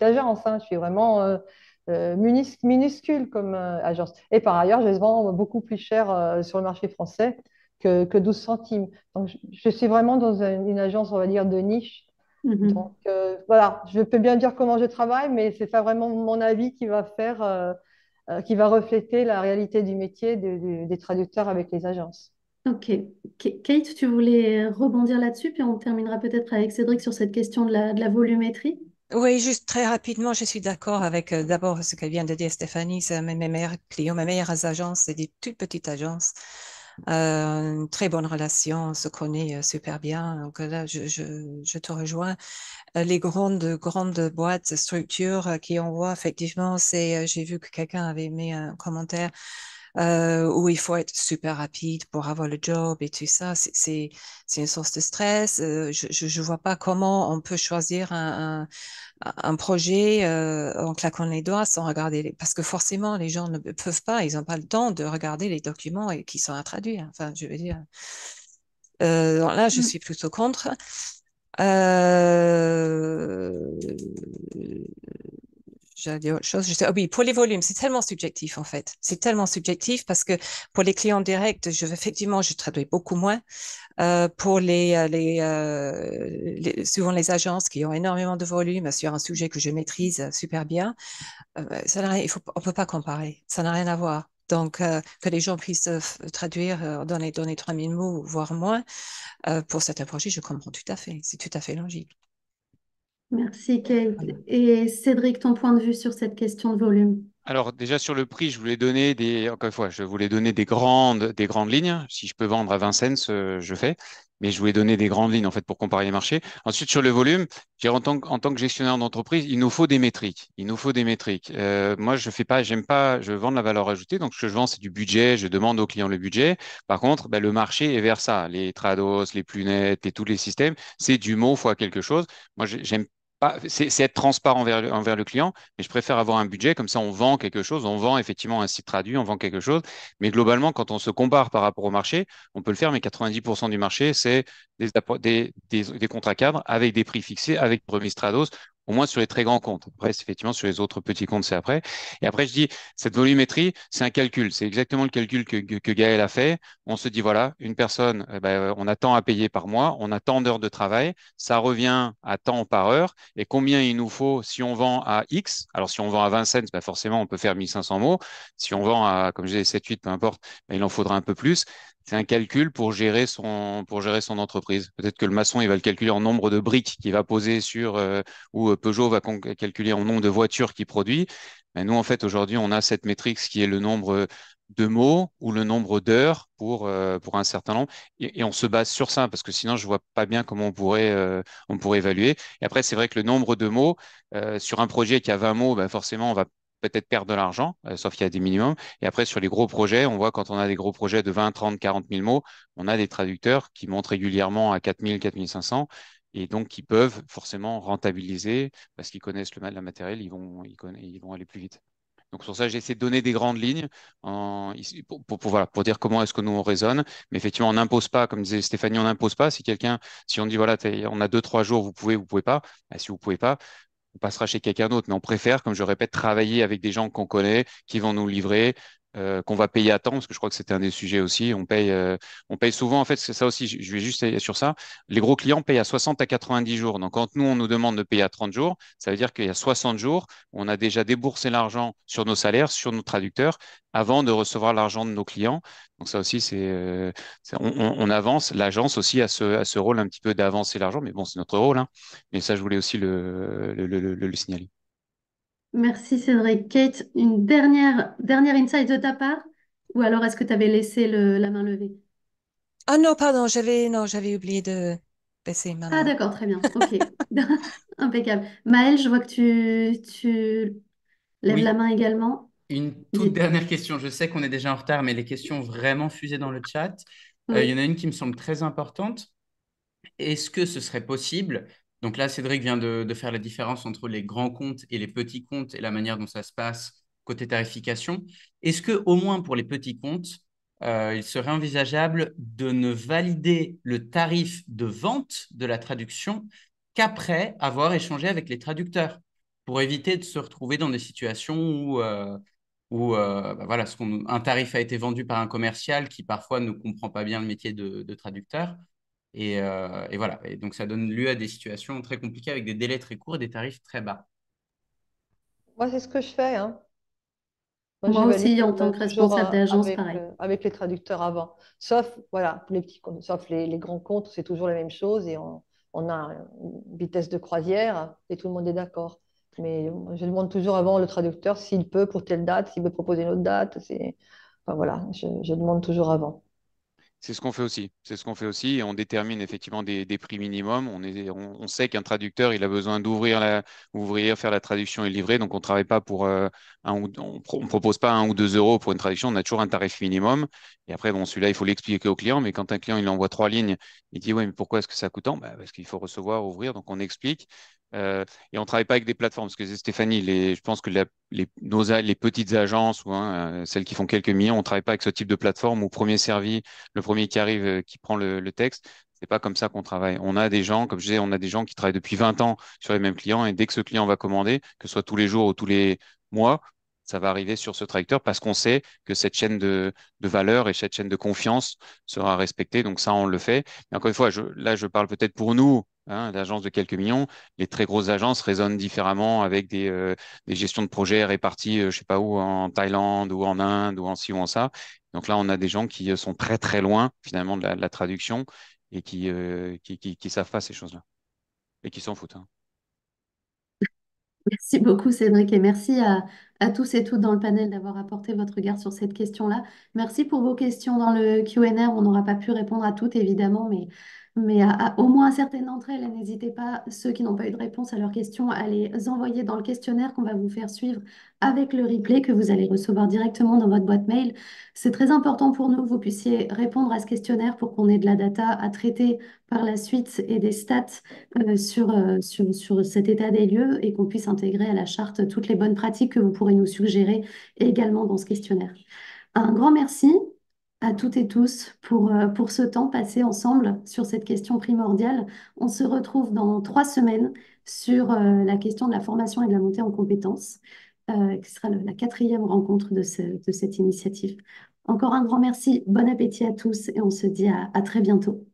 agence. Hein. Je suis vraiment minuscule comme agence. Et par ailleurs, je les vends beaucoup plus cher sur le marché français que 12 centimes. Donc, je suis vraiment dans une agence, on va dire, de niche. Mhm. Donc voilà, je peux bien dire comment je travaille, mais c'est pas vraiment mon avis qui va qui va refléter la réalité du métier des traducteurs avec les agences. Ok. Kate, tu voulais rebondir là-dessus, puis on terminera peut-être avec Cédric sur cette question de la volumétrie. Oui, juste très rapidement, je suis d'accord avec d'abord ce que vient de dire Stéphanie, c'est mes meilleurs clients, mes meilleures agences, c'est des toutes petites agences. une très bonne relation, on se connaît super bien. Donc là, je te rejoins. Les grandes boîtes, structures qui envoient, effectivement, j'ai vu que quelqu'un avait mis un commentaire où il faut être super rapide pour avoir le job et tout ça. C'est une source de stress. Je vois pas comment on peut choisir un projet en claquant les doigts sans regarder parce que forcément les gens ne peuvent pas, ils n'ont pas le temps de regarder les documents et qui sont à traduire. Enfin, je veux dire, là, je Mm. suis plutôt contre. Euh, J'allais dire autre chose. Ah oui, pour les volumes, c'est tellement subjectif en fait. C'est tellement subjectif parce que pour les clients directs, effectivement, je traduis beaucoup moins. Pour souvent les agences qui ont énormément de volume sur un sujet que je maîtrise super bien, on peut pas comparer. Ça n'a rien à voir. Donc, que les gens puissent traduire dans les 3000 mots, voire moins, pour certains projets, je comprends tout à fait. C'est tout à fait logique. Merci, Kate. Voilà. Et Cédric, ton point de vue sur cette question de volume? Alors déjà sur le prix, encore une fois, je voulais donner des grandes lignes. Si je peux vendre à 20 cents, je fais. Mais je voulais donner des grandes lignes en fait pour comparer les marchés. Ensuite sur le volume, en tant que gestionnaire d'entreprise, il nous faut des métriques. Il nous faut des métriques. Moi, je fais pas, j'aime pas, je vends de la valeur ajoutée. Donc ce que je vends, c'est du budget. Je demande aux clients le budget. Par contre, ben, le marché est vers ça. Les Trados, les plus nets et tous les systèmes, c'est du mot fois quelque chose. Moi, j'aime pas, c'est être transparent envers le client, mais je préfère avoir un budget, comme ça on vend quelque chose, on vend effectivement un site traduit, on vend quelque chose, mais globalement, quand on se compare par rapport au marché, on peut le faire, mais 90% du marché, c'est des contrats cadres avec des prix fixés, avec des remises Strados, au moins sur les très grands comptes. Après, c'est effectivement, sur les autres petits comptes, c'est après. Et après, je dis, cette volumétrie, c'est un calcul, c'est exactement le calcul que Gaël a fait. On se dit, voilà, une personne, on a tant à payer par mois, on a tant d'heures de travail, ça revient à tant par heure et combien il nous faut si on vend à X. Alors, si on vend à 20 cents, bah forcément, on peut faire 1500 mots. Si on vend à, comme je disais, 7, 8, peu importe, bah, il en faudra un peu plus. C'est un calcul pour gérer son entreprise. Peut-être que le maçon, il va le calculer en nombre de briques qu'il va poser ou Peugeot va calculer en nombre de voitures qu'il produit. Mais nous, en fait, aujourd'hui, on a cette métrique qui est le nombre de mots ou le nombre d'heures pour un certain nombre. Et on se base sur ça, parce que sinon, je vois pas bien comment on pourrait évaluer. Et après, c'est vrai que le nombre de mots, sur un projet qui a 20 mots, ben forcément, on va peut-être perdre de l'argent, sauf qu'il y a des minimums. Et après, sur les gros projets, on voit quand on a des gros projets de 20, 30, 40 000 mots, on a des traducteurs qui montent régulièrement à 4 000, 4 500 et donc qui peuvent forcément rentabiliser parce qu'ils connaissent le matériel, ils vont aller plus vite. Donc sur ça, j'ai essayé de donner des grandes lignes voilà, pour dire comment est-ce que nous on raisonne. Mais effectivement, on n'impose pas, comme disait Stéphanie, on n'impose pas. Si on dit voilà, on a 2, 3 jours, vous pouvez pas. Bah, si vous pouvez pas, on passera chez quelqu'un d'autre. Mais on préfère, comme je répète, travailler avec des gens qu'on connaît, qui vont nous livrer, qu'on va payer à temps, parce que je crois que c'était un des sujets aussi. On paye souvent, en fait, c'est ça aussi, je vais juste aller sur ça. Les gros clients payent à 60 à 90 jours. Donc, quand nous, on nous demande de payer à 30 jours, ça veut dire qu'il y a 60 jours, où on a déjà déboursé l'argent sur nos salaires, sur nos traducteurs, avant de recevoir l'argent de nos clients. Donc, ça aussi, on avance. L'agence aussi a ce rôle un petit peu d'avancer l'argent, mais bon, c'est notre rôle, hein. Mais ça, je voulais aussi le signaler. Merci, Cédric. Kate, une dernière insight de ta part? Ou alors est-ce que tu avais laissé la main levée? Ah non, pardon, j'avais oublié de baisser ma Ah, main. d'accord, très bien. OK. Impeccable. Maëlle, je vois que tu lèves la Oui, main également. une toute Dis- dernière question. Je sais qu'on est déjà en retard, mais les questions ont vraiment fusé dans le chat. Il y en Oui. a une qui me semble très importante. Est-ce que ce serait possible? Donc là, Cédric vient de faire la différence entre les grands comptes et les petits comptes et la manière dont ça se passe côté tarification. Est-ce que, au moins pour les petits comptes, il serait envisageable de ne valider le tarif de vente de la traduction qu'après avoir échangé avec les traducteurs pour éviter de se retrouver dans des situations où voilà, un tarif a été vendu par un commercial qui parfois ne comprend pas bien le métier de traducteur et voilà. Et donc, ça donne lieu à des situations très compliquées avec des délais très courts et des tarifs très bas. Moi, c'est ce que je fais, hein. Moi, je Moi valide aussi, en tant que toujours responsable d'agence, avec, pareil. avec les traducteurs avant. Sauf, voilà, pour les petits comptes, sauf les grands comptes, c'est toujours la même chose et on a une vitesse de croisière et tout le monde est d'accord. Mais je demande toujours avant le traducteur s'il peut pour telle date, s'il veut proposer une autre date. Enfin, voilà, je demande toujours avant. C'est ce qu'on fait aussi. C'est ce qu'on fait aussi. Et on détermine effectivement des prix minimums. On sait qu'un traducteur, il a besoin ouvrir, faire la traduction et livrer. Donc, on travaille pas pour on propose pas 1 ou 2 euros pour une traduction. On a toujours un tarif minimum. Et après, bon, celui-là, il faut l'expliquer au client. Mais quand un client, il envoie 3 lignes, il dit, ouais, mais pourquoi est-ce que ça coûte tant? Bah, parce qu'il faut recevoir, ouvrir. Donc, on explique. Et on travaille pas avec des plateformes. Parce que Stéphanie, je pense que les petites agences ou celles qui font quelques millions, on travaille pas avec ce type de plateforme où premier servi, le premier qui arrive, qui prend le texte. C'est pas comme ça qu'on travaille. On a des gens, comme je disais, on a des gens qui travaillent depuis 20 ans sur les mêmes clients et dès que ce client va commander, que ce soit tous les jours ou tous les mois, ça va arriver sur ce traducteur parce qu'on sait que cette chaîne de valeur et cette chaîne de confiance sera respectée. Donc ça, on le fait. Mais encore une fois, là, je parle peut-être pour nous, l'agence de quelques millions. Les très grosses agences raisonnent différemment avec des gestions de projets réparties, je sais pas où, en Thaïlande ou en Inde ou en ci ou en ça. Donc là, on a des gens qui sont très très loin finalement de la traduction et qui savent pas ces choses-là et qui s'en foutent. Hein. Merci beaucoup, Cédric, et merci à tous et toutes dans le panel d'avoir apporté votre regard sur cette question-là. Merci pour vos questions dans le Q&A. On n'aura pas pu répondre à toutes, évidemment, mais au moins à certaines d'entre elles. Et n'hésitez pas, ceux qui n'ont pas eu de réponse à leurs questions, à les envoyer dans le questionnaire qu'on va vous faire suivre avec le replay que vous allez recevoir directement dans votre boîte mail. C'est très important pour nous que vous puissiez répondre à ce questionnaire pour qu'on ait de la data à traiter par la suite et des stats sur cet état des lieux et qu'on puisse intégrer à la charte toutes les bonnes pratiques que vous pourrez nous suggérer également dans ce questionnaire. Un grand merci à toutes et tous pour ce temps passé ensemble sur cette question primordiale. On se retrouve dans 3 semaines sur la question de la formation et de la montée en compétences, qui sera la quatrième rencontre de cette initiative. Encore un grand merci, bon appétit à tous et on se dit à très bientôt.